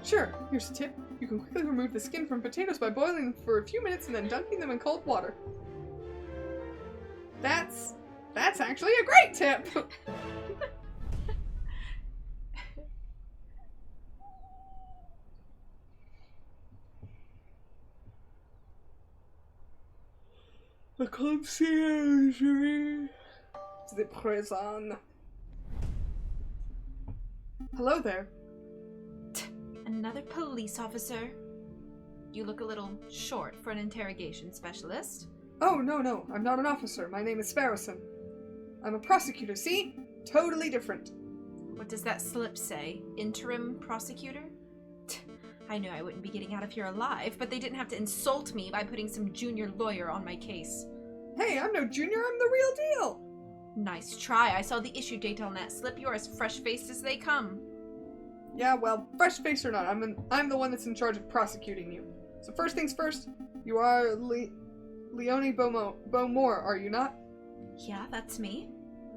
Sure, here's a tip. You can quickly remove the skin from potatoes by boiling them for a few minutes and then dunking them in cold water. That's actually a great tip! The conciergerie. The prison. Hello there.
Another police officer? You look a little short for an interrogation specialist.
Oh, no, I'm not an officer. My name is Sparrowson. I'm a prosecutor, see? Totally different.
What does that slip say? Interim prosecutor? I knew I wouldn't be getting out of here alive, but they didn't have to insult me by putting some junior lawyer on my case.
Hey, I'm no junior, I'm the real deal!
Nice try. I saw the issue date on that slip. You're as fresh-faced as they come.
Yeah, well, fresh face or not, I'm the one that's in charge of prosecuting you. So first things first, you are Leonie Beaumont, are you not?
Yeah, that's me.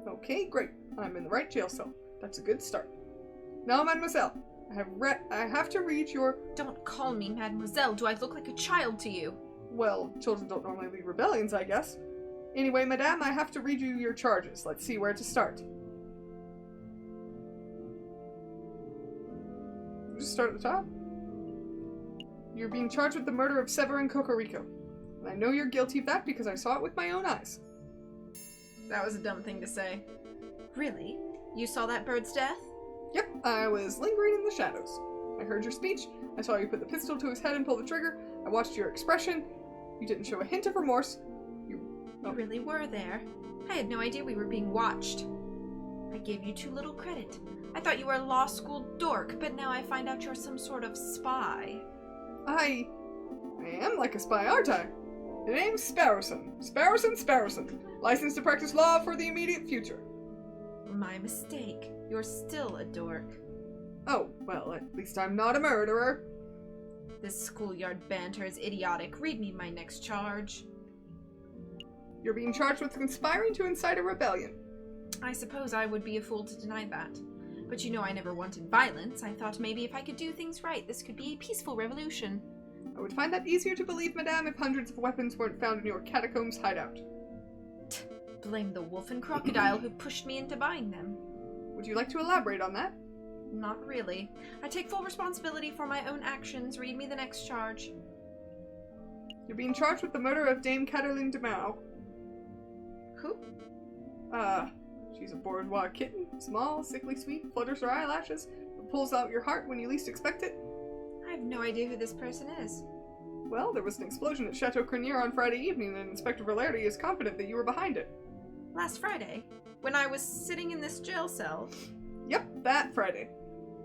Okay, great. I'm in the right jail cell. That's a good start. Now, mademoiselle, I have to read your...
Don't call me mademoiselle. Do I look like a child to you?
Well, children don't normally lead rebellions, I guess. Anyway, madame, I have to read you your charges. Let's see where to start. Just start at the top. You're being charged with the murder of Severin Cocorico. And I know you're guilty of that because I saw it with my own eyes.
That was a dumb thing to say.
Really? You saw that bird's death?
Yep, I was lingering in the shadows. I heard your speech. I saw you put the pistol to his head and pull the trigger. I watched your expression. You didn't show a hint of remorse. You
really were there. I had no idea we were being watched. I gave you too little credit. I thought you were a law school dork, but now I find out you're some sort of spy.
I am like a spy, aren't I? The name's Sparrowson. Sparrowson. Licensed to practice law for the immediate future.
My mistake. You're still a dork.
Oh, well, at least I'm not a murderer.
This schoolyard banter is idiotic. Read me my next charge.
You're being charged with conspiring to incite a rebellion.
I suppose I would be a fool to deny that.
But you know I never wanted violence. I thought maybe if I could do things right, this could be a peaceful revolution.
I would find that easier to believe, madame, if hundreds of weapons weren't found in your catacombs hideout.
Blame the wolf and crocodile who pushed me into buying them.
Would you like to elaborate on that?
Not really. I take full responsibility for my own actions. Read me the next charge.
You're being charged with the murder of Dame Cataline de Mao.
Who?
She's a bourgeois kitten. Small, sickly sweet, flutters her eyelashes, but pulls out your heart when you least expect it.
I have no idea who this person is.
Well, there was an explosion at Chateau Crenier on Friday evening, and Inspector Valerdi is confident that you were behind it.
Last Friday? When I was sitting in this jail cell?
Yep, that Friday.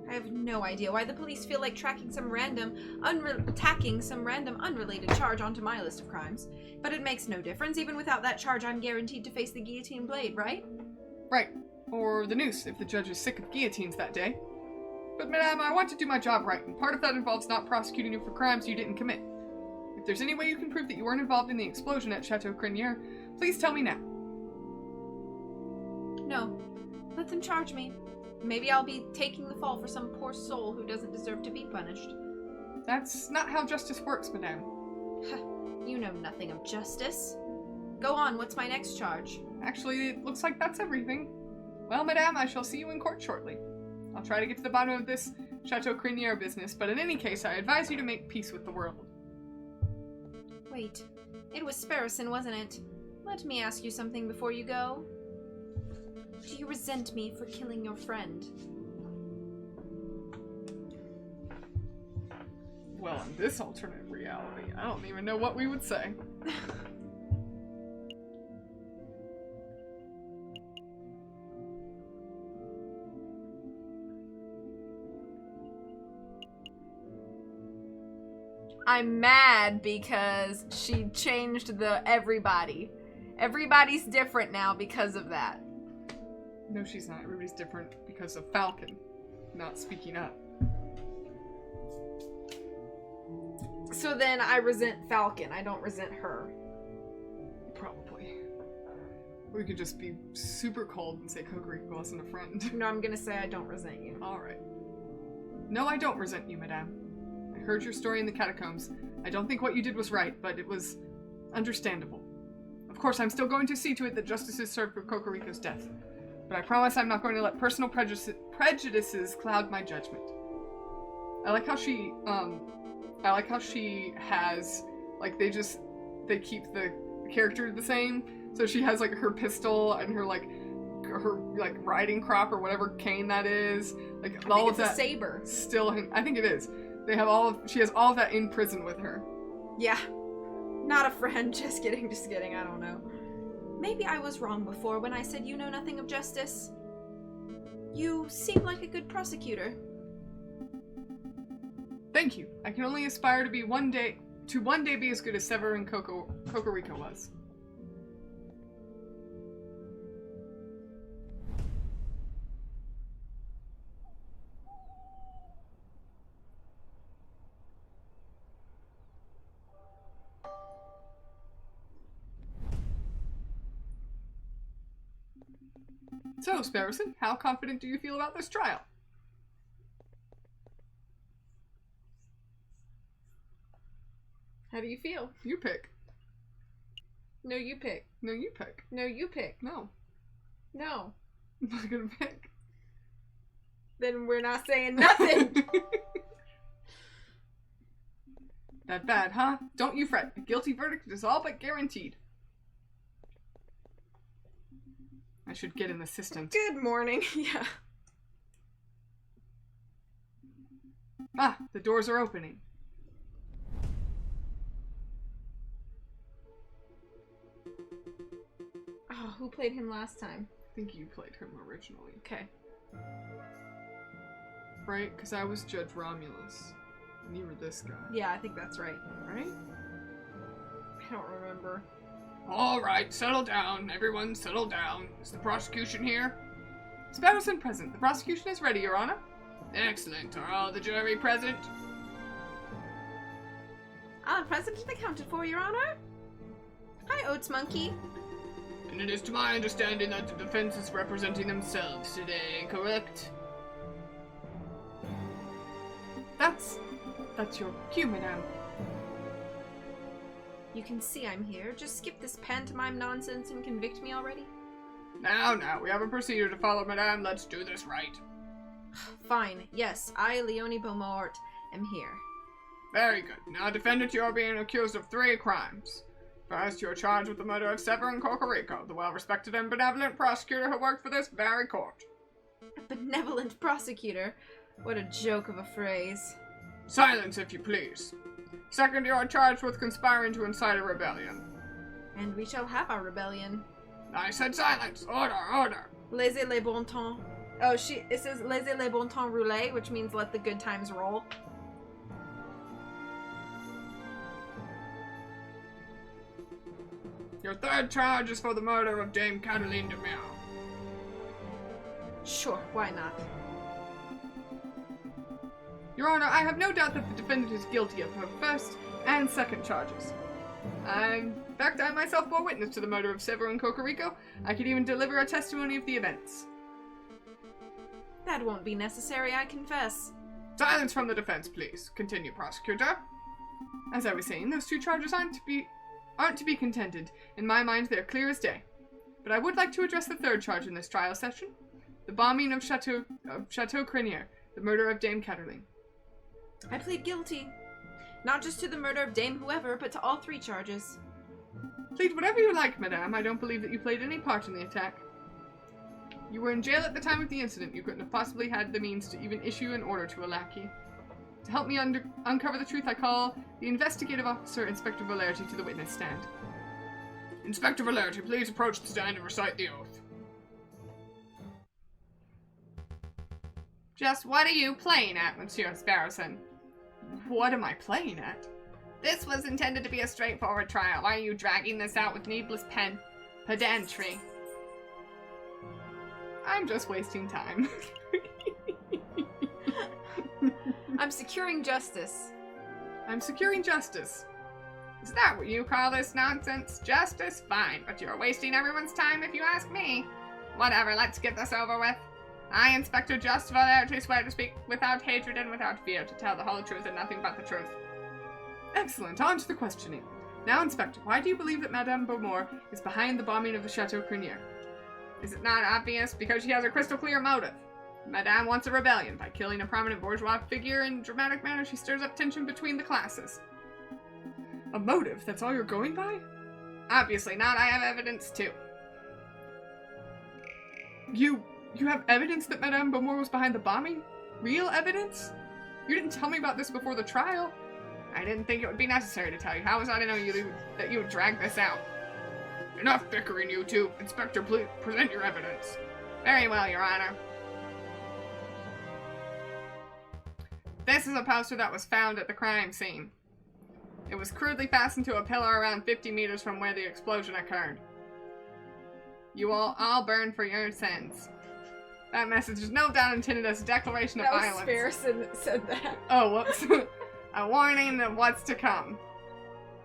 I have no idea why the police feel like tacking some random, unrelated charge onto my list of crimes. But it makes no difference. Even without that charge, I'm guaranteed to face the guillotine blade, right?
Right. Or the noose, if the judge is sick of guillotines that day. But, madame, I want to do my job right, and part of that involves not prosecuting you for crimes you didn't commit. If there's any way you can prove that you weren't involved in the explosion at Chateau Crenier, please tell me now.
No. Let them charge me. Maybe I'll be taking the fall for some poor soul who doesn't deserve to be punished.
That's not how justice works, madame.
You know nothing of justice. Go on, what's my next charge?
Actually, it looks like that's everything. Well, madame, I shall see you in court shortly. I'll try to get to the bottom of this Chateau Crenier business, but in any case, I advise you to make peace with the world.
Wait, it was Sparrowson, wasn't it? Let me ask you something before you go. Do you resent me for killing your friend?
Well, in this alternate reality, I don't even know what we would say.
I'm mad because she changed the everybody. Everybody's different now because of that.
No, she's not. Everybody's different because of Falcon not speaking up.
So then I resent Falcon. I don't resent her.
Probably. We could just be super cold and say Kokoriko wasn't a friend.
No, I'm gonna say I don't resent you.
Alright. No, I don't resent you, madame. I heard your story in the catacombs. I don't think what you did was right, but it was understandable. Of course, I'm still going to see to it that justice is served for Kokoriko's death. But I promise I'm not going to let personal prejudices cloud my judgment. I like how she has, like, they keep the character the same. So she has, like, her pistol and her riding crop or whatever cane that is. Like,
I
all
think
of
it's
that
a saber.
still, I think it is. She has all of that in prison with her.
Yeah. Not a friend. Just kidding, I don't know. Maybe I was wrong before when I said you know nothing of justice. You seem like a good prosecutor.
Thank you. I can only aspire to one day be as good as Severin Kokoriko was. So, Sparrowson, how confident do you feel about this trial?
How do you feel?
You pick.
No, you pick.
No, you pick.
No, you pick.
No.
No.
I'm not gonna pick.
Then we're not saying nothing.
That bad, huh? Don't you fret. A guilty verdict is all but guaranteed. I should get an assistant.
Good morning. Yeah.
Ah, the doors are opening.
Oh, who played him last time?
I think you played him originally.
Okay.
Right? Because I was Judge Romulus. And you were this guy.
Yeah, I think that's right.
Right?
I don't remember.
Alright, settle down. Everyone settle down. Is the prosecution here? Sparrowson present. The prosecution is ready, Your Honor. Excellent. Are all the jury present?
All present and accounted for, Your Honor. Hi, Oats Monkey.
And it is to my understanding that the defense is representing themselves today, correct? That's your cue, madame.
You can see I'm here. Just skip this pantomime nonsense and convict me already.
Now, we have a procedure to follow, madame. Let's do this right.
Fine. Yes, I, Leonie Beaumont, am here.
Very good. Now, defendant, you are being accused of 3 crimes. First, you are charged with the murder of Severin Cocorico, the well-respected and benevolent prosecutor who worked for this very court.
A benevolent prosecutor? What a joke of a phrase.
Silence, if you please. Second, you are charged with conspiring to incite a rebellion.
And we shall have our rebellion.
I said silence. Order.
Laissez les bon temps. Oh, it says laissez les bon temps rouler, which means let the good times roll.
Your third charge is for the murder of Dame Cataline de Miao.
Sure, why not?
Your Honor, I have no doubt that the defendant is guilty of her first and second charges. In fact, I myself bore witness to the murder of Severin Cocorico. I could even deliver a testimony of the events.
That won't be necessary, I confess.
Silence from the defense, please. Continue, prosecutor. As I was saying, those 2 charges aren't to be contended. In my mind, they're clear as day. But I would like to address the 3rd charge in this trial session. The bombing of Chateau Crenier, the murder of Dame Cataline.
I plead guilty. Not just to the murder of Dame whoever, but to all 3 charges.
Plead whatever you like, madame. I don't believe that you played any part in the attack. You were in jail at the time of the incident. You couldn't have possibly had the means to even issue an order to a lackey. To help me uncover the truth, I call the investigative officer, Inspector Valerty, to the witness stand. Inspector Valerty, please approach the stand and recite the oath. Just what are you playing at, Monsieur Sparrowson? What am I playing at? This was intended to be a straightforward trial. Why are you dragging this out with needless pedantry? I'm just wasting time.
I'm securing justice.
I'm securing justice. Is that what you call this nonsense? Justice? Fine, but you're wasting everyone's time if you ask me. Whatever, let's get this over with. I, Inspector Just Valerty, swear to speak without hatred and without fear, to tell the whole truth and nothing but the truth. Excellent, on to the questioning. Now, Inspector, why do you believe that Madame Beaumont is behind the bombing of the Chateau Crenier? Is it not obvious? Because she has a crystal clear motive. Madame wants a rebellion. By killing a prominent bourgeois figure in dramatic manner, she stirs up tension between the classes. A motive? That's all you're going by? Obviously not. I have evidence, too. You have evidence that Madame Beaumont was behind the bombing? Real evidence? You didn't tell me about this before the trial. I didn't think it would be necessary to tell you. How was I to know that you would drag this out? Enough bickering, you two. Inspector, please present your evidence. Very well, Your Honor. This is a poster that was found at the crime scene. It was crudely fastened to a pillar around 50 meters from where the explosion occurred. You will all burn for your sins. That message is no doubt intended as a declaration of violence.
That was Sparrowson that said that.
Oh, whoops. A warning of what's to come.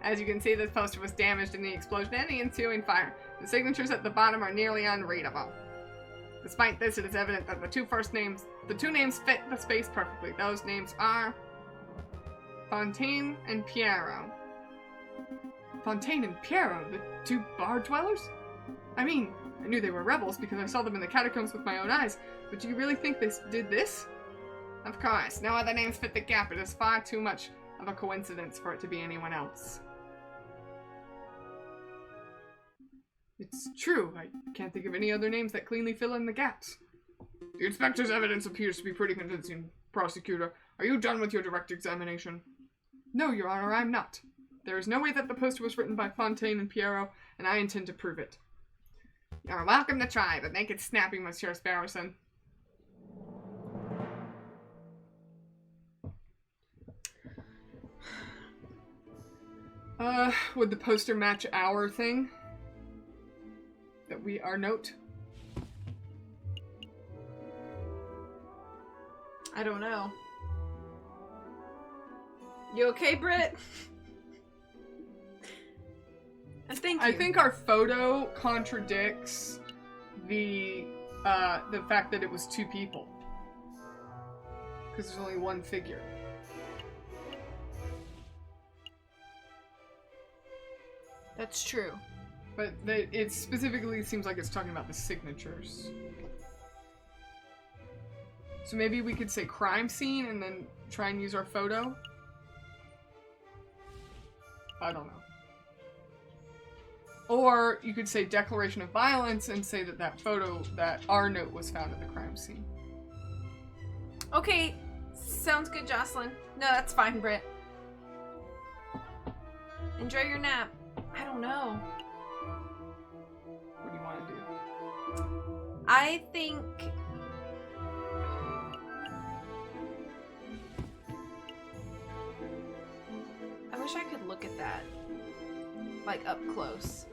As you can see, this poster was damaged in the explosion and the ensuing fire. The signatures at the bottom are nearly unreadable. Despite this, it is evident that the two names fit the space perfectly. Those names are Fontaine and Piero. Fontaine and Piero, the 2 bar dwellers? I mean, I knew they were rebels because I saw them in the catacombs with my own eyes, but do you really think they did this? Of course, no other names fit the gap. It is far too much of a coincidence for it to be anyone else. It's true. I can't think of any other names that cleanly fill in the gaps. The inspector's evidence appears to be pretty convincing, prosecutor. Are you done with your direct examination? No, Your Honor, I'm not. There is no way that the poster was written by Fontaine and Piero, and I intend to prove it. You're welcome to try, but make it snappy, Monsieur Sparrowson. Would the poster match our thing? Our note?
I don't know. You okay, Britt? And thank you.
I think our photo contradicts the fact that it was 2 people. Because there's only one figure.
That's true.
But it specifically seems like it's talking about the signatures. So maybe we could say crime scene and then try and use our photo? I don't know. Or you could say declaration of violence and say that photo, that our note was found at the crime scene.
Okay, sounds good, Jocelyn. No, that's fine, Britt. Enjoy your nap. I don't know.
What do you want to do?
I think... I wish I could look at that. Like, up close.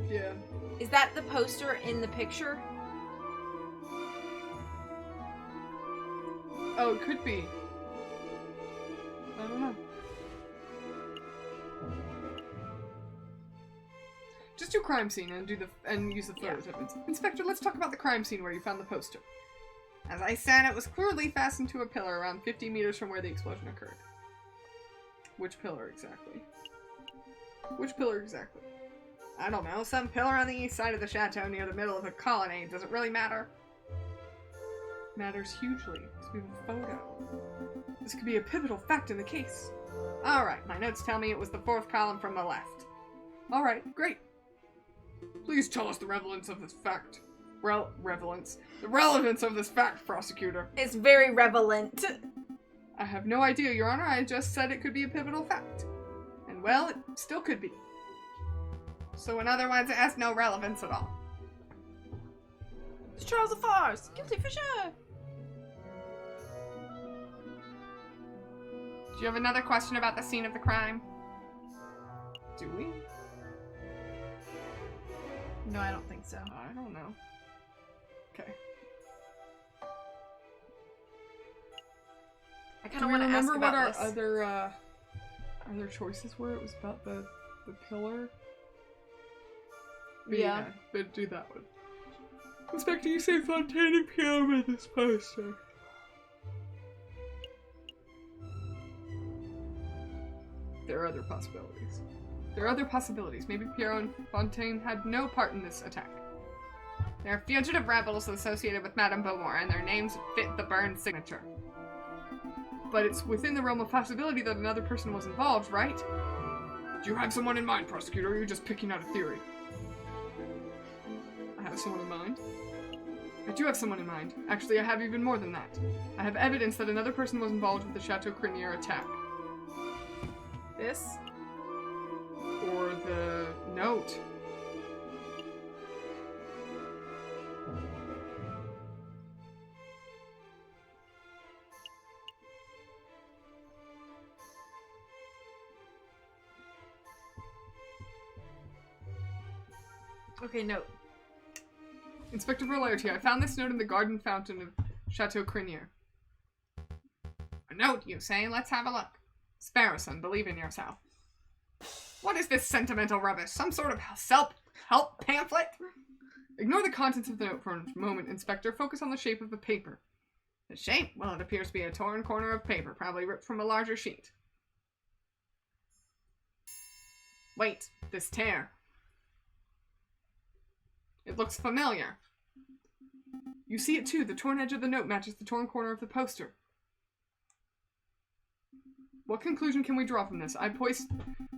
Yeah.
Is that the poster in the picture?
Oh, it could be. I don't know. Just do crime scene and use the photos of it. Inspector, let's talk about the crime scene where you found the poster. As I said, it was clearly fastened to a pillar around 50 meters from where the explosion occurred. Which pillar exactly? Which pillar exactly? I don't know, some pillar on the east side of the chateau near the middle of the colonnade. Does it really matter? Matters hugely, because we have a photo. This could be a pivotal fact in the case. Alright, my notes tell me it was the fourth column from the left. Alright, great. Please tell us the relevance of this fact. Relevance. The relevance of this fact, prosecutor.
It's very relevant.
I have no idea, Your Honor. I just said it could be a pivotal fact. And, well, it still could be. So, in other words, it has no relevance at all.
It's Charles Lafarge. Guilty for sure.
Do you have another question about the scene of the crime? Do we?
No, I don't think so.
I don't know. Okay.
I kind
Do
of
we
want to ask
remember
about
what our
this.
other choices were? It was about the pillar? But
Yeah.
But do that one. Inspector, you say Fontaine and Pierre made this poster. There are other possibilities. There are other possibilities. Maybe Pierre and Fontaine had no part in this attack. They are fugitive rebels associated with Madame Beaumont, and their names fit the burned signature. But it's within the realm of possibility that another person was involved, right? Do you have someone in mind, prosecutor, or are you just picking out a theory? I have someone in mind. I do have someone in mind. Actually, I have even more than that. I have evidence that another person was involved with the Chateau Crinier attack.
This?
Or the note.
Okay, note.
Inspector Verlaerty, I found this note in the garden fountain of Chateau Crinier. A note, you say? Let's have a look. Sparrowson, believe in yourself. What is this sentimental rubbish? Some sort of self-help pamphlet? Ignore the contents of the note for a moment, Inspector. Focus on the shape of the paper. The shape? Well, it appears to be a torn corner of paper, probably ripped from a larger sheet. Wait, this tear. It looks familiar. You see it too. The torn edge of the note matches the torn corner of the poster. What conclusion can we draw from this? I poise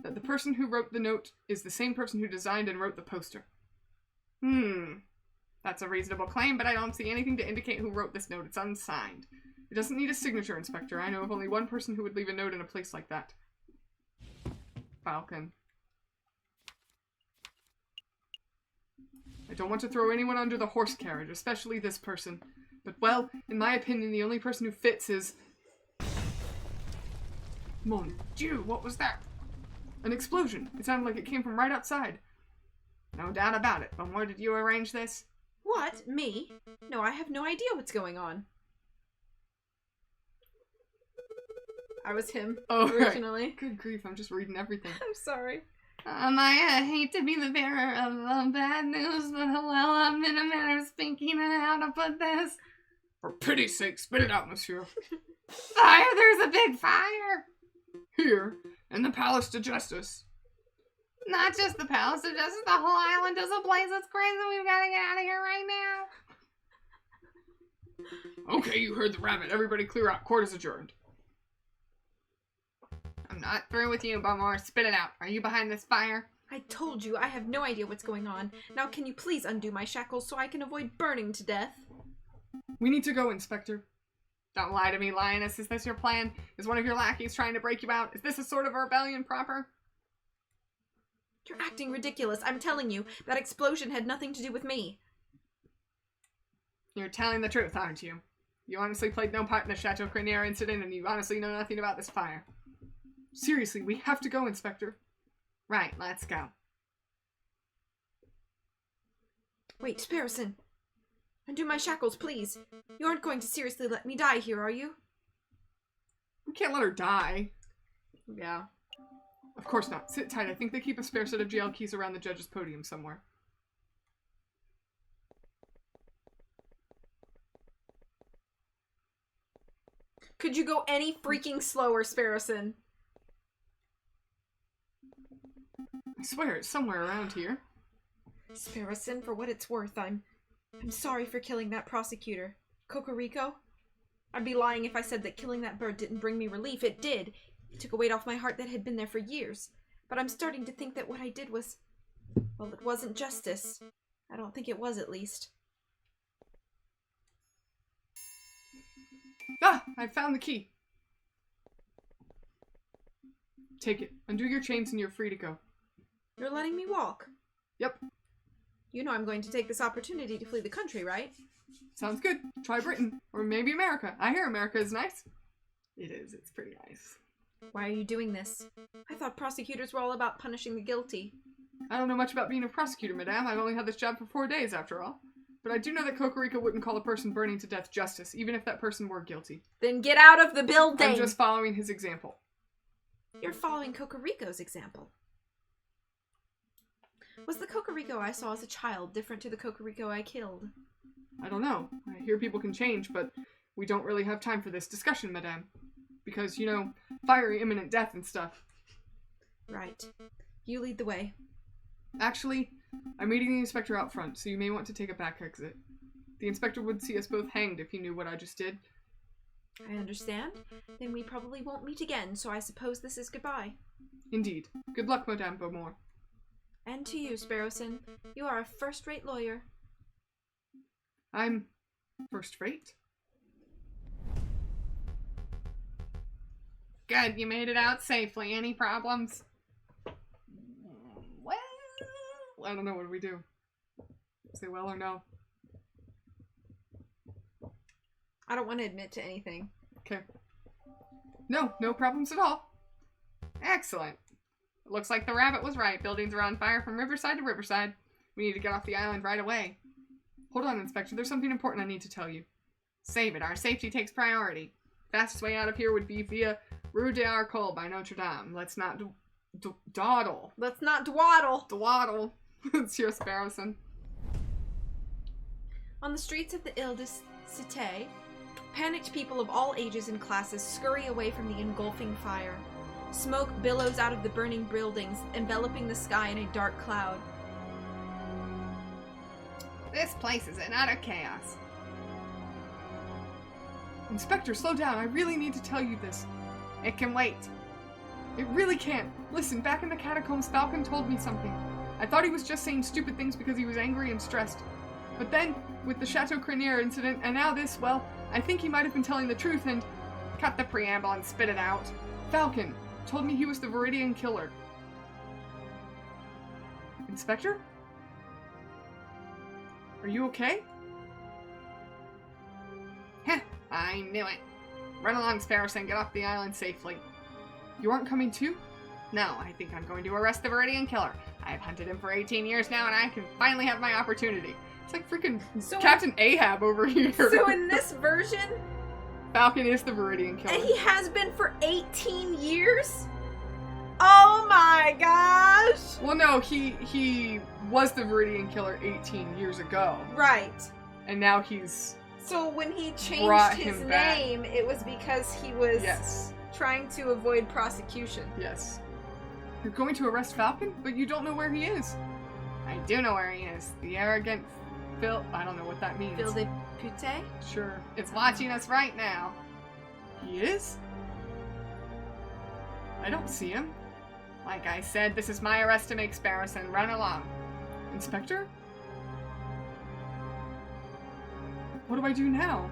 that the person who wrote the note is the same person who designed and wrote the poster. That's a reasonable claim, but I don't see anything to indicate who wrote this note. It's unsigned. It doesn't need a signature, Inspector. I know of only one person who would leave a note in a place like that. Falcon. I don't want to throw anyone under the horse carriage, especially this person. But, well, in my opinion, the only person who fits is... Mon Dieu, what was that? An explosion. It sounded like it came from right outside. No doubt about it. But where did you arrange this?
What? Me? No, I have no idea what's going on. I was him originally.
Right. Good grief, I'm just reading everything.
I'm sorry.
I hate to be the bearer of bad news, but well, I'm in a matter of thinking on how to put this. For pity's sake, spit it out, monsieur. Fire! There's a big fire! Here, in the Palace de Justice. Not just the Palace of Justice, the whole island is a place that's crazy. We've got to get out of here right now. Okay, you heard the rabbit. Everybody clear out. Court is adjourned. I'm not through with you, Bumore. Spit it out. Are you behind this fire?
I told you, I have no idea what's going on. Now can you please undo my shackles so I can avoid burning to death?
We need to go, Inspector. Don't lie to me, Lioness. Is this your plan? Is one of your lackeys trying to break you out? Is this a sort of a rebellion proper?
You're acting ridiculous. I'm telling you, that explosion had nothing to do with me.
You're telling the truth, aren't you? You honestly played no part in the Chateau Cranier incident, and you honestly know nothing about this fire. Seriously, we have to go, Inspector. Right, let's go.
Wait, Sparrowson. Undo my shackles, please. You aren't going to seriously let me die here, are you?
We can't let her die.
Yeah.
Of course not. Sit tight. I think they keep a spare set of jail keys around the judge's podium somewhere.
Could you go any freaking slower, Sparrowson?
I swear, it's somewhere around here.
Sparrowson, for what it's worth, I'm sorry for killing that prosecutor. Cocorico? I'd be lying if I said that killing that bird didn't bring me relief. It did. It took a weight off my heart that had been there for years. But I'm starting to think that what I did was... well, it wasn't justice. I don't think it was, at least.
Ah! I found the key. Take it. Undo your chains and you're free to go.
You're letting me walk?
Yep.
You know I'm going to take this opportunity to flee the country, right?
Sounds good. Try Britain. Or maybe America. I hear America is nice. It is. It's pretty nice.
Why are you doing this? I thought prosecutors were all about punishing the guilty.
I don't know much about being a prosecutor, madame. I've only had this job for 4 days, after all. But I do know that Cocorico wouldn't call a person burning to death justice, even if that person were guilty.
Then get out of the building!
I'm just following his example.
You're following Cocorico's example. Was the Cocorico I saw as a child different to the Cocorico I killed?
I don't know. I hear people can change, but we don't really have time for this discussion, madame. Because, you know, fiery imminent death and stuff.
Right. You lead the way.
Actually, I'm meeting the inspector out front, so you may want to take a back exit. The inspector would see us both hanged if he knew what I just did.
I understand. Then we probably won't meet again, so I suppose this is goodbye.
Indeed. Good luck, Madame Beaumont.
And to you, Sparrowson. You are a first-rate lawyer.
I'm first-rate? Good, you made it out safely. Any problems? Well, I don't know. What do we do? Say well or no?
I don't want to admit to anything.
Okay. No, no problems at all. Excellent. It looks like the rabbit was right. Buildings are on fire from riverside to riverside. We need to get off the island right away. Hold on, Inspector. There's something important I need to tell you. Save it. Our safety takes priority. Fastest way out of here would be via Rue d'Arcole by Notre Dame. Let's not dawdle.
Let's not dwaddle.
Dwaddle. It's your Sparrowson.
On the streets of the Ile-de-Cité, panicked people of all ages and classes scurry away from the engulfing fire. Smoke billows out of the burning buildings, enveloping the sky in a dark cloud.
This place is in utter chaos. Inspector, slow down. I really need to tell you this. It can wait. It really can't. Listen, back in the catacombs, Falcon told me something. I thought he was just saying stupid things because he was angry and stressed. But then, with the Chateau Cranier incident, and now this, well, I think he might have been telling the truth and... Cut the preamble and spit it out. Falcon told me he was the Viridian Killer. Inspector? Are you okay? Heh, I knew it. Run along, Sparrowson, get off the island safely. You aren't coming too? No, I think I'm going to arrest the Viridian Killer. I've hunted him for 18 years now, and I can finally have my opportunity. It's like freaking Captain Ahab over here.
So in this version...
Falcon is the Viridian Killer.
And he has been for 18 years? Oh my gosh!
Well, no, he was the Viridian Killer 18 years ago.
Right.
And now he's...
So when he changed his name, it was because he was
yes.
trying to avoid prosecution.
Yes. You're going to arrest Falcon, but you don't know where he is. I do know where he is. The arrogant Phil... I don't know what that means.
Phil de Pute?
Sure. It's watching us right now. He is? I don't see him. Like I said, this is my arrest to make, Sparrowson. Run along. Inspector? What do I do now?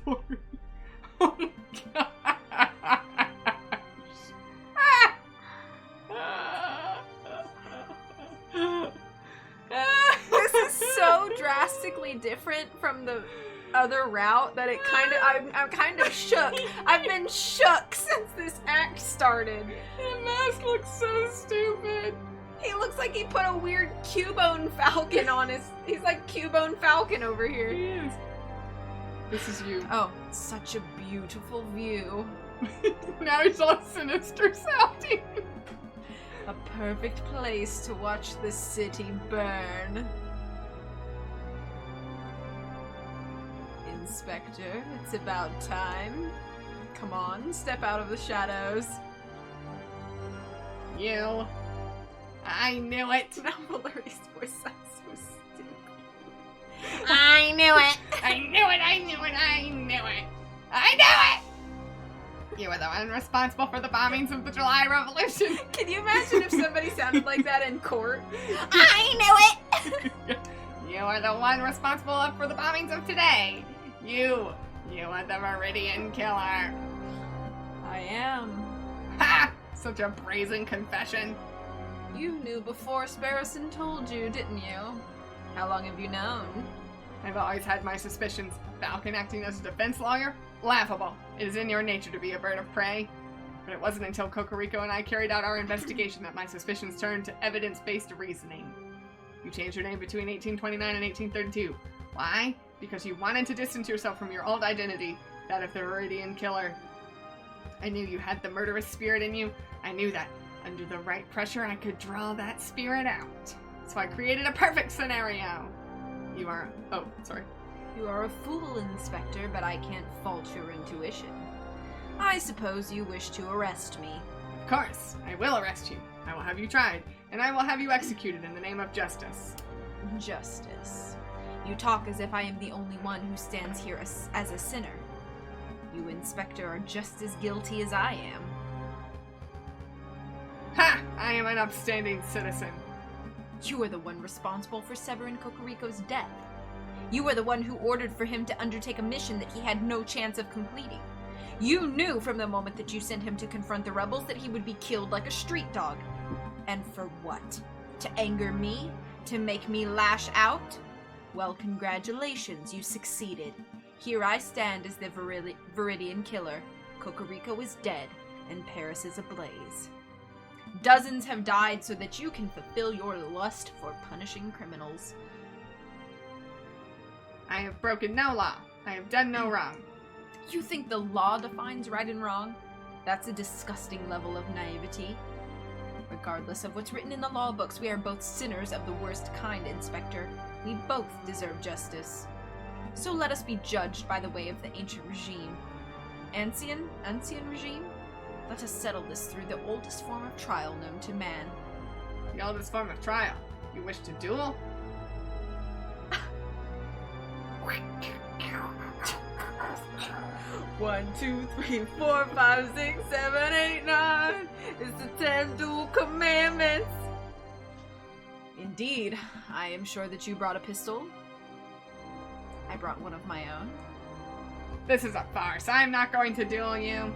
Tori. Oh my gosh.
This is so drastically different from the other route that it kind of I'm kind of shook. I've been shook since this act started.
The mask looks so stupid.
He looks like he put a weird Cubone Falcon on his. He's like Cubone Falcon over here.
He is. This is you.
Oh, such a beautiful view.
Now he's all sinister sounding.
A perfect place to watch the city burn. Inspector, it's about time. Come on, step out of the shadows.
You. I knew it.
Now Valeri's voice sounds so stupid.
I knew it.
I knew it. I knew it. I knew it. I knew it. You were the one responsible for the bombings of the July Revolution.
Can you imagine if somebody sounded like that in court?
I knew it.
You are the one responsible for the bombings of today. You are the Meridian Killer.
I am.
Ha! Such a brazen confession.
You knew before Sparrowson told you, didn't you? How long have you known?
I've always had my suspicions. Falcon acting as a defense lawyer? Laughable. It is in your nature to be a bird of prey. But it wasn't until Cocorico and I carried out our investigation that my suspicions turned to evidence-based reasoning. You changed your name between 1829 and 1832. Why? Because you wanted to distance yourself from your old identity, that of the Meridian Killer. I knew you had the murderous spirit in you. I knew that under the right pressure I could draw that spirit out. So I created a perfect scenario. You are... oh, sorry.
You are a fool, Inspector, but I can't fault your intuition. I suppose you wish to arrest me.
Of course, I will arrest you. I will have you tried, and I will have you executed in the name of justice.
Justice. You talk as if I am the only one who stands here as a sinner. You, Inspector, are just as guilty as I am.
Ha! I am an upstanding citizen.
You are the one responsible for Severin Cocorico's death. You were the one who ordered for him to undertake a mission that he had no chance of completing. You knew from the moment that you sent him to confront the rebels that he would be killed like a street dog. And for what? To anger me? To make me lash out? Well, congratulations, you succeeded. Here I stand as the Viridian Killer. Cocorico is dead, and Paris is ablaze. Dozens have died so that you can fulfill your lust for punishing criminals.
I have broken no law. I have done no wrong.
You think the law defines right and wrong? That's a disgusting level of naivety. Regardless of what's written in the law books, we are both sinners of the worst kind, Inspector. We both deserve justice. So let us be judged by the way of the ancient regime. Ancient regime? Let us settle this through the oldest form of trial known to man.
The oldest form of trial. You wish to duel?
1, 2, 3, 4, 5, 6, 7, 8, 9. It's the 10 dual commandments. Indeed, I am sure that you brought a pistol. I brought one of my own.
This is a farce. I'm not going to duel you.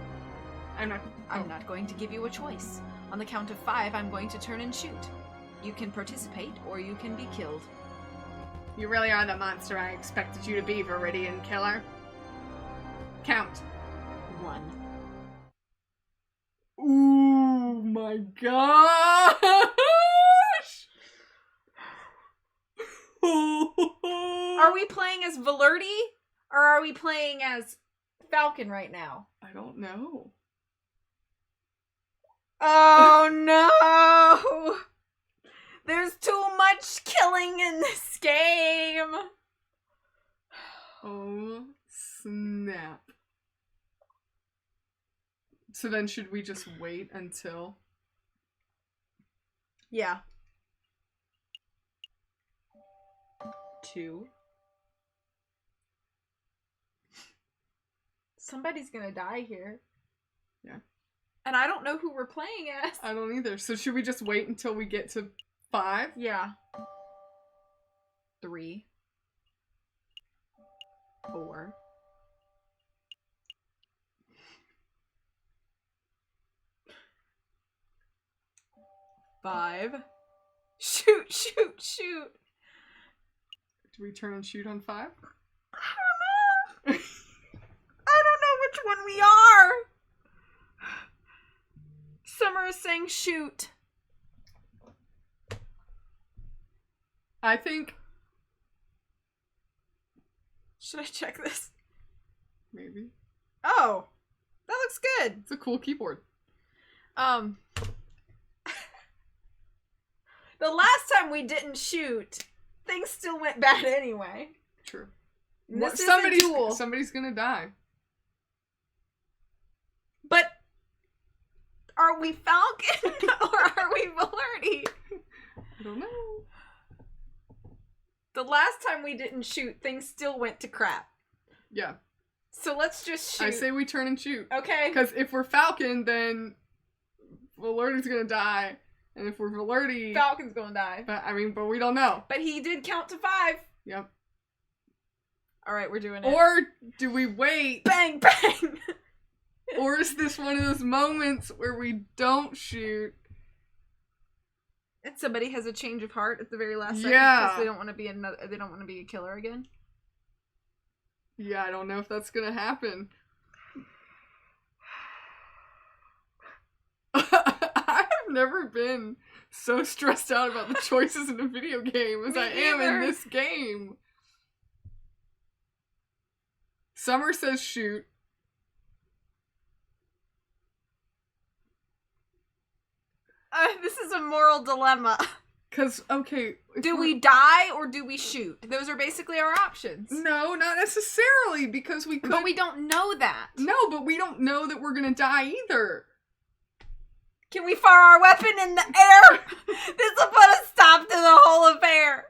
I'm
not going to give you a choice. On the count of 5, I'm going to turn and shoot. You can participate, or you can be killed.
You really are the monster I expected you to be, Viridian Killer. Count.
1.
Ooh, my gosh!
Are we playing as Valerdi, or are we playing as Falcon right now?
I don't know.
Oh no! There's too much killing in this game!
Oh, snap. So then should we just wait until...
Yeah. 2. Somebody's gonna die here.
Yeah.
And I don't know who we're playing as.
I don't either. So should we just wait until we get to 5?
Yeah. 3. 4. 5. Shoot, shoot, shoot.
Do we turn and shoot on 5?
I don't know. I don't know which one we are. Summer is saying shoot.
I think...
Should I check this?
Maybe.
Oh, that looks good.
It's a cool keyboard.
The last time we didn't shoot, things still went bad anyway.
True.
This is a duel.
Somebody's gonna die.
But are we Falcon or are we Valerdi?
I don't know.
The last time we didn't shoot, things still went to crap.
Yeah.
So let's just shoot.
I say we turn and shoot.
Okay.
Because if we're Falcon, then Valerdi's gonna die. And if we're Valerdi...
Falcon's gonna die.
But we don't know.
But he did count to 5.
Yep.
Alright, we're doing it.
Or do we wait?
Bang, bang!
Or is this one of those moments where we don't shoot?
And somebody has a change of heart at the very last second
Yeah.
because they don't want to be they don't want to be a killer again.
Yeah, I don't know if that's gonna happen. I've never been so stressed out about the choices in a video game as
Me
I am in
either.
this game. Summer says shoot.
This is a moral dilemma.
Cause, okay... if
Do
we're-
we die or do we shoot? Those are basically our options.
No, not necessarily, because we could...
But we don't know that.
No, but we don't know that we're gonna die either.
Can we fire our weapon in the air? This will put a stop to the whole affair.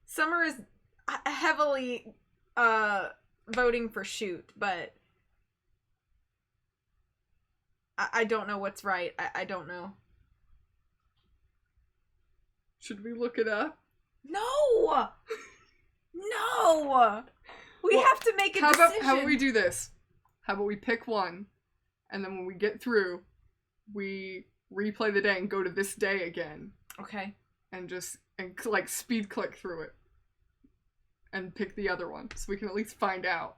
Summer is heavily voting for shoot, but I don't know what's right. I don't know.
Should we look it up?
No! No! We
Well,
have to make a
How
decision.
about we do this? How about we pick one, and then when we get through, we replay the day and go to this day again,
Okay.
and just like speed click through it, and pick the other one, so we can at least find out.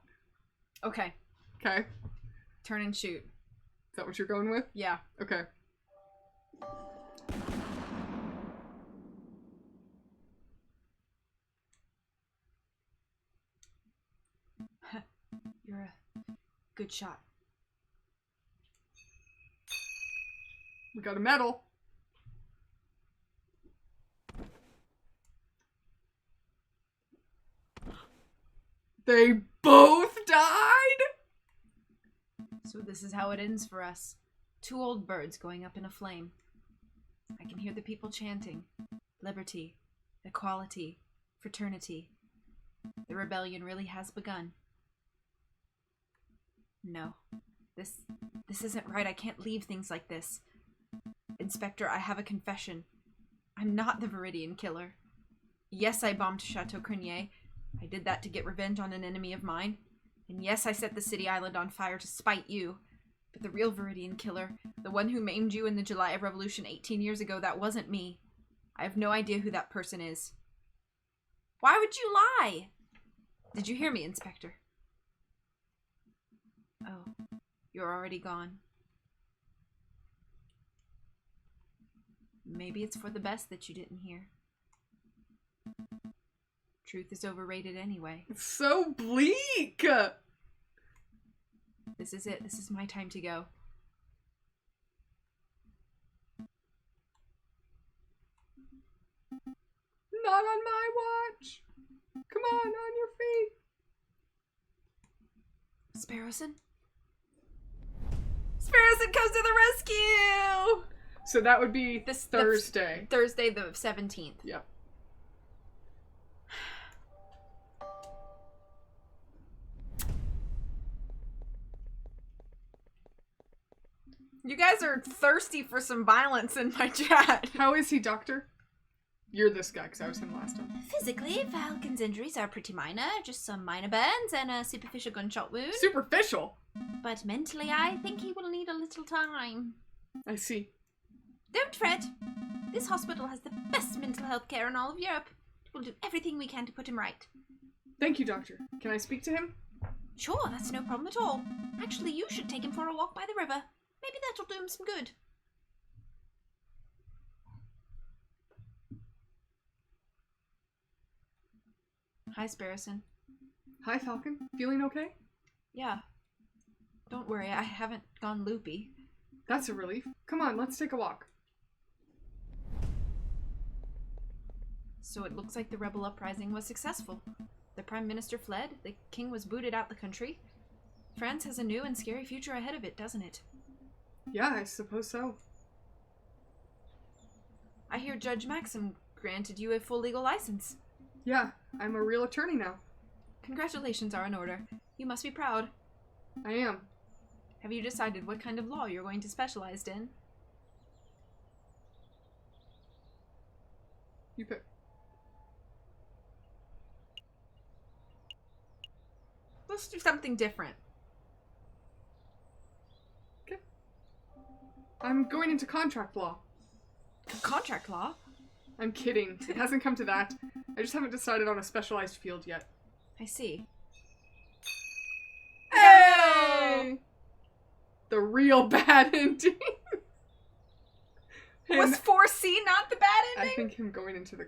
Okay.
Okay?
Turn and shoot.
Is that what you're going with?
Yeah.
Okay.
You're a good shot.
We got a medal. They both died?
So this is how it ends for us. 2 old birds going up in a flame. I can hear the people chanting. Liberty, equality, fraternity. The rebellion really has begun. No. This isn't right. I can't leave things like this. Inspector, I have a confession. I'm not the Viridian killer. Yes, I bombed Chateau Crenier. I did that to get revenge on an enemy of mine. And yes, I set the city island on fire to spite you. But the real Viridian killer, the one who maimed you in the July Revolution 18 years ago, that wasn't me. I have no idea who that person is. Why would you lie? Did you hear me, Inspector? Oh, you're already gone. Maybe it's for the best that you didn't hear. Truth is overrated anyway.
It's so bleak!
This is it. This is my time to go.
Not on my watch. Come on your feet.
Sparrowson? Sparrowson comes to the rescue!
So that would be
This
Thursday.
Thursday the 17th.
Yep.
You guys are thirsty for some violence in my chat.
How is he, Doctor? You're this guy, because I was him last time.
Physically, Falcon's injuries are pretty minor, just some minor burns and a superficial gunshot wound.
Superficial?
But mentally, I think he will need a little time.
I see.
Don't fret. This hospital has the best mental health care in all of Europe. We'll do everything we can to put him right.
Thank you, Doctor. Can I speak to him?
Sure, that's no problem at all. Actually, you should take him for a walk by the river. Maybe that'll do him some good.
Hi, Sparrowson.
Hi, Falcon. Feeling okay?
Yeah. Don't worry, I haven't gone loopy.
That's a relief. Come on, let's take a walk.
So it looks like the rebel uprising was successful. The Prime Minister fled, the King was booted out the country. France has a new and scary future ahead of it, doesn't it?
Yeah, I suppose so.
I hear Judge Maxim granted you a full legal license.
Yeah, I'm a real attorney now.
Congratulations are in order. You must be proud.
I am.
Have you decided what kind of law you're going to specialize in?
You pick.
Let's do something different.
Okay. I'm going into contract law.
Contract law?
I'm kidding. It hasn't come to that. I just haven't decided on a specialized field yet.
I see.
Hey! The real bad ending.
Was 4C not the bad
I
ending?
think him going into the...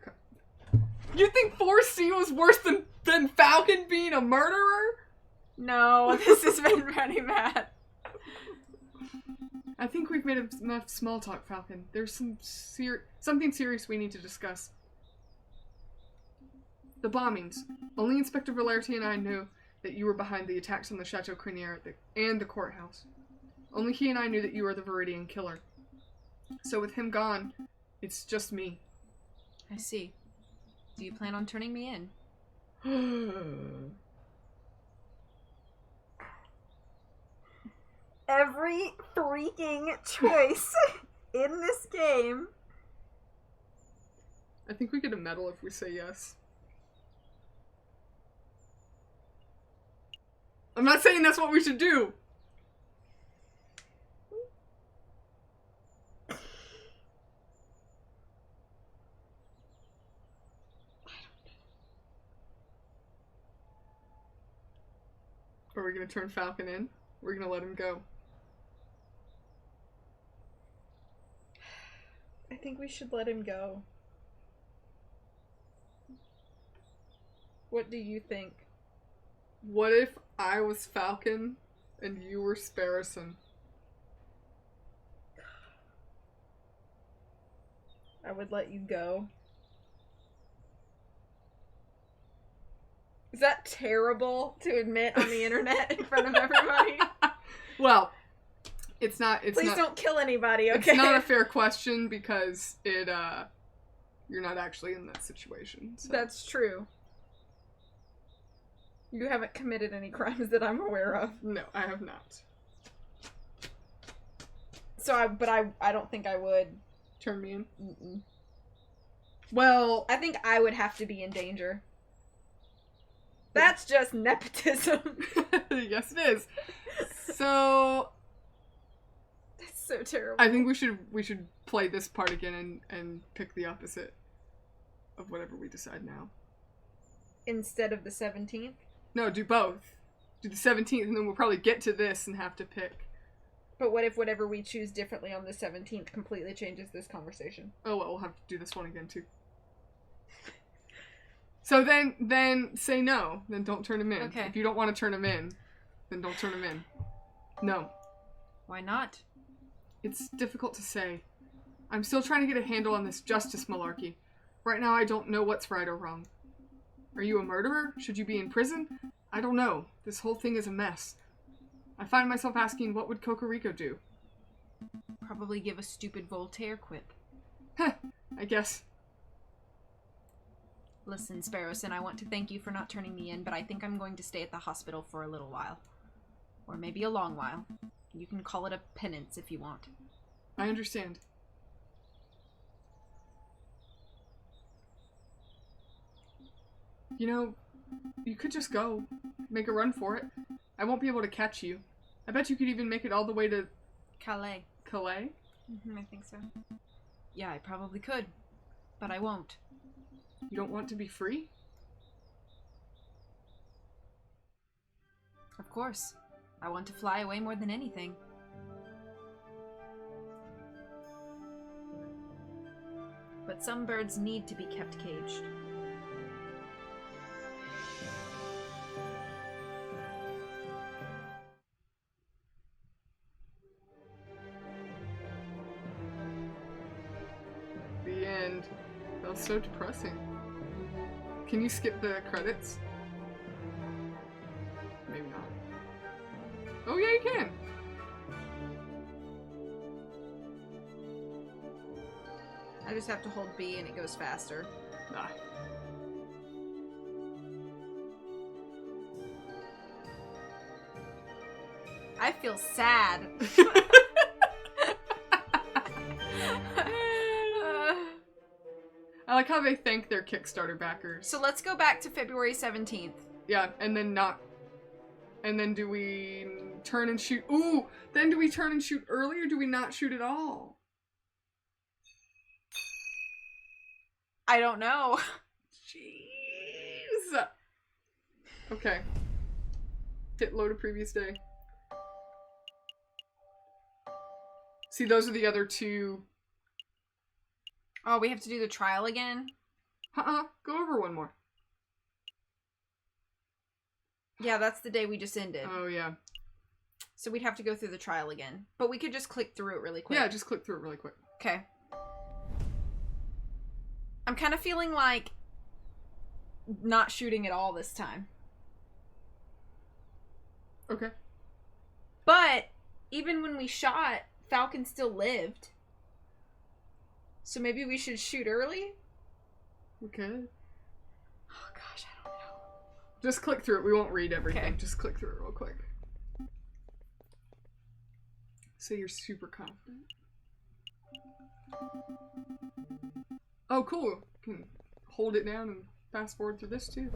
You think 4C was worse than Falcon being a murderer?
No, this has been pretty bad.
I think we've made enough small talk, Falcon. There's something serious we need to discuss. The bombings. Only Inspector Valerti and I knew that you were behind the attacks on the Chateau Crinier and the courthouse. Only he and I knew that you were the Viridian killer. So with him gone, it's just me.
I see. Do you plan on turning me in? Every freaking choice in this game.
I think we get a medal if we say yes. I'm not saying that's what we should do. Are we gonna turn Falcon in? We're gonna let him go.
I think we should let him go. What do you think?
What if I was Falcon and you were Sparrowson?
I would let you go. Is that terrible to admit on the internet in front of everybody?
Well, it's not.
Please don't kill anybody, okay?
It's not a fair question because you're not actually in that situation. So.
That's true. You haven't committed any crimes that I'm aware of.
No, I have not.
So I don't think I would.
Turn me in?
Mm-mm.
Well...
I think I would have to be in danger. That's just nepotism.
Yes, it is. So...
That's so terrible.
I think we should play this part again and pick the opposite of whatever we decide now.
Instead of the 17th?
No, do both. Do the 17th and then we'll probably get to this and have to pick.
But what if whatever we choose differently on the 17th completely changes this conversation?
Oh, well, we'll have to do this one again, too. So then say no. Then don't turn him in.
Okay.
If you don't want to turn him in, then don't turn him in. No.
Why not?
It's difficult to say. I'm still trying to get a handle on this justice malarkey. Right now I don't know what's right or wrong. Are you a murderer? Should you be in prison? I don't know. This whole thing is a mess. I find myself asking, what would Cocorico do?
Probably give a stupid Voltaire quip.
Heh, I guess.
Listen, Sparrowson, I want to thank you for not turning me in, but I think I'm going to stay at the hospital for a little while. Or maybe a long while. You can call it a penance if you want.
I understand. You know, you could just go. Make a run for it. I won't be able to catch you. I bet you could even make it all the way to...
Calais.
Calais?
I think so. Yeah, I probably could. But I won't.
You don't want to be free?
Of course. I want to fly away more than anything. But some birds need to be kept caged.
The end. That was so depressing. Can you skip the credits? Maybe not. Oh yeah, you can!
I just have to hold B and it goes faster.
Ah.
I feel sad.
I like how they thank their Kickstarter backers.
So let's go back to February 17th.
Yeah, and then not... And then do we turn and shoot... Ooh! Then do we turn and shoot early, or do we not shoot at all?
I don't know.
Jeez! Okay. Hit load a previous day. See, those are the other two...
Oh, we have to do the trial again?
Go over one more.
Yeah, that's the day we just ended.
Oh, yeah.
So we'd have to go through the trial again. But we could just click through it really quick.
Yeah, just click through it really quick.
Okay. I'm kind of feeling like not shooting at all this time.
Okay.
But even when we shot, Falcon still lived. So maybe we should shoot early?
Okay.
Oh gosh, I don't know.
Just click through it. We won't read everything.
Okay.
Just click through it real quick. So you're super confident. Oh, cool. Can hold it down and fast forward through this too.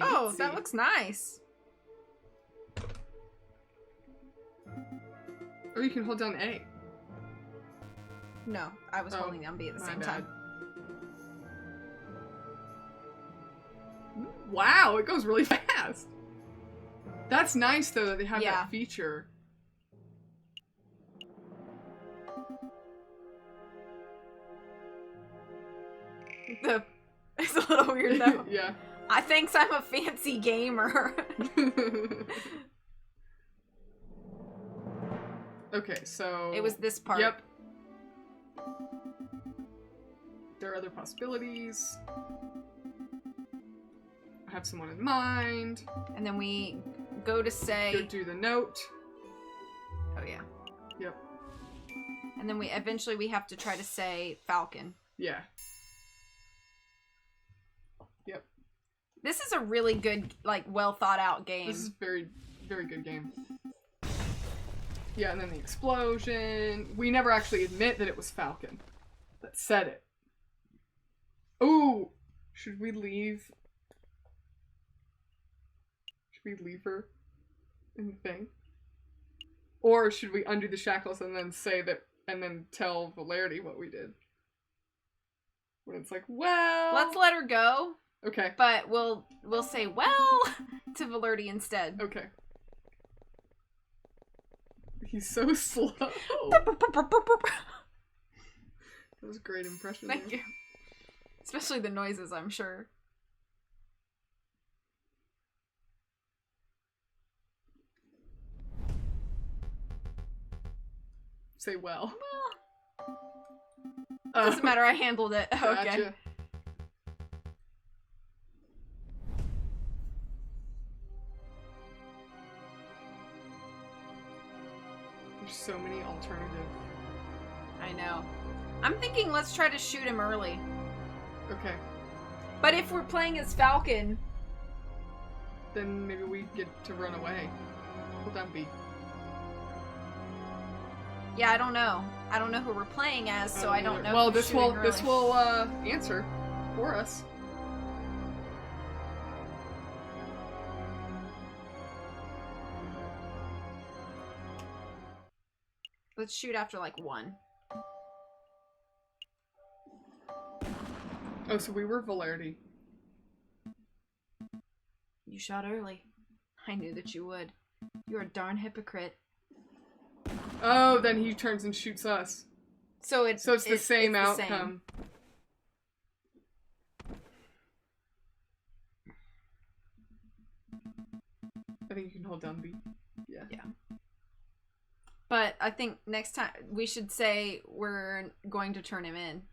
Oh,
Fancy.
that looks nice.
Or you can hold down A.
No, I was
Oh,
holding down B at the
my
same
bad.
time.
Wow, it goes really fast. That's nice though that they have
Yeah.
that feature.
It's a little weird though.
Yeah.
I thinks I'm a fancy gamer.
Okay, so...
It was this part.
Yep. There are other possibilities. I have someone in mind.
And then we go to say...
Go do the note.
Oh, yeah.
Yep.
And then we eventually have to try to say Falcon.
Yeah. Yep.
This is a really good, like, well thought out game.
This is very, very good game. Yeah, and then the explosion. We never actually admit that it was Falcon that said it. Ooh! Should we leave? Should we leave her in the thing? Or should we undo the shackles and then say that, and then tell Valerity what we did? When it's like, well...
Let's let her go,
Okay.
but we'll say, well, to Valerity instead.
Okay. He's so slow.
That
That was a great impression.
Thank
there.
you. Especially the noises, I'm sure.
Say well.
Doesn't matter, I handled it. Okay.
Gotcha. There's so many alternatives.
I know. I'm thinking let's try to shoot him early.
Okay.
But if we're playing as Falcon...
Then maybe we get to run away. Hold down B.
Yeah, I don't know. I don't know who we're playing as, so I don't know.
Well,
if we're shooting early.
this will answer for us.
Let's shoot after like 1.
Oh, so we were Valerdi.
You shot early. I knew that you would. You're a darn hypocrite.
Oh, then he turns and shoots us.
So it's
the same
the
outcome. I think you can hold down B. Yeah.
Yeah. But I think next time we should say we're going to turn him in.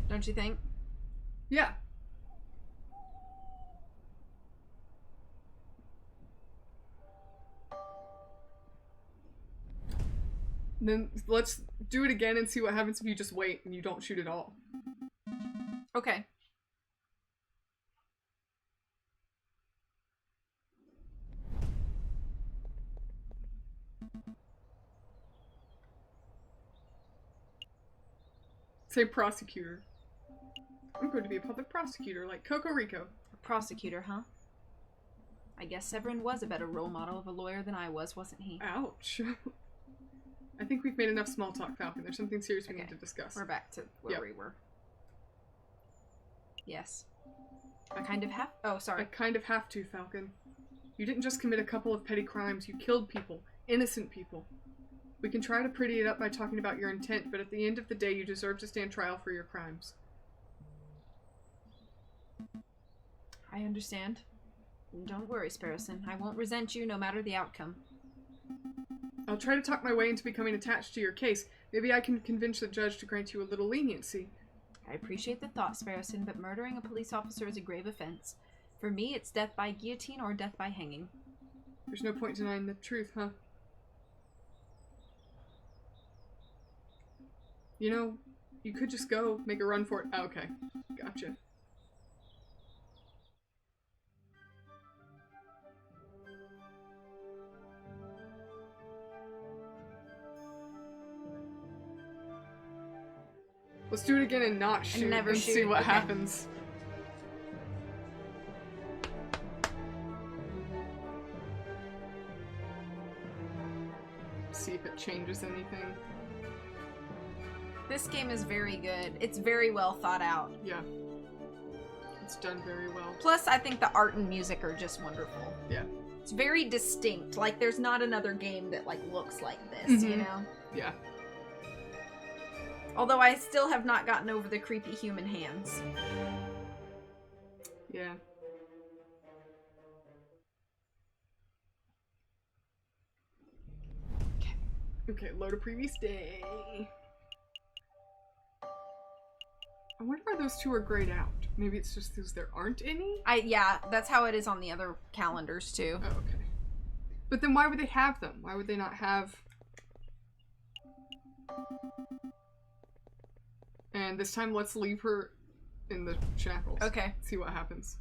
Don't you think?
Yeah. Then let's do it again and see what happens if you just wait and you don't shoot at all.
Okay.
Say prosecutor. I'm going to be a public prosecutor like Coco Rico.
A prosecutor, huh? I guess Severin was a better role model of a lawyer than I was, wasn't he?
Ouch. I think we've made enough small talk, Falcon. There's something serious we need to discuss.
We're back to where we were. Yes. I kind of have... Oh, sorry.
I kind of have to, Falcon. You didn't just commit a couple of petty crimes. You killed people. Innocent people. We can try to pretty it up by talking about your intent, but at the end of the day, you deserve to stand trial for your crimes.
I understand. Don't worry, Sparrowson. I won't resent you no matter the outcome.
I'll try to talk my way into becoming attached to your case. Maybe I can convince the judge to grant you a little leniency.
I appreciate the thought, Sparrowson, but murdering a police officer is a grave offense. For me, it's death by guillotine or death by hanging.
There's no point denying the truth, huh? You know, you could just go, make a run for it. Oh, okay. Gotcha. Let's do it again and not shoot
never
and
shoot.
see what
Okay.
happens. See if it changes anything.
This game is very good. It's very well thought out.
Yeah. It's done very well.
Plus, I think the art and music are just wonderful.
Yeah.
It's very distinct. Like, there's not another game that, like, looks like this, you know?
Yeah.
Although I still have not gotten over the creepy human hands.
Yeah. Okay, load a previous day. I wonder why those two are grayed out. Maybe it's just because there aren't any?
Yeah, that's how it is on the other calendars, too.
Oh, okay. But then why would they have them? Why would they not have... And this time, let's leave her in the shackles.
Okay.
See what happens.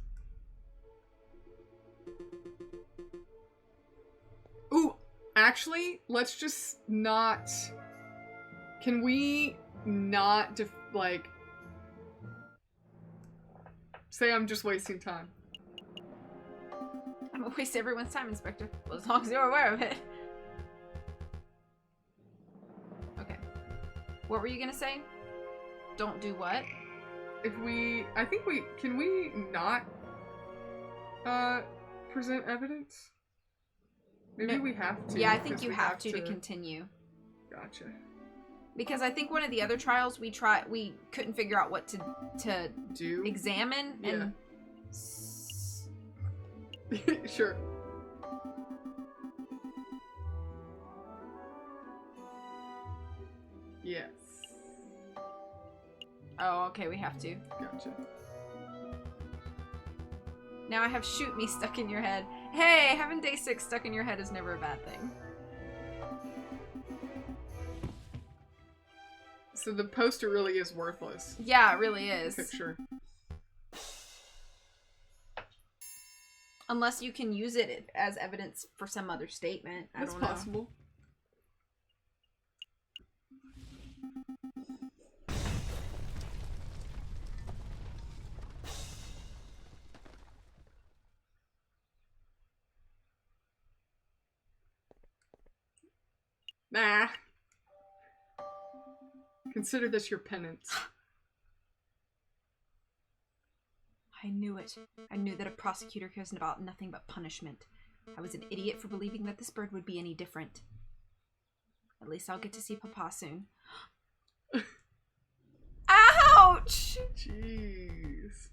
Ooh, actually, let's just not... Can we not, like... Say I'm just wasting time.
I'm gonna waste everyone's time, Inspector. Well, as long as you're aware of it. Okay. What were you gonna say? Don't do what?
If we... I think we... Can we not... present evidence? Maybe
No.
we have to.
Yeah, I think
because
you
we
have to continue.
Gotcha.
Because I think one of the other trials we couldn't figure out what to
Do?
examine and
Sure. Yes.
Oh, okay, we have to.
Gotcha.
Now I have shoot me stuck in your head. Hey, having day 6 stuck in your head is never a bad thing.
So the poster really is worthless.
Yeah, it really is.
Picture.
Unless you can use it as evidence for some other statement. I
That's
don't know.
possible. Nah. Consider this your penance.
I knew it. I knew that a prosecutor cares about nothing but punishment. I was an idiot for believing that this bird would be any different. At least I'll get to see Papa soon. Ouch!
Jeez.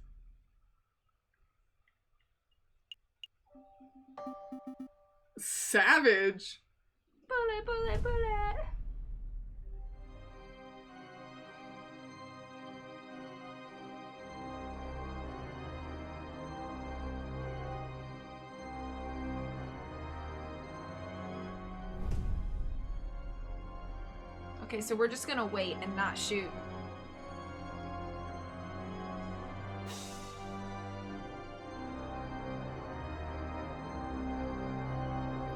Savage.
Bullet, bullet, bullet. Okay, so we're just gonna wait and not shoot.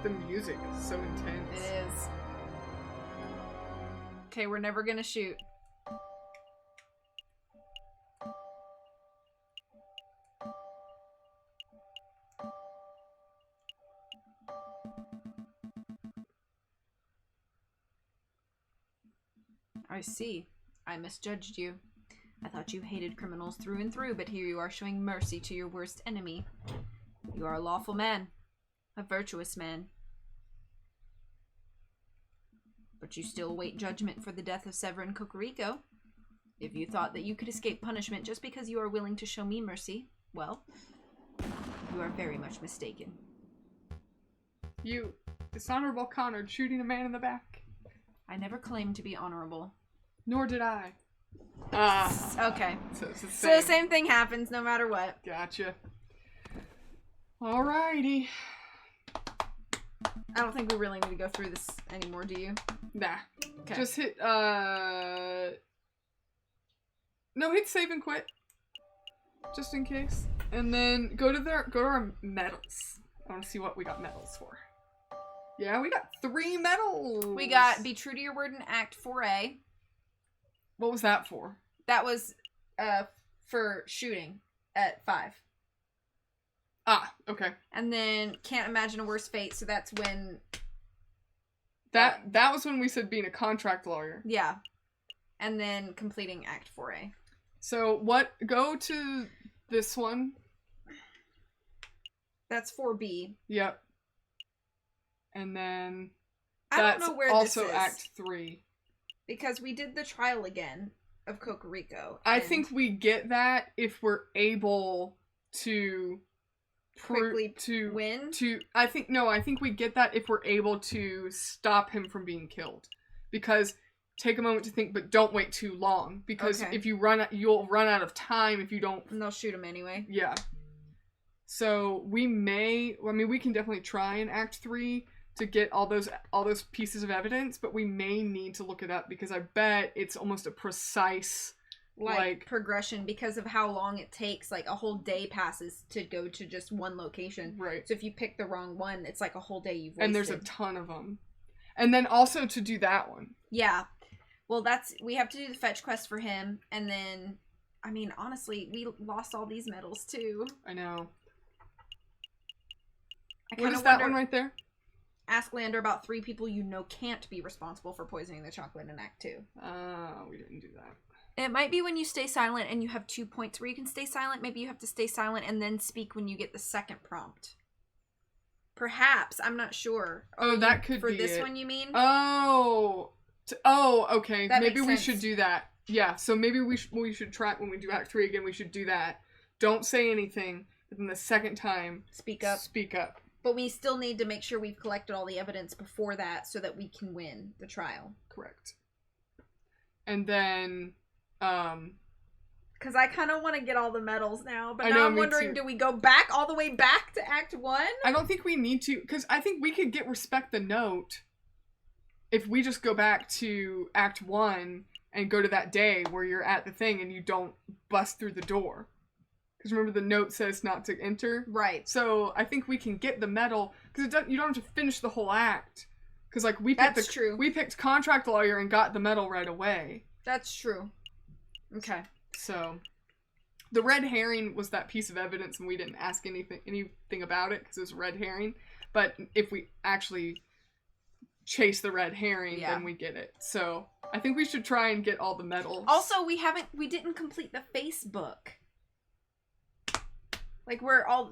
The music is so intense.
It is. Okay, we're never gonna shoot. I see. I misjudged you. I thought you hated criminals through and through, but here you are showing mercy to your worst enemy. You are a lawful man. A virtuous man. But you still await judgment for the death of Severin Cocorico. If you thought that you could escape punishment just because you are willing to show me mercy, well, you are very much mistaken.
You dishonorable Connard shooting a man in the back.
I never claimed to be honorable.
Nor did I.
Okay.
So it's the
So same thing happens no matter what.
Gotcha. Alrighty.
I don't think we really need to go through this anymore, do you?
Nah.
Okay.
Just hit, no, hit save and quit. Just in case. And then go to our medals. I want to see what we got medals for. Yeah, we got 3 medals.
We got Be True to Your Word in Act 4A.
What was that for?
That was for shooting at 5.
Ah, okay.
And then Can't Imagine a Worse Fate, so that's when...
That was when we said being a contract lawyer.
Yeah. And then completing Act 4A.
So go to this one.
That's 4B.
Yep. And then
I don't know where this is.
also Act 3.
Because we did the trial again of Cocorico.
I think we get that if we're able to
quickly win.
I think we get that if we're able to stop him from being killed. Because take a moment to think, but don't wait too long. Because if you you'll run out of time if you don't.
And they'll shoot him anyway.
Yeah. So we can definitely try in Act 3 to get all those pieces of evidence, but we may need to look it up because I bet it's almost a precise like
progression because of how long it takes. Like a whole day passes to go to just one location.
Right.
So if you pick the wrong one, it's like a whole day you've wasted.
And there's a ton of them. And then also to do that one.
Yeah. Well, we have to do the fetch quest for him, and then, I mean, honestly, we lost all these medals too.
I know.
What
is that one right there?
Ask Lander about 3 people you know can't be responsible for poisoning the chocolate in Act 2.
We didn't do that.
It might be when you stay silent and you have 2 points where you can stay silent. Maybe you have to stay silent and then speak when you get the second prompt. Perhaps. I'm not sure.
Oh, that could be
for this
it.
one, you mean?
Oh, okay.
That
maybe
makes
we
sense.
should do that. Yeah, so maybe we should try when we do Act 3 again. We should do that. Don't say anything, but then the second time,
Speak up.
Speak up.
But we still need to make sure we've collected all the evidence before that so that we can win the trial.
Correct. And then,
Because I kind of want to get all the medals now, but
I
now
know,
I'm
me
wondering,
too.
do we go back all the way back to Act 1?
I don't think we need to, because I think we could get Respect the Note if we just go back to Act 1 and go to that day where you're at the thing and you don't bust through the door. Because remember, the note says not to enter?
Right.
So I think we can get the medal, because you don't have to finish the whole act. Because, like, we picked Contract Lawyer and got the medal right away.
That's true. Okay.
So, the red herring was that piece of evidence, and we didn't ask anything about it, because it was red herring. But if we actually chase the red herring, then we get it. So, I think we should try and get all the medals.
Also, we didn't complete the Facebook. Like,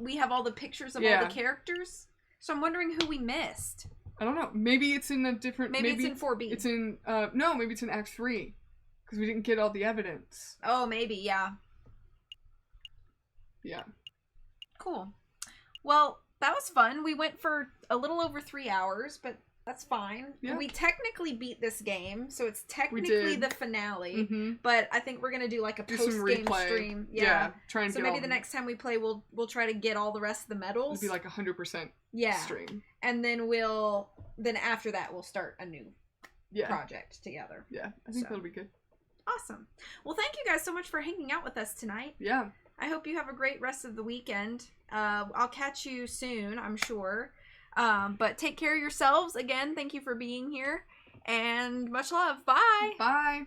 we have all the pictures of all the characters. So I'm wondering who we missed.
I don't know. Maybe it's in a different...
Maybe it's in 4B.
It's in... no, maybe it's in Act 3. Because we didn't get all the evidence.
Oh, maybe, yeah.
Yeah.
Cool. Well, that was fun. We went for a little over 3 hours, but that's fine.
Yeah.
We technically beat this game, so it's technically the finale.
Mm-hmm.
but I think we're going to do like a post-game stream. Yeah.
Try and
so maybe the next time we play, we'll try to get all the rest of the medals.
It'll be like 100% stream.
And then then after that, we'll start a new project together.
Yeah, I think that'll be good.
Awesome. Well, thank you guys so much for hanging out with us tonight.
Yeah.
I hope you have a great rest of the weekend. I'll catch you soon, I'm sure. But take care of yourselves. Again, thank you for being here. And much love. Bye.
Bye.